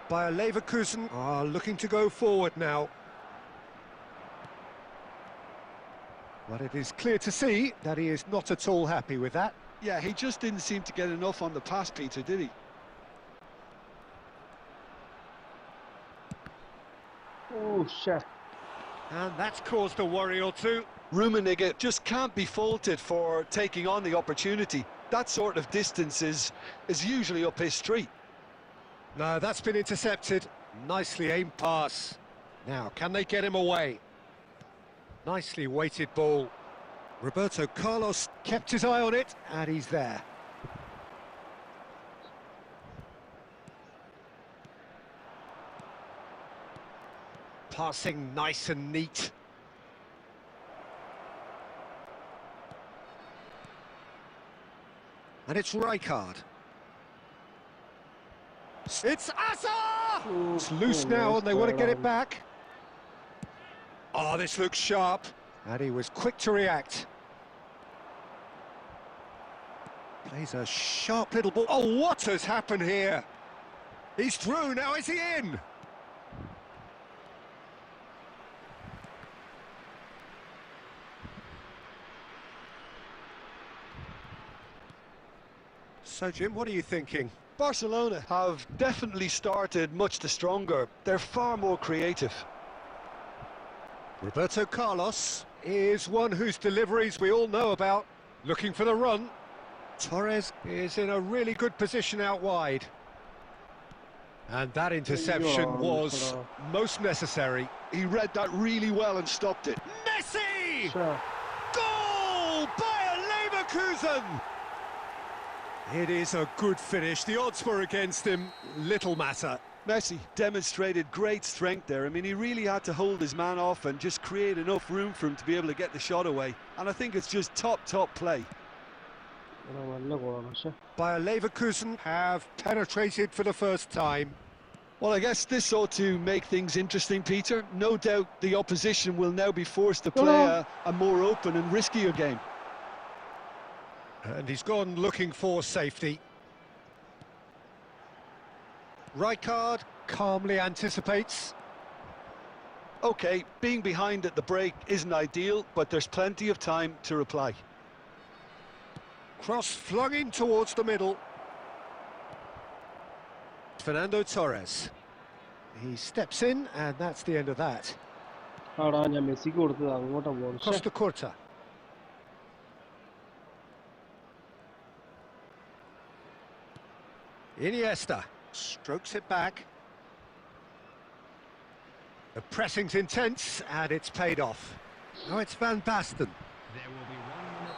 Bayer Leverkusen are looking to go forward now. But it is clear to see that he is not at all happy with that. Yeah, he just didn't seem to get enough on the pass, Peter, did he? Oh, shit. And that's caused a worry or two. Rummenigge just can't be faulted for taking on the opportunity. That sort of distance is usually up his street. No, that's been intercepted. Nicely aimed pass. Now, can they get him away? Nicely weighted ball. Roberto Carlos kept his eye on it, and he's there. Passing nice and neat. And it's Rijkaard. It's Asa! It's loose now, and they want to get it back. Oh, this looks sharp. And he was quick to react. Plays a sharp little ball. Oh, what has happened here? He's through, now is he in? So, Jim, what are you thinking? Barcelona have definitely started much the stronger. They're far more creative. Roberto Carlos is one whose deliveries we all know about. Looking for the run. Torres is in a really good position out wide. And that interception was most necessary. He read that really well and stopped it. Messi! Sure. Goal! Bayer Leverkusen! It is a good finish. The odds were against him. Little matter. Messi demonstrated great strength there. I mean, he really had to hold his man off and just create enough room for him to be able to get the shot away. And I think it's just top play. Bayer Leverkusen have penetrated for the first time. Well, I guess this ought to make things interesting, Peter. No doubt the opposition will now be forced to play a more open and riskier game. And he's gone looking for safety. Rijkaard calmly anticipates. OK, being behind at the break isn't ideal, but there's plenty of time to reply. Cross flung in towards the middle. Fernando Torres. He steps in, and that's the end of that. Costa Curta. Iniesta strokes it back. The pressing's intense, and it's paid off. Now it's Van Basten.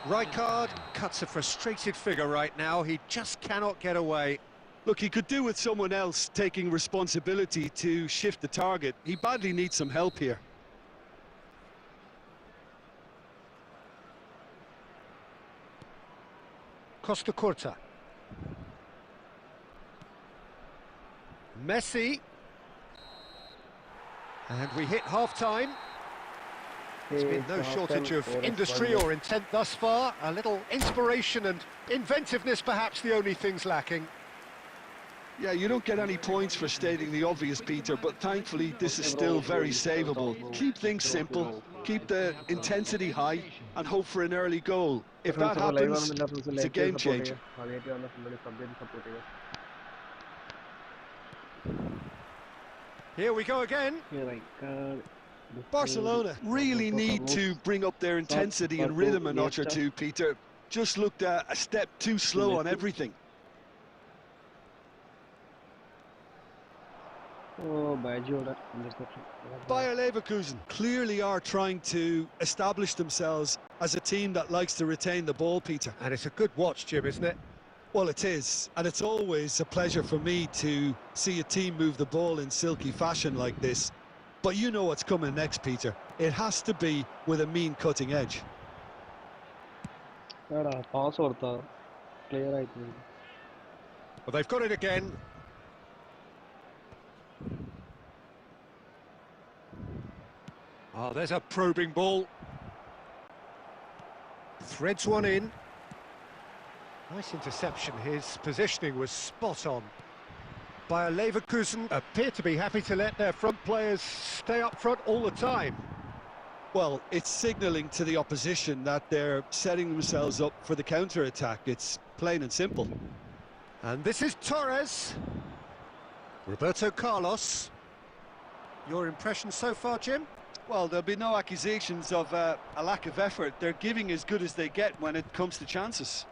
Rijkaard cuts a frustrated figure right now. He just cannot get away. Look, he could do with someone else taking responsibility to shift the target. He badly needs some help here. Costa Curta. Messi. And we hit half-time. There's been no shortage of industry or intent thus far. A little inspiration and inventiveness, perhaps the only things lacking. Yeah, you don't get any points for stating the obvious, Peter, but thankfully this is still very savable. Keep things simple, keep the intensity high, and hope for an early goal. If that happens, it's a game changer. Here we go again. Barcelona really need to bring up their intensity and rhythm a notch or two, Peter. Just looked a step too slow on everything. Oh, interception. Bayer Leverkusen clearly are trying to establish themselves as a team that likes to retain the ball, Peter. And it's a good watch, Jim, isn't it? Well, it is, and it's always a pleasure for me to see a team move the ball in silky fashion like this. But you know what's coming next, Peter. It has to be with a mean cutting edge. Pass clear. Well, they've got it again. Oh, there's a probing ball. Threads one in. Nice interception. His positioning was spot on. Bayer Leverkusen appear to be happy to let their front players stay up front all the time. Well, it's signalling to the opposition that they're setting themselves up for the counter-attack. It's plain and simple. And this is Torres. Roberto Carlos. Your impression so far, Jim? Well, there'll be no accusations of a lack of effort. They're giving as good as they get when it comes to chances.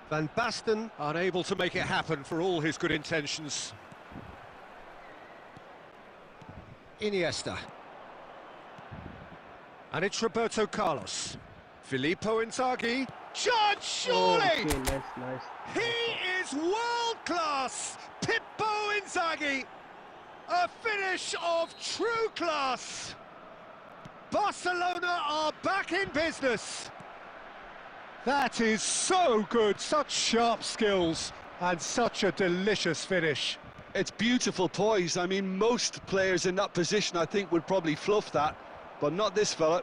Van Basten unable to make it happen for all his good intentions. Iniesta. And it's Roberto Carlos. Filippo Inzaghi. Chance, surely! Oh, okay, nice. He is world-class! Pippo Inzaghi! A finish of true class! Barcelona are back in business! That is so good, such sharp skills, and such a delicious finish. It's beautiful poise. I mean, most players in that position, I think, would probably fluff that, but not this fella.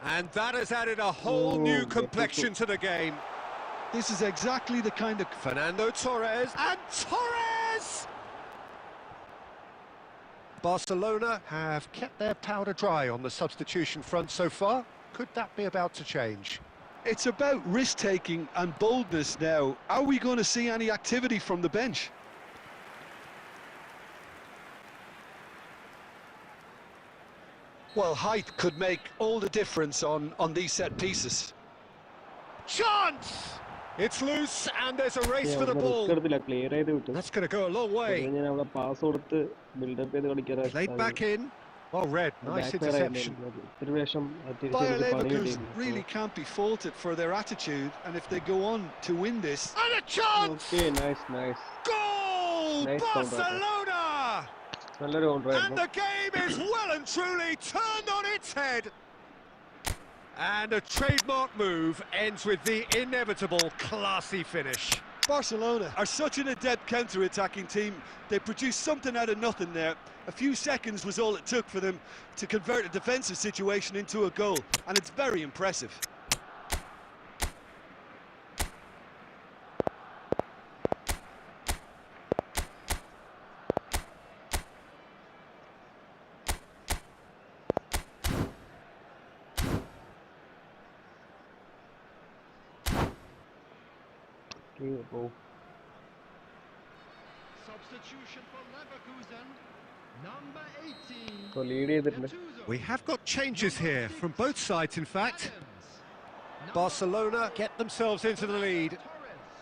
And that has added a whole new complexion to the game. This is exactly the kind of... Fernando Torres, and Torres! Barcelona have kept their powder dry on the substitution front so far. Could that be about to change? It's about risk-taking and boldness now. Are we going to see any activity from the bench? Well, height could make all the difference on these set pieces. Chance! It's loose and there's a race for the ball. That's going to go a long way. Played back in. Well read, nice interception. Bayer Leverkusen really can't be faulted for their attitude, and if they go on to win this... And a chance! Okay, nice. Goal! Nice Barcelona! And the game is well and truly turned on its head. And a trademark move ends with the inevitable classy finish. Barcelona are such an adept counter-attacking team. They produced something out of nothing there. A few seconds was all it took for them to convert a defensive situation into a goal, and it's very impressive. Substitution for Leverkusen, number 18. So lead We have got changes here from both sides, in fact. Barcelona get themselves into the lead.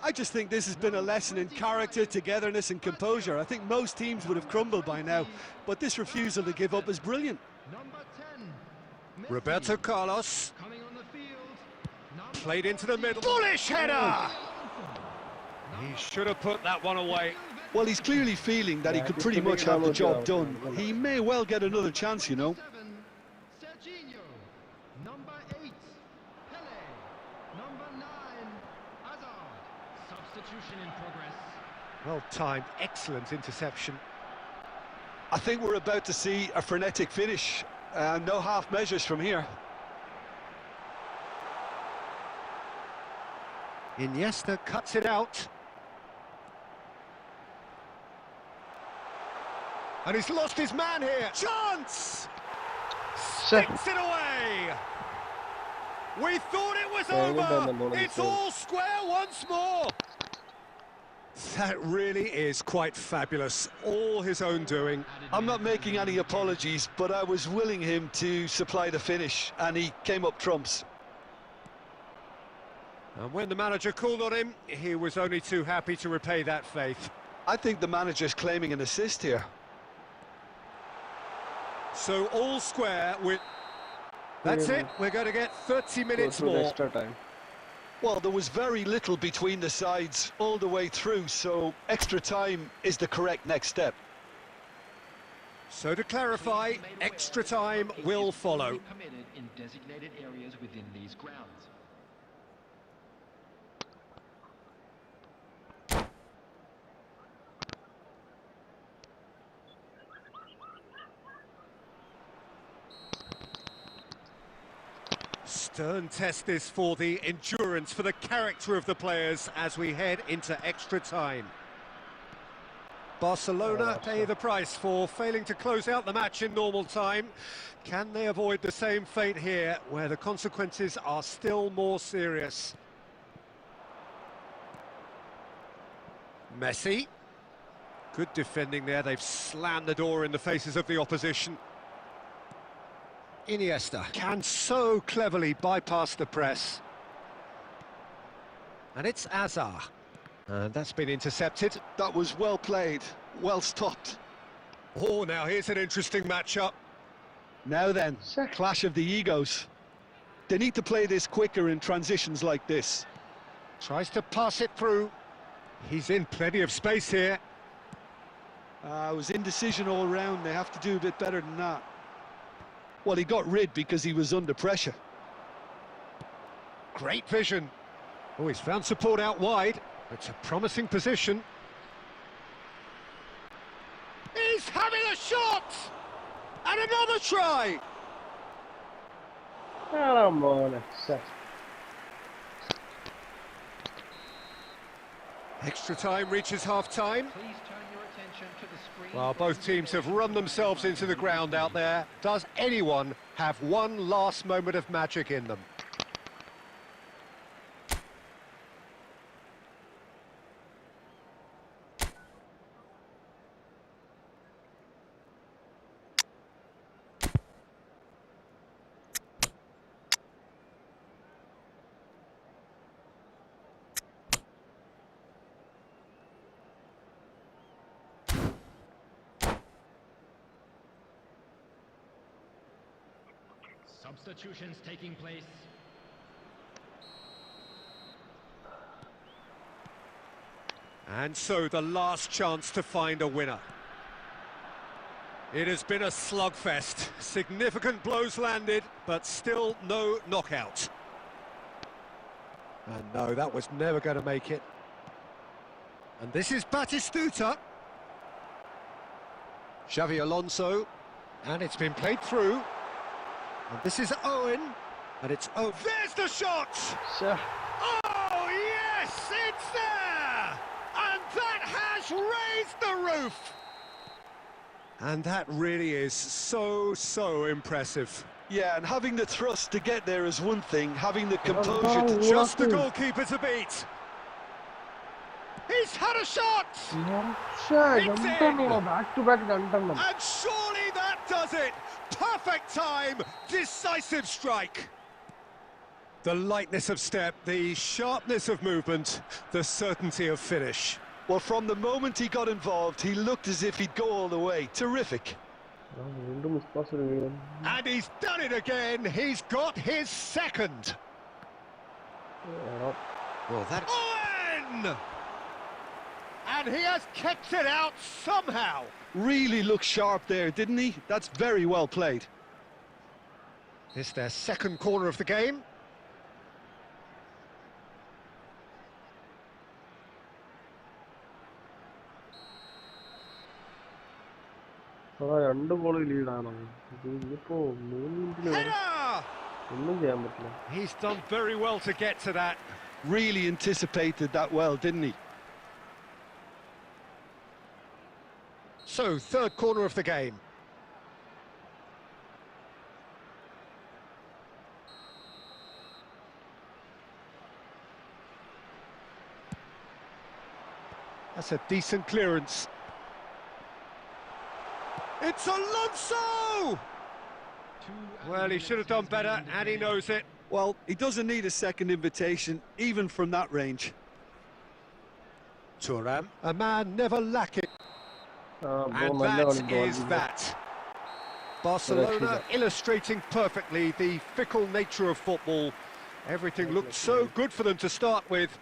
I just think this has been a lesson in character, togetherness and composure. I think most teams would have crumbled by now, but this refusal to give up is brilliant. Number 10, Roberto Carlos coming on the field. played into the middle. Bullish header! He should have put that one away. Well, he's clearly feeling that he could pretty much have the job done. He may well get another chance, you know. 7, Serginho. Number 8, Pele. Number 9, Hazard. Substitution in progress. Well timed, excellent interception. I think we're about to see a frenetic finish. No half measures from here. Iniesta cuts it out. And he's lost his man here. Chance! Sticks it away! We thought it was over! It's all square once more! That really is quite fabulous. All his own doing. I'm not making any apologies, but I was willing him to supply the finish, and he came up trumps. And when the manager called on him, he was only too happy to repay that faith. I think the manager's claiming an assist here. So all square with... That's it, we're going to get 30 minutes more. Extra time. Well, there was very little between the sides all the way through, so extra time is the correct next step. So to clarify, extra time will follow. Permitted in designated areas within these grounds. Stern test this for the endurance, for the character of the players as we head into extra time. Barcelona pay the price for failing to close out the match in normal time. Can they avoid the same fate here, where the consequences are still more serious? Messi. Good defending there, they've slammed the door in the faces of the opposition. Iniesta can so cleverly bypass the press. And it's Azar. And that's been intercepted. That was well played, well stopped. Oh, now here's an interesting matchup. Now then, clash of the egos. They need to play this quicker in transitions like this. Tries to pass it through. He's in plenty of space here. It was indecision all round. They have to do a bit better than that. Well, he got rid because he was under pressure. Great vision. Oh, he's found support out wide. It's a promising position. He's having a shot! And another try! Come on, Extra time reaches half-time. Please turn your attention to the screen. Well, both teams have run themselves into the ground out there. Does anyone have one last moment of magic in them? Substitutions taking place. And so the last chance to find a winner. It has been a slugfest. Significant blows landed, but still no knockout. And no, that was never going to make it. And this is Batistuta. Xavi Alonso. And it's been played through. And this is Owen, and it's oh, there's the shot! Oh yes, it's there! And that has raised the roof! And that really is so impressive. Yeah, and having the thrust to get there is one thing, having the composure to... Just the goalkeeper to beat. He's had a shot! It's in! back-to-back രണ്ടെണ്ണം. And surely that does it! Perfect time, decisive strike. The lightness of step, the sharpness of movement, the certainty of finish. Well, from the moment he got involved, he looked as if he'd go all the way. Terrific. And he's done it again. He's got his second. Well, that... Owen! And he has kept it out somehow. Really looked sharp there, didn't he? That's very well played. It's their second corner of the game. ആ 2 goal ലീഡാണോ? ഇതിപ്പോ 3 മിനിറ്റിൽ Header! ഒന്നും ചെയ്യാൻ പറ്റില്ല. He's done very well to get to that. Really anticipated that well, didn't he? So, third corner of the game. That's a decent clearance. It's Alonso! Well, he should have done better, and he knows it. Well, he doesn't need a second invitation, even from that range. Thuram, a man never lacking. And നല്ല that കളി is that. Barcelona illustrating perfectly the fickle nature of football. Everything looked so good for them to start with,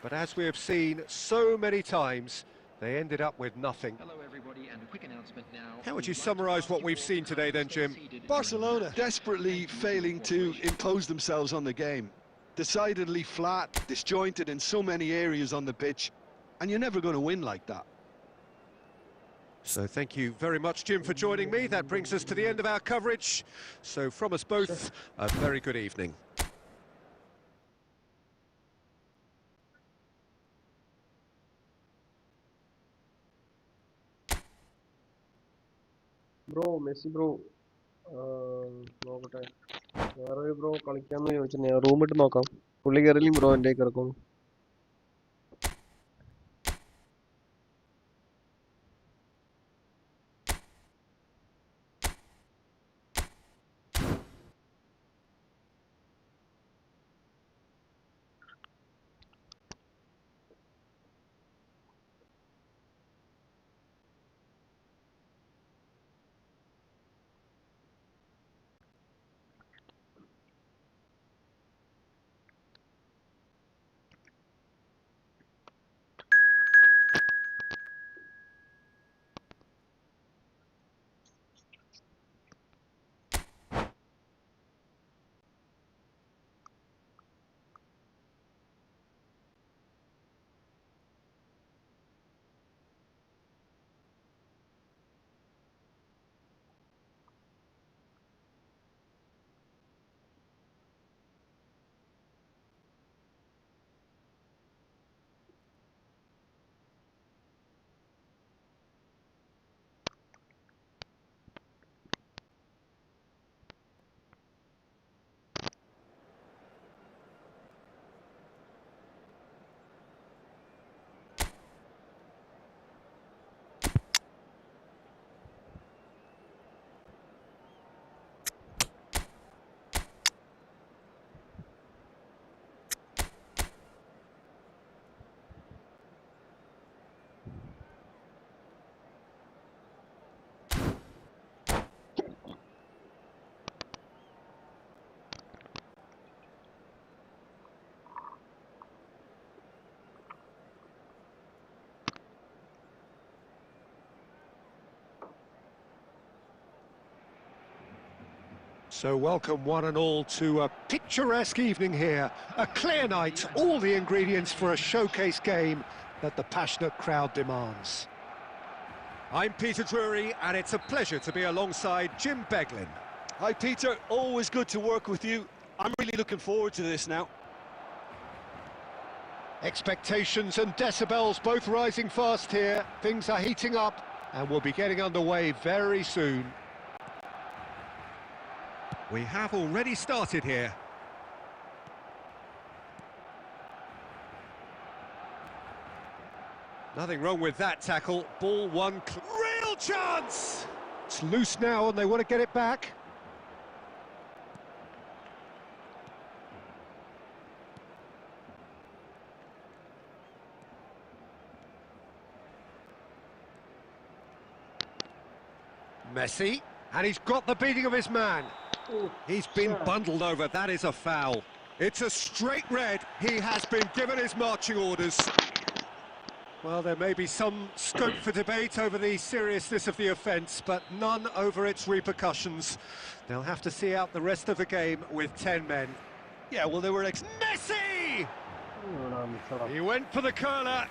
but as we have seen so many times, they ended up with nothing. Hello everybody, and a quick announcement now. How would you summarise what we've seen today then, Jim? Barcelona desperately failing to impose themselves on the game. Decidedly flat, disjointed in so many areas on the pitch, and you're never going to win like that. So thank you very much, Jim, for joining me. That brings us to the end of our coverage. So from us both, a very good evening. Bro Messi bro നോക്കട്ടെ, വേറെ bro കളിക്കാന്ന് ചോദിച്ചാൽ ഞാൻ room ഇട്ട് നോക്കാം. പുള്ളി കയറിയില്ലെങ്കിൽ bro എൻ്റെ കിടക്കും. So welcome one and all to a picturesque evening here. A clear night, all the ingredients for a showcase game that the passionate crowd demands. I'm Peter Drury, and it's a pleasure to be alongside Jim Beglin. Hi Peter, always good to work with you. I'm really looking forward to this now. Expectations and decibels both rising fast here. Things are heating up, and we'll be getting underway very soon. We have already started here. Nothing wrong with that tackle. Ball one. Real chance! It's loose now and they want to get it back. Messi, and he's got the beating of his man. He's been bundled over, that is a foul. It's a straight red, he has been given his marching orders. Well, there may be some scope for debate over the seriousness of the offence, but none over its repercussions. They'll have to see out the rest of the game with 10 men. Yeah, well, they were Messi! He went for the curler.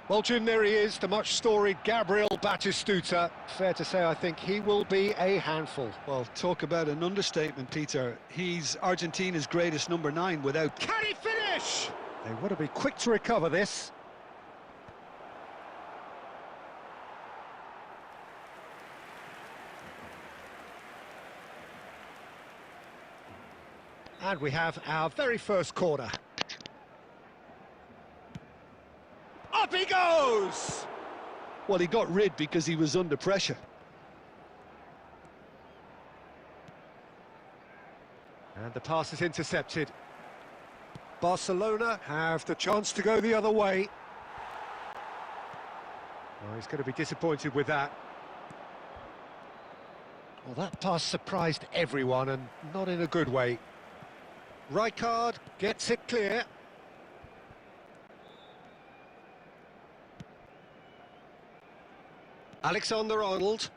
Well, Jim, there he is, the much-storied Gabriel Batistuta. Fair to say, I think he will be a handful. Well, talk about an understatement, Peter. He's Argentina's greatest number 9 without... Can he finish? They want to be quick to recover this. And we have our very first corner. Up he goes! Well, he got rid because he was under pressure. And the pass is intercepted. Barcelona have the chance to go the other way. Oh, he's going to be disappointed with that. Well, that pass surprised everyone, and not in a good way. Rijkaard gets it clear. Alexander-Arnold.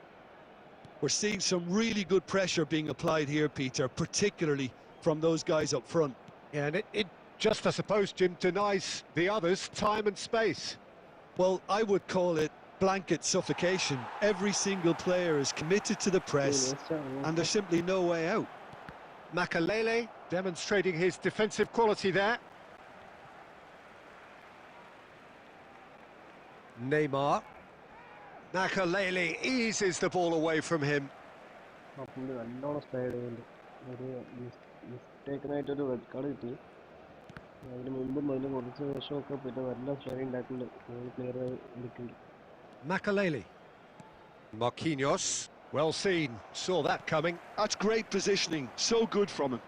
We're seeing some really good pressure being applied here, Peter, particularly from those guys up front. Yeah, and it just, I suppose, Jim, denies the others time and space. Well, I would call it blanket suffocation. Every single player is committed to the press, and there's simply no way out. Makalele demonstrating his defensive quality there. Neymar. Makalele eases the ball away from him. Makalele. Marquinhos. Well seen. Saw that coming. That's great positioning. So good from him.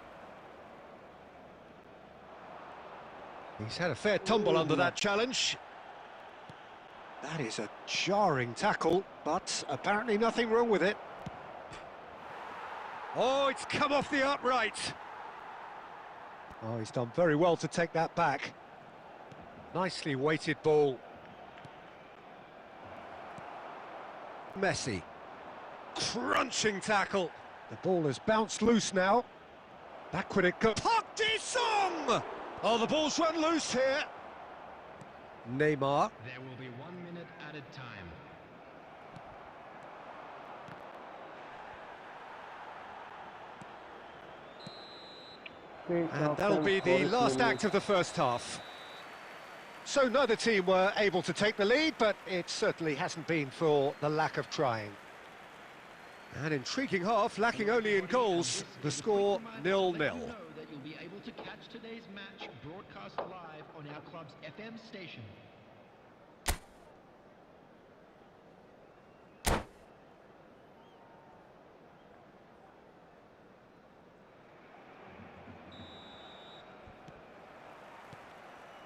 He's had a fair tumble under that challenge. That is a jarring tackle, but apparently nothing wrong with it. Oh, it's come off the upright. Oh, he's done very well to take that back. Nicely weighted ball. Messi. Crunching tackle. The ball has bounced loose now. Backward it goes. Park Ji-sung! Oh, the ball's run loose here. Neymar. There will be 1 minute added time. And that'll be the last act of the first half. So neither team were able to take the lead, but it certainly hasn't been for the lack of trying. An intriguing half, lacking only in goals. The score 0-0. Know that you'll be able to catch today's match broadcast live on our club's FM station.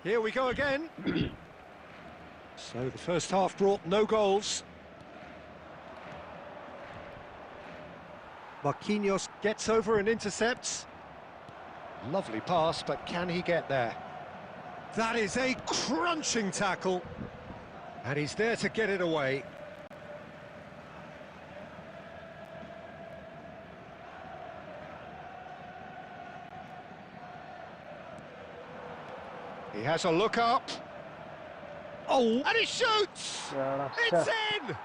Here we go again. So the first half brought no goals. Marquinhos gets over and intercepts. Lovely pass, but can he get there? That is a crunching tackle. And he's there to get it away. He has a look up. Oh, and he shoots! It's in!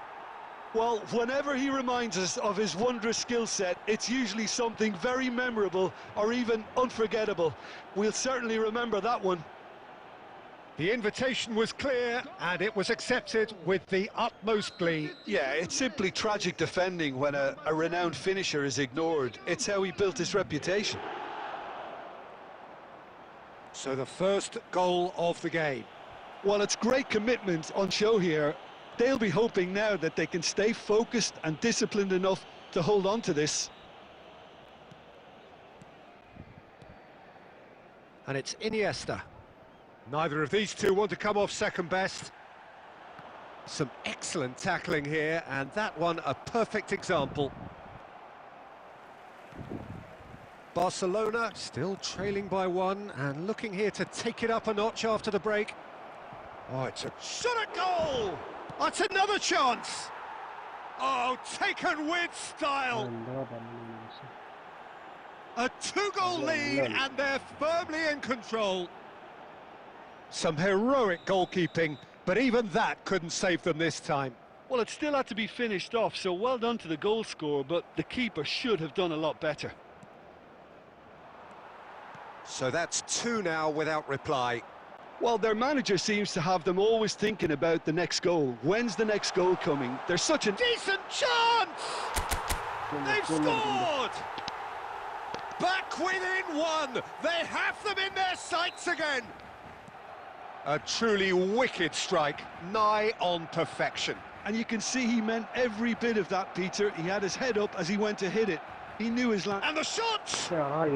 Well, whenever he reminds us of his wondrous skill set, it's usually something very memorable or even unforgettable. We'll certainly remember that one. The invitation was clear, and it was accepted with the utmost glee. Yeah, it's simply tragic defending when a renowned finisher is ignored. It's how he built his reputation. So the first goal of the game. Well, it's great commitment on show here. They'll be hoping now that they can stay focused and disciplined enough to hold on to this. And it's Iniesta. Neither of these two want to come off second best. Some excellent tackling here, and that one a perfect example. Barcelona still trailing by one and looking here to take it up a notch after the break. Oh, it's a shot at goal! That's another chance! Oh, taken with style! A two-goal lead and they're firmly in control. Some heroic goalkeeping But even that couldn't save them this time. Well, it still had to be finished off, so well done to the goal scorer, but the keeper should have done a lot better. So that's 2 now without reply. Well, their manager seems to have them always thinking about the next goal. When's the next goal coming? There's such a Decent chance! They've scored! Back within 1! They have them in their sights again! A truly wicked strike, nigh on perfection. And you can see he meant every bit of that, Peter. He had his head up as he went to hit it. He knew his line. And the shot!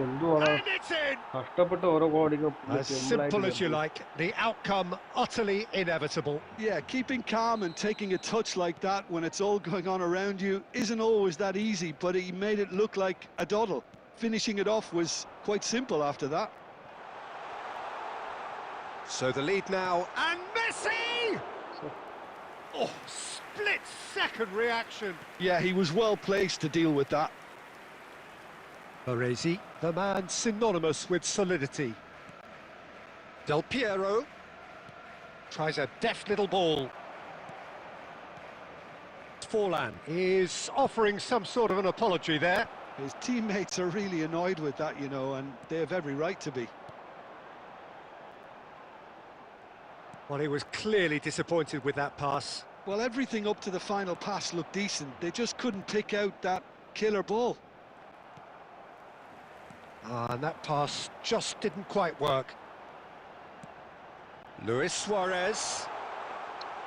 എന്തുവാടാ And it's in! കഷ്ടപ്പെട്ട് ഓരോ ഗോളിങ്ങും As simple as you like, the outcome utterly inevitable. Yeah, keeping calm and taking a touch like that when it's all going on around you isn't always that easy, but he made it look like a doddle. Finishing it off was quite simple after that. So the lead now, and Messi! Oh, split-second reaction. Yeah, he was well placed to deal with that. Baresi, the man synonymous with solidity. Del Piero tries a deft little ball. Forlan is offering some sort of an apology there. His teammates are really annoyed with that, you know, and they have every right to be. Well, he was clearly disappointed with that pass. Well, everything up to the final pass looked decent. They just couldn't pick out that killer ball. And that pass just didn't quite work. Luis Suarez.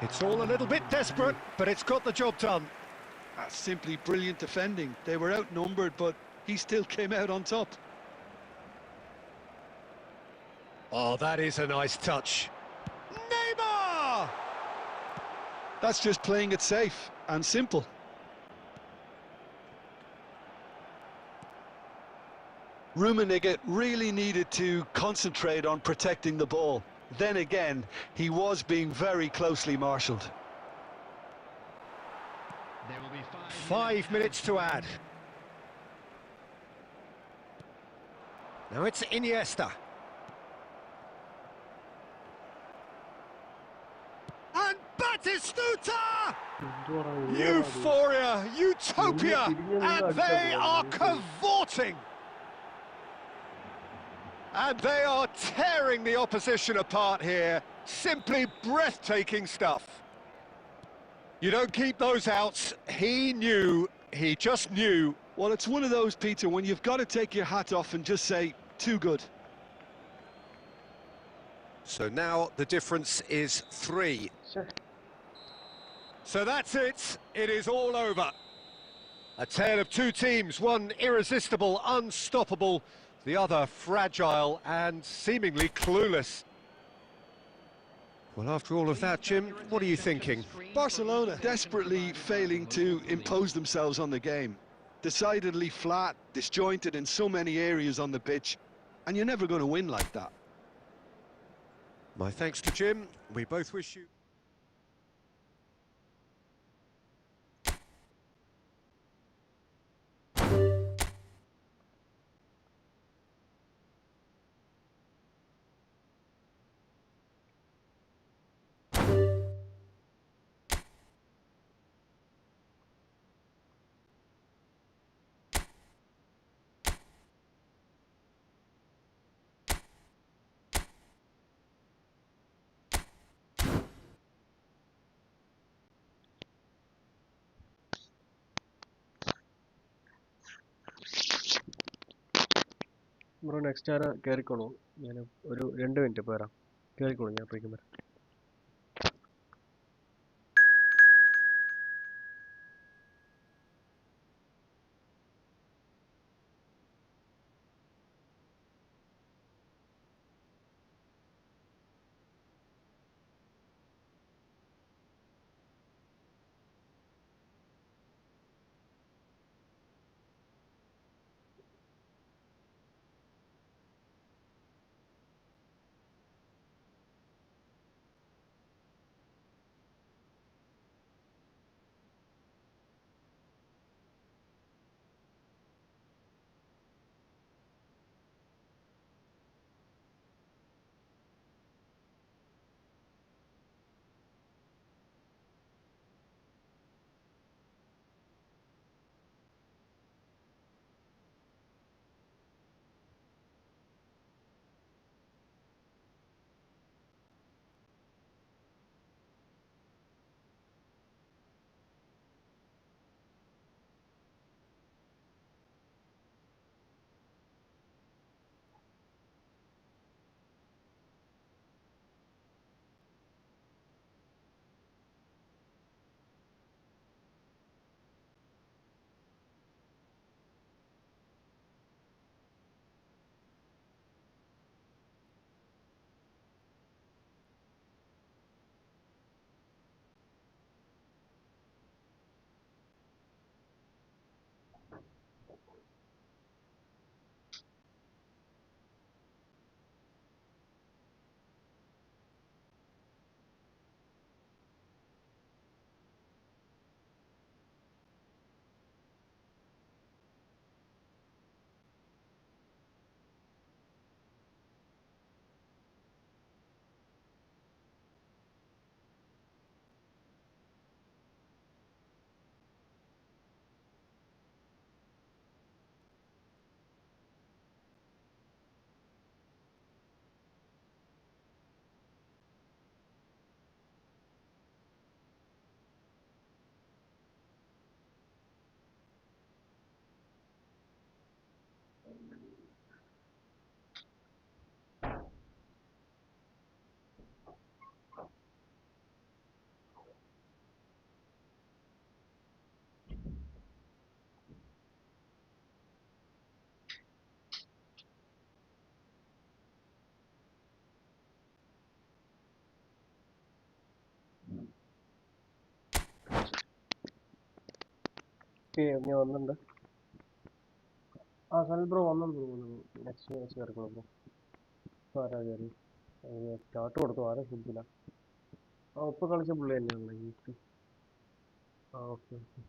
It's all a little bit desperate, but it's got the job done. That's simply brilliant defending. They were outnumbered, but he still came out on top. Oh, that is a nice touch. Neymar! That's just playing it safe and simple. Rummenigge really needed to concentrate on protecting the ball. Then again, he was being very closely marshalled. There will be 5 minutes to add. Now it's Iniesta. And Batistuta! Euphoria, utopia, and they are cavorting. And they are tearing the opposition apart here. Simply breathtaking stuff. You don't keep those outs. He knew, he just knew. Well, it's one of those, Peter, when you've got to take your hat off and just say, too good. So now the difference is 3. So that's it. It is all over. A tale of 2 teams, one irresistible, unstoppable, the other fragile and seemingly clueless. Well, after all of that, Jim, what are you thinking? Barcelona desperately failing to impose themselves on the game. Decidedly flat, disjointed in so many areas on the pitch, and you're never going to win like that. My thanks to Jim. We both wish you... bro next ആരാ കയറിക്കോളൂ. ഞാൻ ഒരു 2 minute ഇപ്പോൾ വരാം. കയറിക്കോളൂ, ഞാൻ അപ്പോഴേക്കും വരാം. ഞാൻ വന്നിട്ടുണ്ട്. ആ സൽ ബ്രോ വന്നു. നെക്സ്റ്റ് മാച്ച് കിടക്കണം ബ്രോ. ആരാ കയറി സ്റ്റാർട്ട് കൊടുത്തു, ആരാ ശ്രദ്ധിച്ചില്ല. ആ ഒപ്പം കളിച്ച പുള്ളി തന്നെയാണല്ലോ എനിക്ക്. ആ okay okay.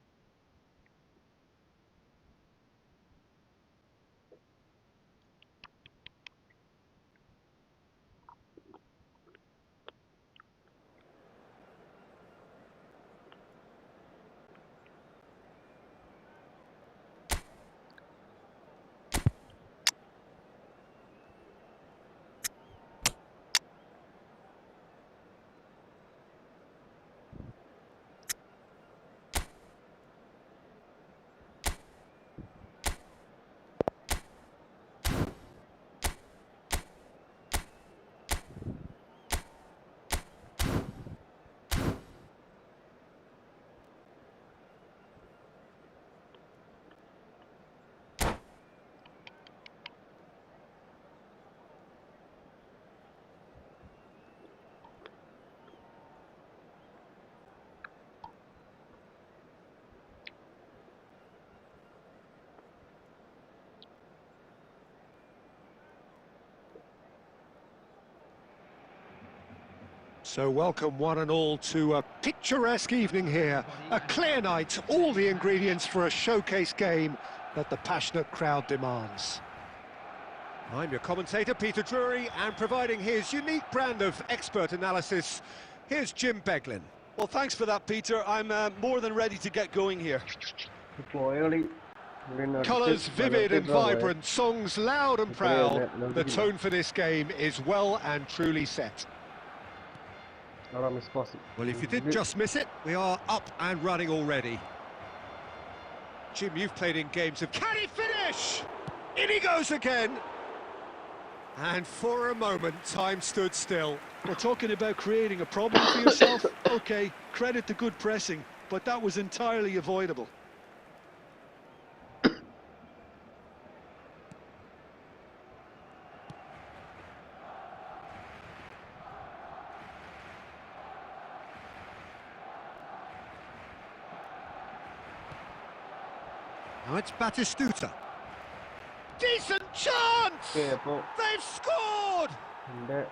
So welcome one and all to a picturesque evening here. A clear night, all the ingredients for a showcase game that the passionate crowd demands. I'm your commentator, Peter Drury, and providing his unique brand of expert analysis, here's Jim Beglin. Well, thanks for that, Peter. I'm more than ready to get going here. Colours vivid and vibrant, songs loud and proud. The tone for this game is well and truly set. Well, if you did just miss it, we are up and running already. Jim, you've played in games of... Can he finish? In he goes again! And for a moment, time stood still. We're talking about creating a problem for yourself. OK, credit the good pressing, but that was entirely avoidable. Now it's Batistuta. Decent chance! They've scored!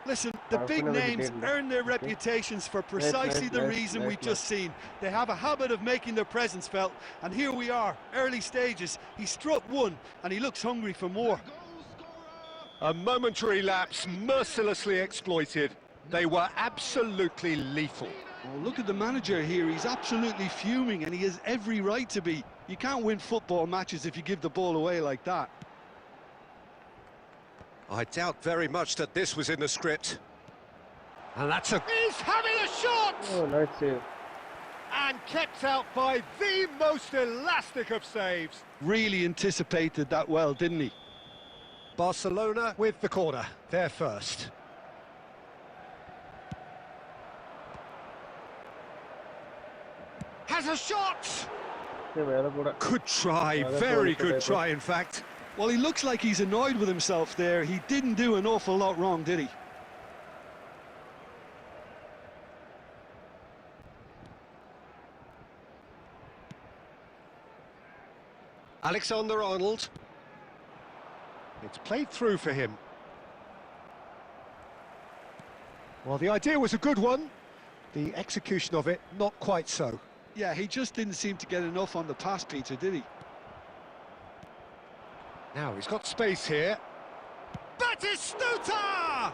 Listen, the big names earn their reputations for precisely the reason we've just seen. They have a habit of making their presence felt, and here we are, early stages. He struck one, and he looks hungry for more. A momentary lapse mercilessly exploited. They were absolutely lethal. Oh, look at the manager here. He's absolutely fuming, and he has every right to be. You can't win football matches if you give the ball away like that. I doubt very much that this was in the script. And that's a... He's having a shot! Oh, nice save. And kept out by the most elastic of saves. Really anticipated that well, didn't he? Barcelona with the corner, they're first. Has a shot! Good try, very good try in fact. Well, he looks like he's annoyed with himself there. He didn't do an awful lot wrong, did he? Alexander-Arnold. It's played through for him. Well, the idea was a good one. The execution of it, not quite so. Yeah, he just didn't seem to get enough on the pass, Peter, did he? Now he's got space here. Batistuta!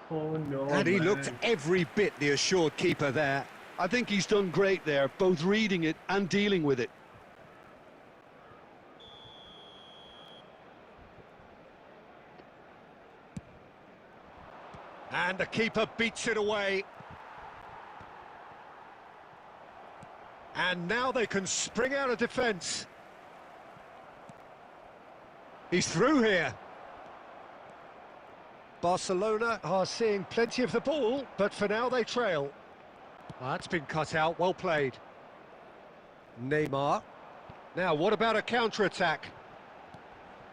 Oh no, and he looked every bit the assured keeper there. I think he's done great there, both reading it and dealing with it. And the keeper beats it away. And now they can spring out of defence. He's through here. Barcelona are seeing plenty of the ball, but for now they trail. Well, that's been cut out, well played. Neymar. Now, what about a counter-attack?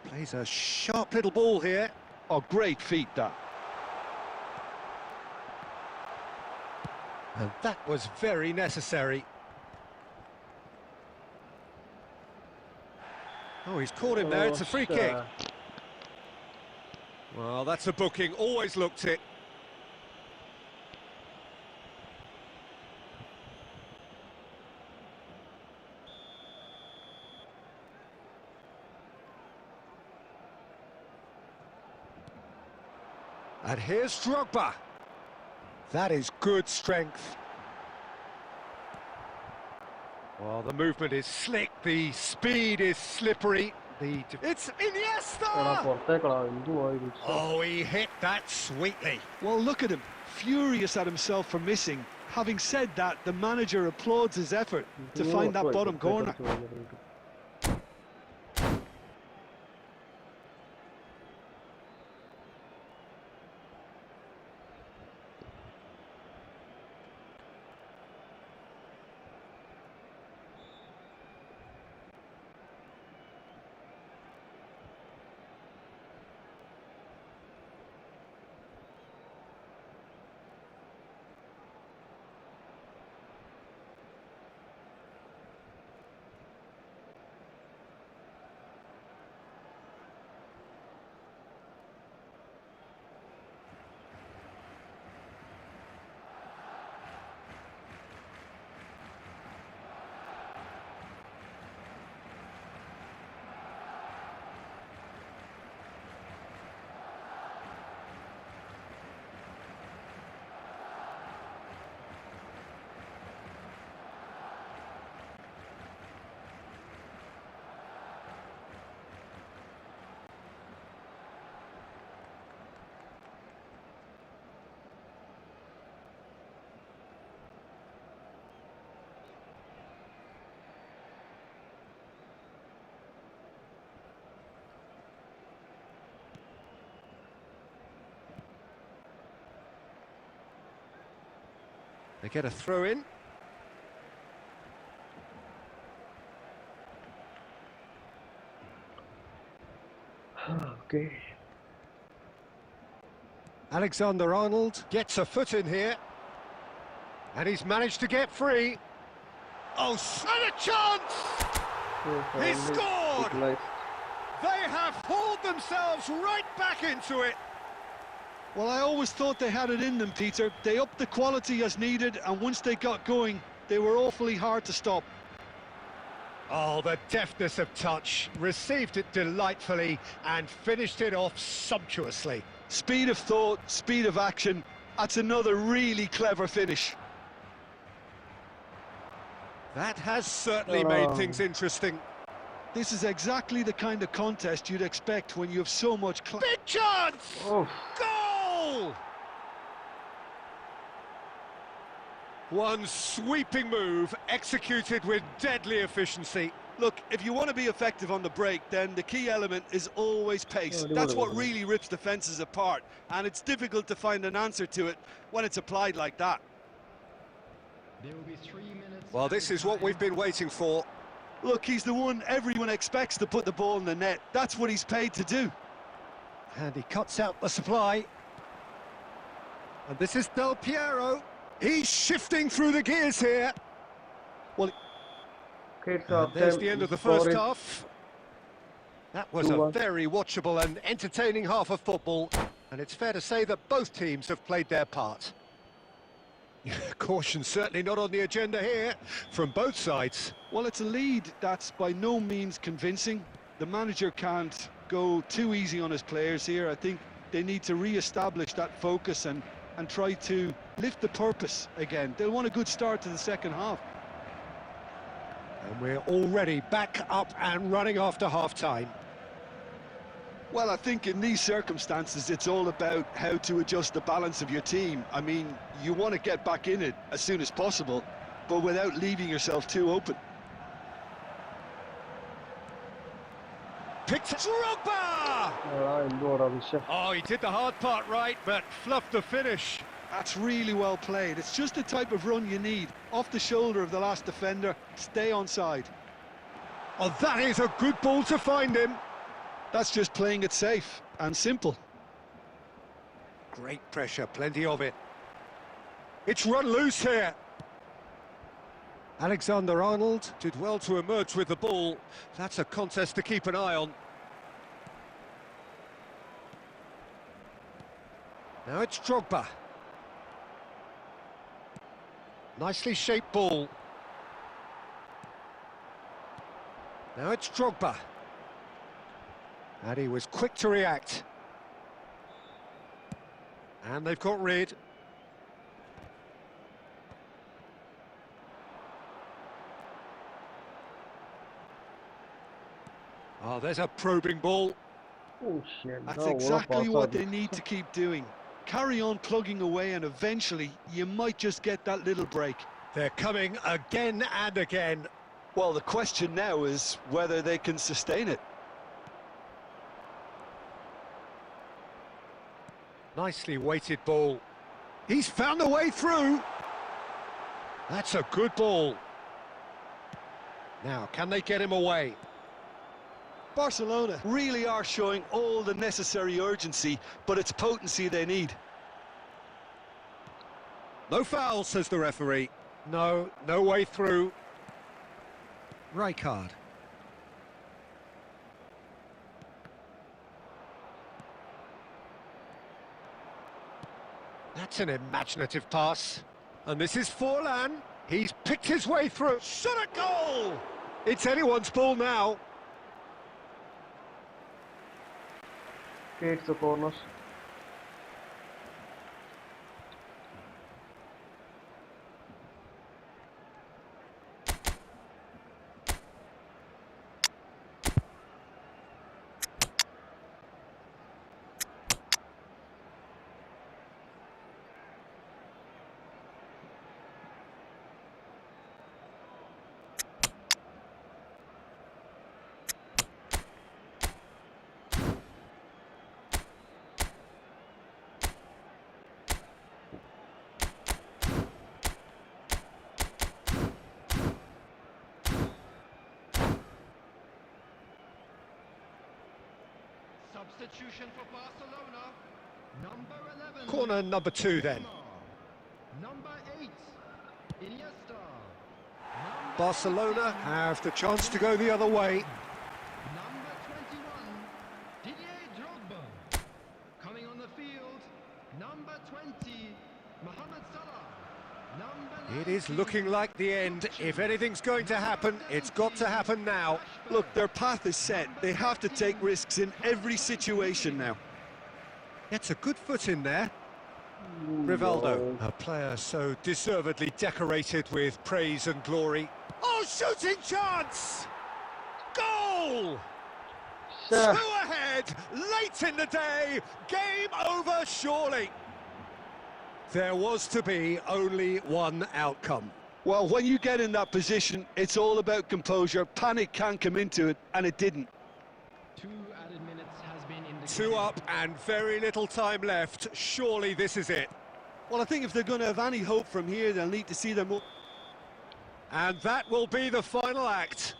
Plays a sharp little ball here. Oh, great feat, that. And that was very necessary. Oh, he's caught him there. It's a free kick. Well, that's a booking. Always looked it. And here's Drogba. That is good strength. Well, the movement is slick, the speed is slippery. It's Iniesta! Oh, he hit that sweetly. Well, look at him, furious at himself for missing. Having said that, the manager applauds his effort to find that bottom corner. They get a throw in. Okay. Alexander-Arnold gets a foot in here. And he's managed to get free. Oh, and a chance! He scored! They have hauled themselves right back into it. Well, I always thought they had it in them, Peter. They upped the quality as needed, and once they got going, they were awfully hard to stop. Oh, the deftness of touch, received it delightfully and finished it off sumptuously. Speed of thought, speed of action, that's another really clever finish. That has certainly made things interesting. This is exactly the kind of contest you'd expect when you have so much Big chance! Oh. Goal! One sweeping move, executed with deadly efficiency. Look, if you want to be effective on the break, then the key element is always pace. That's what really rips defences apart, and it's difficult to find an answer to it when it's applied like that. There will be 3 minutes. Well, this is what we've been waiting for. Look, he's the one everyone expects to put the ball in the net. That's what he's paid to do. And he cuts out the supply. And this is Del Piero. He's shifting through the gears here. Well, Okay, so There's the end of the first half. That was a very watchable and entertaining half of football. And it's fair to say that both teams have played their part. Caution certainly not on the agenda here from both sides. well, it's a lead that's by no means convincing. The manager can't go too easy on his players here. I think they need to re-establish that focus and try to lift the purpose again. They'll want a good start to the second half. And we're already back up and running after half-time. Well, I think in these circumstances, it's all about how to adjust the balance of your team. I mean, you want to get back in it as soon as possible, but without leaving yourself too open. Picked Drogba! Oh, he did the hard part right, but fluffed the finish. That's really well played. It's just the type of run you need. Off the shoulder of the last defender, stay onside. Oh, that is a good ball to find him. That's just playing it safe and simple. Great pressure, plenty of it. It's run loose here. Alexander-Arnold did well to emerge with the ball. That's a contest to keep an eye on. Now it's Drogba. Nicely shaped ball. Now it's Drogba. And he was quick to react. And they've got rid. Oh, there's a probing ball. Oh shit. That's No, what a exactly pass what out. they need to keep doing. Carry on plugging away and eventually you might just get that little break. They're coming again and again. Well, the question now is whether they can sustain it. Nicely weighted ball. He's found a way through. That's a good ball. Now, can they get him away? Barcelona really are showing all the necessary urgency, but it's potency they need. No foul, says the referee. No way through. Rijkaard. That's an imaginative pass. And this is Forlan. He's picked his way through. Shot a goal! It's anyone's ball now. Okay, it's a corner. Substitution for Barcelona. Number 11. Corner number 2 then. Number 8. Iniesta. Number Barcelona 16, have the chance to go the other way. Number 21. Didier Drogba. Coming on the field. Number 20. Mohamed Salah. Number It is 19, looking like the end. If anything's going to happen, it's got to happen now. Look, their path is set. They have to take risks in every situation now. Gets a good foot in there. Rivaldo, a player so deservedly decorated with praise and glory. Oh, shooting chance! Goal! Two ahead, late in the day, game over surely. There was to be only one outcome. Well, when you get in that position, it's all about composure. Panic can't come into it, and it didn't. 2 added minutes has been indicated. 2 up and very little time left. Surely this is it. Well, I think if they're going to have any hope from here, they'll need to see them. And that will be the final act.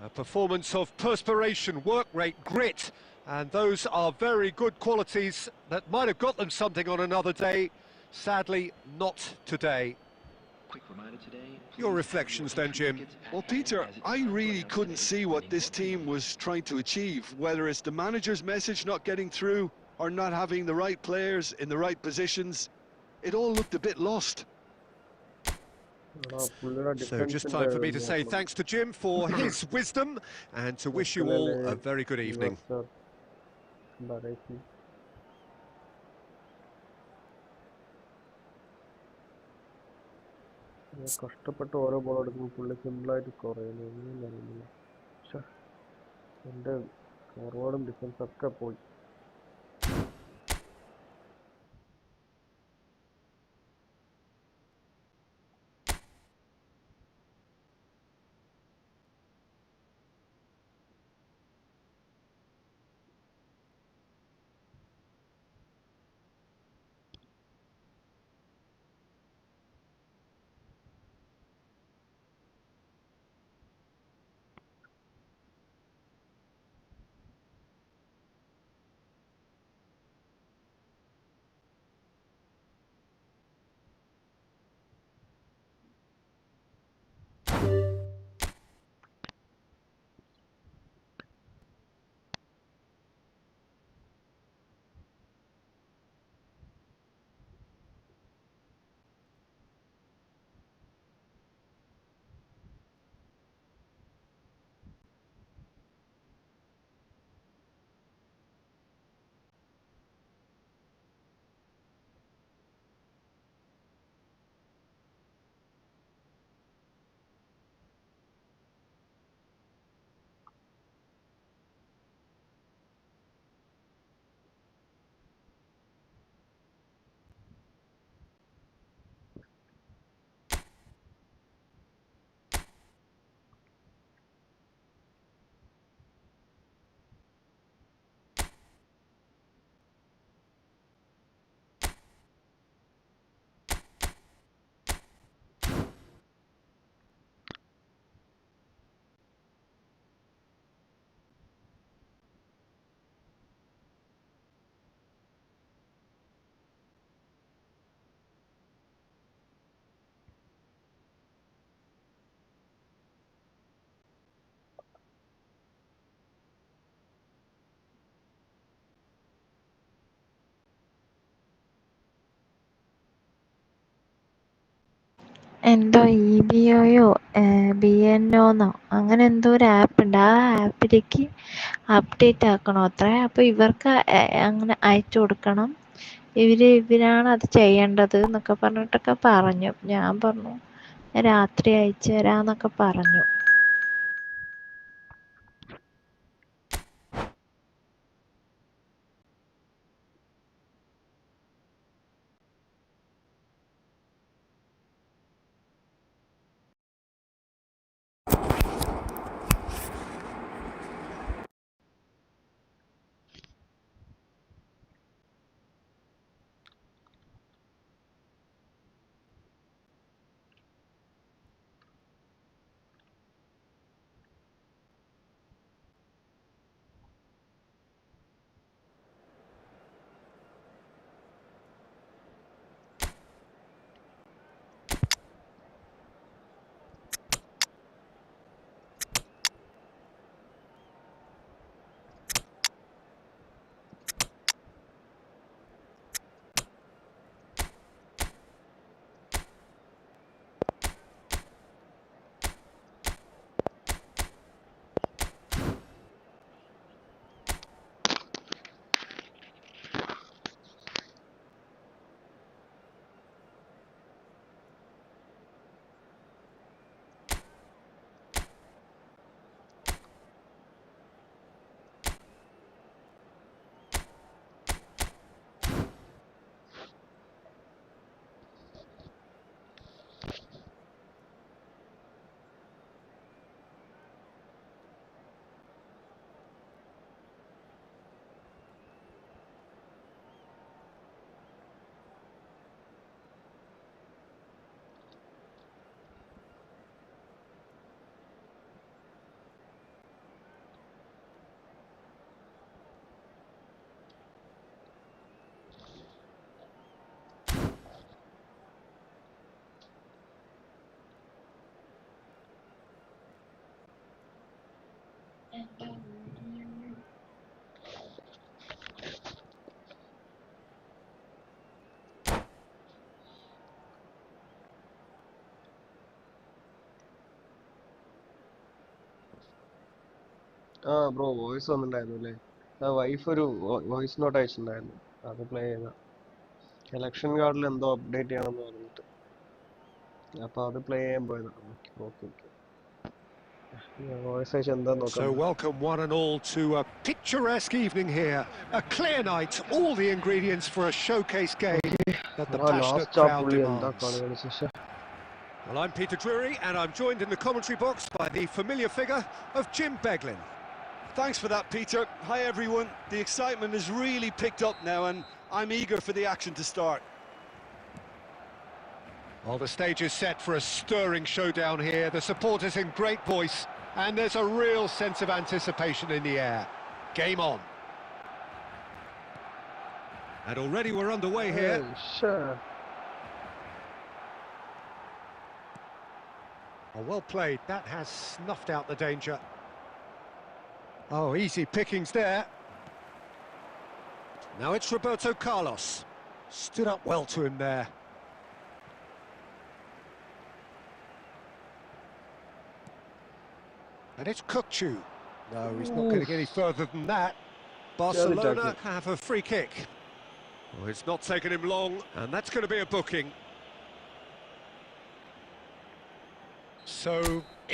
A performance of perspiration, work rate, grit, and those are very good qualities that might have got them something on another day. Sadly, not today. Quick reminder today. Your reflections then, Jim. Well, Peter, I really couldn't see what this team was trying to achieve, whether it's the manager's message not getting through or not having the right players in the right positions. It all looked a bit lost. So just time for me to say thanks to Jim for his wisdom and to wish you all a very good evening. കഷ്ടപ്പെട്ട് ഓരോ ball എടുക്കുമ്പോൾ പുള്ളി സിമ്പിളായിട്ട് score ചെയ്യുന്നു ഒന്നും അറിയുന്നില്ല. പക്ഷേ എൻ്റെ ഫോർവേഡും ഡിഫൻസൊക്കെ പോയി. എന്തോ EBOയോ BNOന്നോ അങ്ങനെ എന്തോ ഒരു ആപ്പ് ഉണ്ട്. ആ ആപ്പിലേക്ക് അപ്ഡേറ്റ് ആക്കണം അത്രേ. അപ്പോൾ ഇവർക്ക് അങ്ങനെ അയച്ചു കൊടുക്കണം. ഇവരാണ് അത് ചെയ്യേണ്ടത് എന്നൊക്കെ പറഞ്ഞിട്ടൊക്കെ പറഞ്ഞു. ഞാൻ പറഞ്ഞു രാത്രി അയച്ചു തരാന്നൊക്കെ പറഞ്ഞു. ബ്രോ വോയിസ് വന്നിട്ടുണ്ടായിരുന്നു അല്ലേ? വൈഫ് ഒരു വോയിസ് നോട്ട് അയച്ചിട്ടുണ്ടായിരുന്നു. അത് പ്ലേ ചെയ്ത എലക്ഷൻ കാർഡിൽ എന്തോ അപ്ഡേറ്റ് ചെയ്യണമെന്ന് പറഞ്ഞിട്ട്, അപ്പൊ അത് പ്ലേ ചെയ്യാൻ പോയതാണ്. ഓക്കെ ഓക്കെ, വോയിസ് അയച്ച് എന്താന്ന് നോക്കാം. So welcome one and all to a picturesque evening here. A clear night, all the ingredients for a showcase game that the passionate crowd demands. Well, I'm Peter Drury, and I'm joined in the commentary box by the familiar figure of Jim Beglin. Thanks for that, Peter. Hi, everyone. The excitement has really picked up now, and I'm eager for the action to start. Well, the stage is set for a stirring showdown here. The supporters in great voice, and there's a real sense of anticipation in the air. Game on. And already we're underway here. Sure. Oh, well played. That has snuffed out the danger. Oh, easy pickings there. Now it's Roberto Carlos. Stood up well to him there. And it's Kukçu. No, he's not going to get any further than that. Barcelona have a free kick. Oh, it's not taken him long, and that's going to be a booking. So,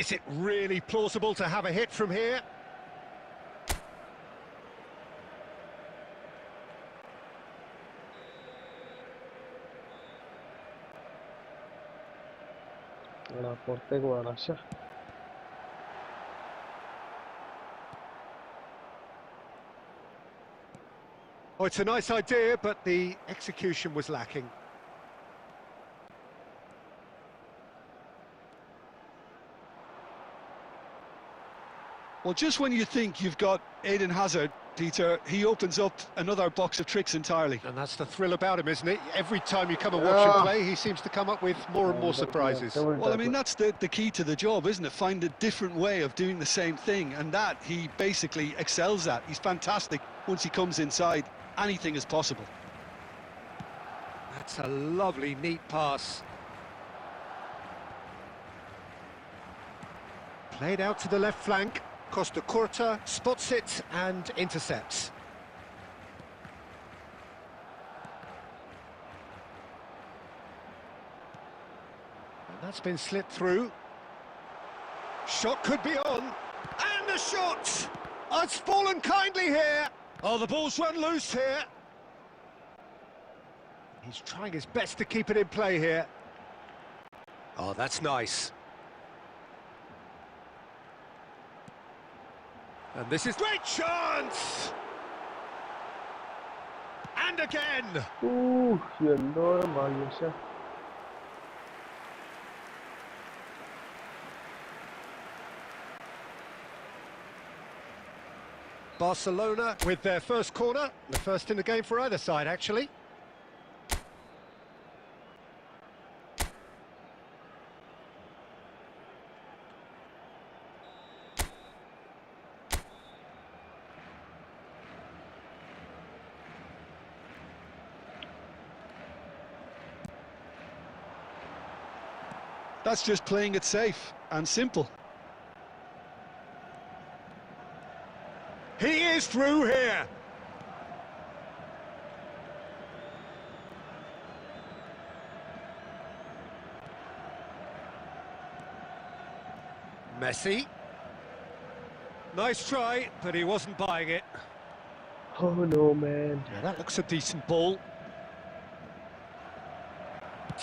is it really plausible to have a hit from here? പുറത്തേക്ക് പോകണം. Oh, it's a nice idea, but the execution was lacking. Well, just when you think you've got Eden Hazard, Peter, he opens up another box of tricks entirely. And that's the thrill about him, isn't it? Every time you come and watch him play, he seems to come up with more and more surprises. Well, I mean, that's the key to the job, isn't it? Find a different way of doing the same thing, and that he basically excels at. He's fantastic. Once he comes inside, anything is possible. That's a lovely, neat pass. Played out to the left flank. Costa Curta spots it and intercepts. And that's been slipped through. Shot could be on. And a shot! Oh, it's fallen kindly here. Oh, the ball's run loose here. He's trying his best to keep it in play here. Oh, that's nice. And this is great chance! And again! എന്തോരം ഭാഗ്യം. ശ്ശെ. Barcelona with their first corner, the first in the game for either side, actually. That's just playing it safe and simple. He is through here. Messi. Nice try, but he wasn't buying it. Oh no, man. Yeah, that looks a decent ball.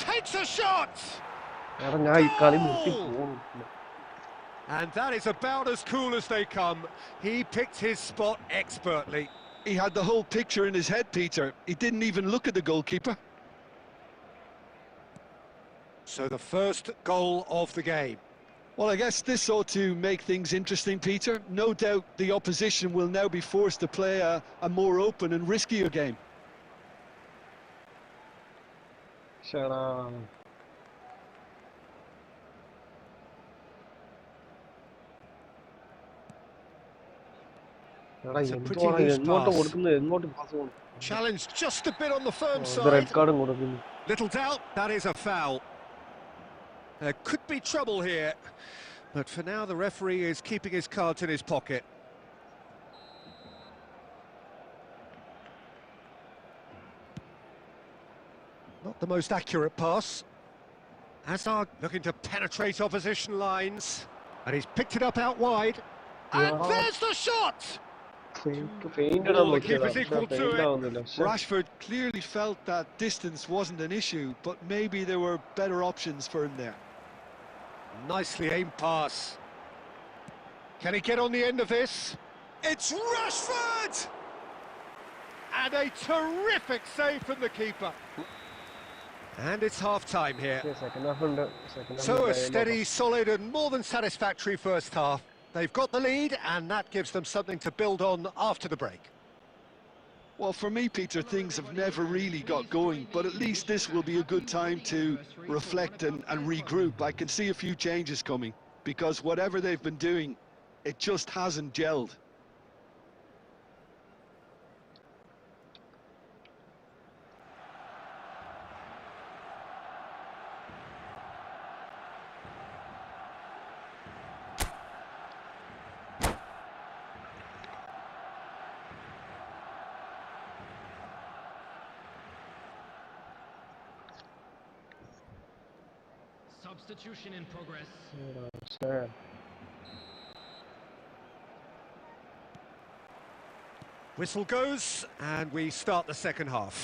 Takes a shot! എടാ ഞാൻ ഈ കളി നിർത്തി പോകും. And that is about as cool as they come. He picked his spot expertly. He had the whole picture in his head, Peter. He didn't even look at the goalkeeper. So the first goal of the game. Well, I guess this ought to make things interesting, Peter. No doubt the opposition will now be forced to play a more open and riskier game. ശ്ശെടാ. എടാ It's a pretty എന്തുവാണ് loose എങ്ങോട്ട് pass. കൊടുക്കുന്നത് എങ്ങോട്ട് pass കൊടുക്കും. Challenged just a bit on the firm ഇത് side. Red കാർഡും കൊടുക്കുന്നു. Little doubt, that is a foul. There could be trouble here, but for now the referee is keeping his cards in his pocket. Not the most accurate pass. Hazard looking to penetrate opposition lines, and he's picked it up out wide. And Yeah. there's the shot! Feint ഇടാൻ Oh, the നോക്കിയതാ. keeper's പക്ഷെ equal to feint it. ആവുന്നില്ല. ശ്ശെ. Rashford clearly felt that distance wasn't an issue, but maybe there were better options for him there. Nicely aimed pass. Can he get on the end of this? It's Rashford! And a terrific save from the keeper. And it's half-time here. Second half ഉണ്ട്. Second half So a ഉണ്ട്. steady, solid and more than satisfactory first half. They've got the lead and that gives them something to build on after the break. Well, for me, Peter, things have never really got going, but at least this will be a good time to reflect and regroup. I can see a few changes coming, because whatever they've been doing, it just hasn't gelled. Substitution in progress. ശ്ശെ. Whistle goes and we start the second half.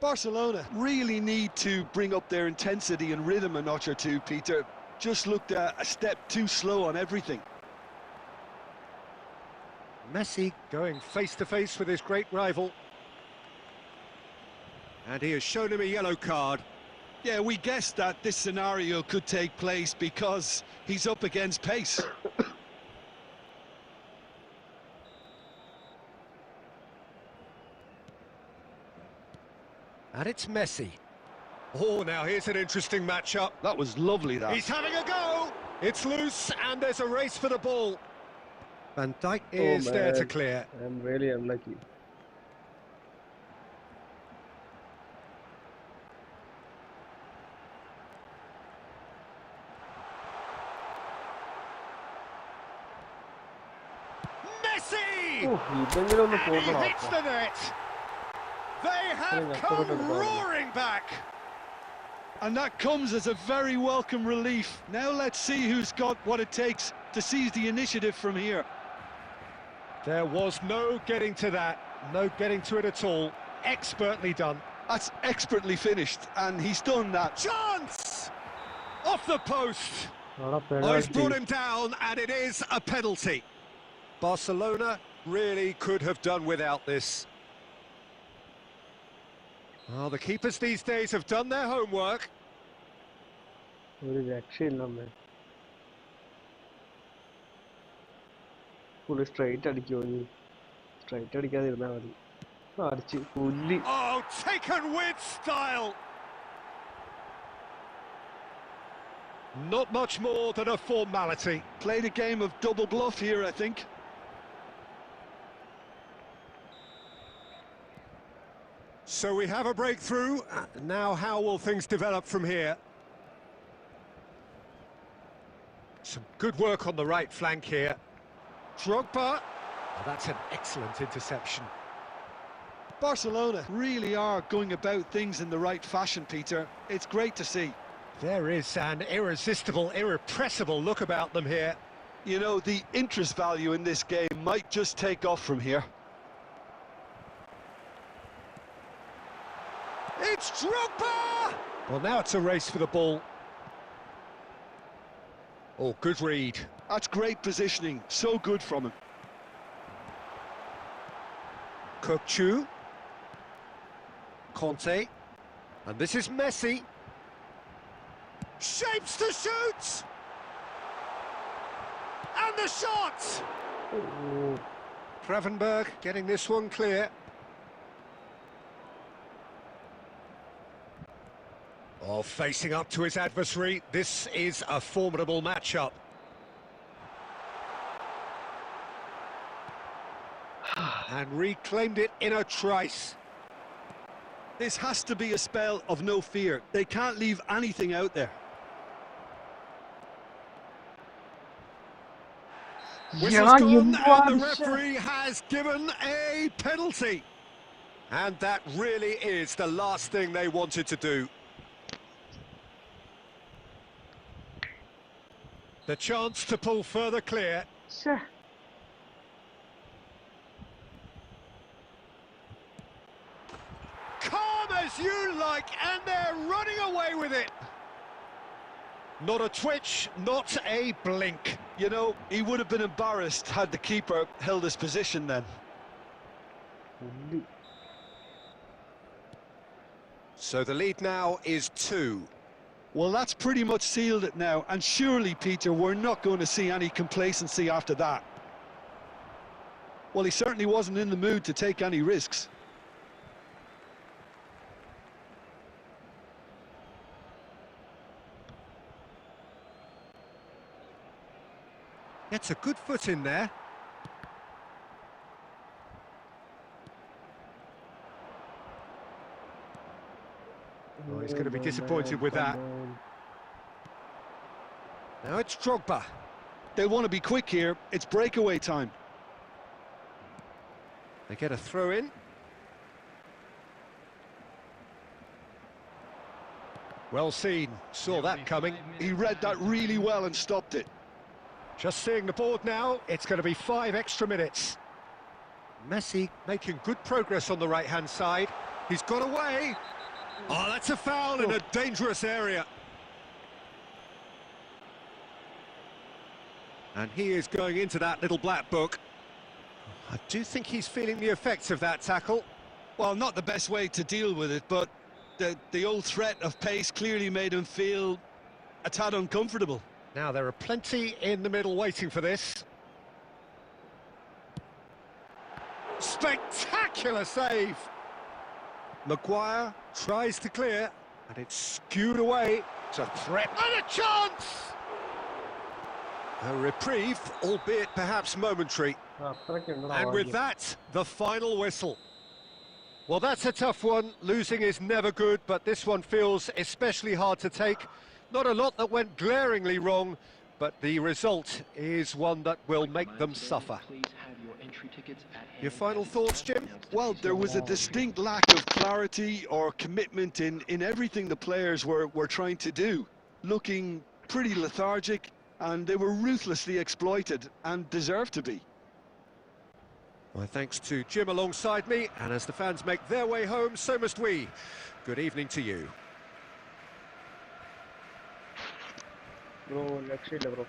Barcelona really need to bring up their intensity and rhythm a notch or two, Peter. Just looked a step too slow on everything. Messi going face-to-face with his great rival. And he has shown him a yellow card. Yeah, we guessed that this scenario could take place because he's up against pace. And it's Messi. Oh, now here's an interesting matchup. That was lovely, that. He's having a go! It's loose and there's a race for the ball. Van Dijk is there to man. clear. I'm really unlucky. Messi! ഇതെങ്കിലും ഒന്ന് And he പോകണം. hits the net. They have come roaring back. And that comes as a very welcome relief. Now let's see who's got what it takes to seize the initiative from here. There was no getting to that, no getting to it at all. Expertly done. That's expertly finished, and he's done that. Chance! Off the post. അവിടെ Oh, he's brought penalty. him down, and it is a penalty. Barcelona really could have done without this. Well, the keepers these days have done their homework. ഒരു രക്ഷയില്ലെന്ന്. പുള്ളി straight അടിക്കുമോ? Straight അടിക്കാതിരുന്നാ മതി. അടിച്ച് പുല്ലി. Oh, taken with style. Not much more than a formality. Played a game of double bluff here, I think. So we have a breakthrough. Now how will things develop from here? Some good work on the right flank here. Drogba. Oh, that's an excellent interception. Barcelona really are going about things in the right fashion, Peter. It's great to see. There is an irresistible, irrepressible look about them here. You know, the interest value in this game might just take off from here. It's Drogba! Well, now it's a race for the ball. Oh, good read. That's great positioning. So good from him. Kokchu. Conte. And this is Messi. Shapes to shoot! And the shot! Gravenberg getting this one clear. Oh, facing up to his adversary, this is a formidable matchup. And reclaimed it in a trice. This has to be a spell of no fear. They can't leave anything out there. Whistle's gone, and the referee has given a penalty. And that really is the last thing they wanted to do. The chance to pull further clear. Calm as you like, and they're running away with it. Not a twitch, not a blink. You know, he would have been embarrassed had the keeper held his position then. So the lead now is 2. Well, that's pretty much sealed it now, and surely, Peter, we're not going to see any complacency after that. Well, he certainly wasn't in the mood to take any risks. Gets a good foot in there. Oh, he's going to be disappointed with that. Now it's Drogba. They'll want to be quick here. It's breakaway time. They get a throw in. Well seen, saw that coming. He read that really well and stopped it. Just seeing the board now, it's going to be 5 extra minutes. Messi making good progress on the right-hand side. He's got away. Oh, that's a foul in a dangerous area. And he is going into that little black book. I do think he's feeling the effects of that tackle. Well, not the best way to deal with it, but the old threat of pace clearly made him feel a tad uncomfortable. Now, there are plenty in the middle waiting for this. Spectacular save! Maguire tries to clear, and it's skewed away. It's a threat and a chance! A reprieve, albeit perhaps momentary. And with that, the final whistle. Well, that's a tough one. Losing is never good, but this one feels especially hard to take. Not a lot that went glaringly wrong, but the result is one that will Quick make reminder them today, suffer. please have your entry tickets at hand. Your final as thoughts, Jim? announced Well, today's there was a game. distinct lack of clarity or commitment in everything the players were trying to do. Looking pretty lethargic, and they were ruthlessly exploited and deserved to be. My thanks to Jim alongside me, and as the fans make their way home, so must we. Good evening to you. Bro രക്ഷയില്ല bro.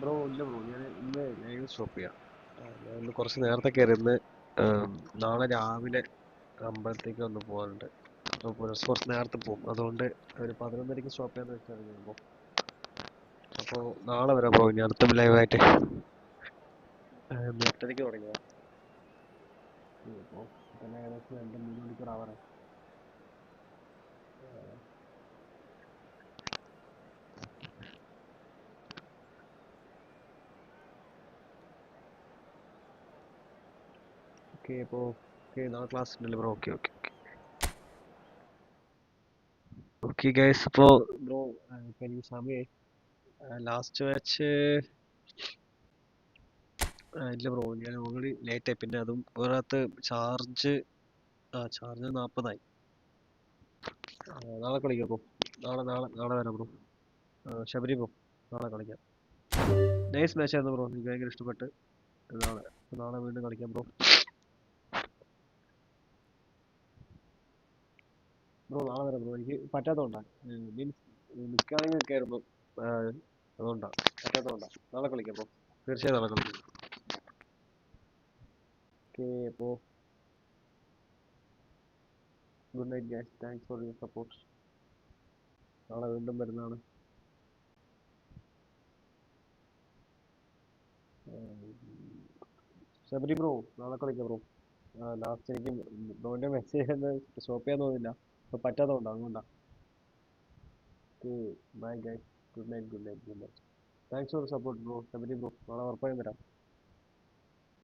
Bro ഇല്ല bro, ഞാൻ ഇന്ന് live stop ചെയ്യാം. ഞാൻ ഇന്ന് കുറച്ച് നേരത്തെ കയറി. ഇന്ന് നാളെ രാവിലെ അമ്പലത്തേക്ക് ഒന്ന് പോകാനുണ്ട്. അപ്പോൾ കുറച്ച് നേരത്തെ പോകും. അതുകൊണ്ട് ഒരു 11:30 സ്റ്റോപ്പ് ചെയ്യാന്ന് വെച്ചാൽ ബ്രോ. അപ്പോൾ നാളെ വരാം ബ്രോ. ഇനി അടുത്ത ലൈവായിട്ട് 8:30 തുടങ്ങിയതാണ്. അപ്പോൾ തന്നെ ഏകദേശം 2-3 മണിക്കൂർ ആവാറായി. ഓക്കെ, അപ്പോൾ ഓക്കെ, നാളെ ക്ലാസ് ഉണ്ടല്ലോ bro. Okay okay okay okay guys. അപ്പോൾ ബ്രോ ഇപ്പം എനിക്ക് സമയമായി. ലാസ്റ്റ് മാച്ച് ഇല്ല ബ്രോ, ഞാൻ ഓൾറെഡി ലേറ്റായി. പിന്നെ അതും ഒരാത്ത് ചാർജ് 40 നാളെ കളിക്കാം ബ്രോ. നാളെ വരാം ബ്രോ. ശബരി ബ്രോ, നാളെ കളിക്കാം. നൈസ് മാച്ച് ആയിരുന്നു ബ്രോ, എനിക്ക് ഭയങ്കര ഇഷ്ടപ്പെട്ട്. നാളെ വീണ്ടും കളിക്കാം ബ്രോ. ബ്രോ നാളെ വരാം ബ്രോ. എനിക്ക് പറ്റാത്തതുകൊണ്ടാണ്, മീൻസ് നിൽക്കുകയാണെങ്കിൽ നിൽക്കായിരുന്നു. അതുകൊണ്ടാണ്, പറ്റാത്തതുകൊണ്ടാണ്. നാളെ കളിക്കാം ബ്രോ, തീർച്ചയായും നാളെ കളിക്കാം. ഓക്കെ, അപ്പോൾ good night guys. Thanks for your support. നാളെ വീണ്ടും വരുന്നതാണ്. ശബരി ബ്രോ, നാളെ കളിക്കാം ബ്രോ. ലാസ്റ്റ് എനിക്ക് ബ്രോൻ്റെ മെസ്സേജ് സ്റ്റോപ്പ് ചെയ്യാൻ തോന്നില്ല, അപ്പോൾ പറ്റാത്തതുകൊണ്ടാണ്, അതുകൊണ്ടാണ്. Okay, bye guys. Good night. Thanks for support bro. Sabari bro, നാളെ ഉറപ്പായും വരാം.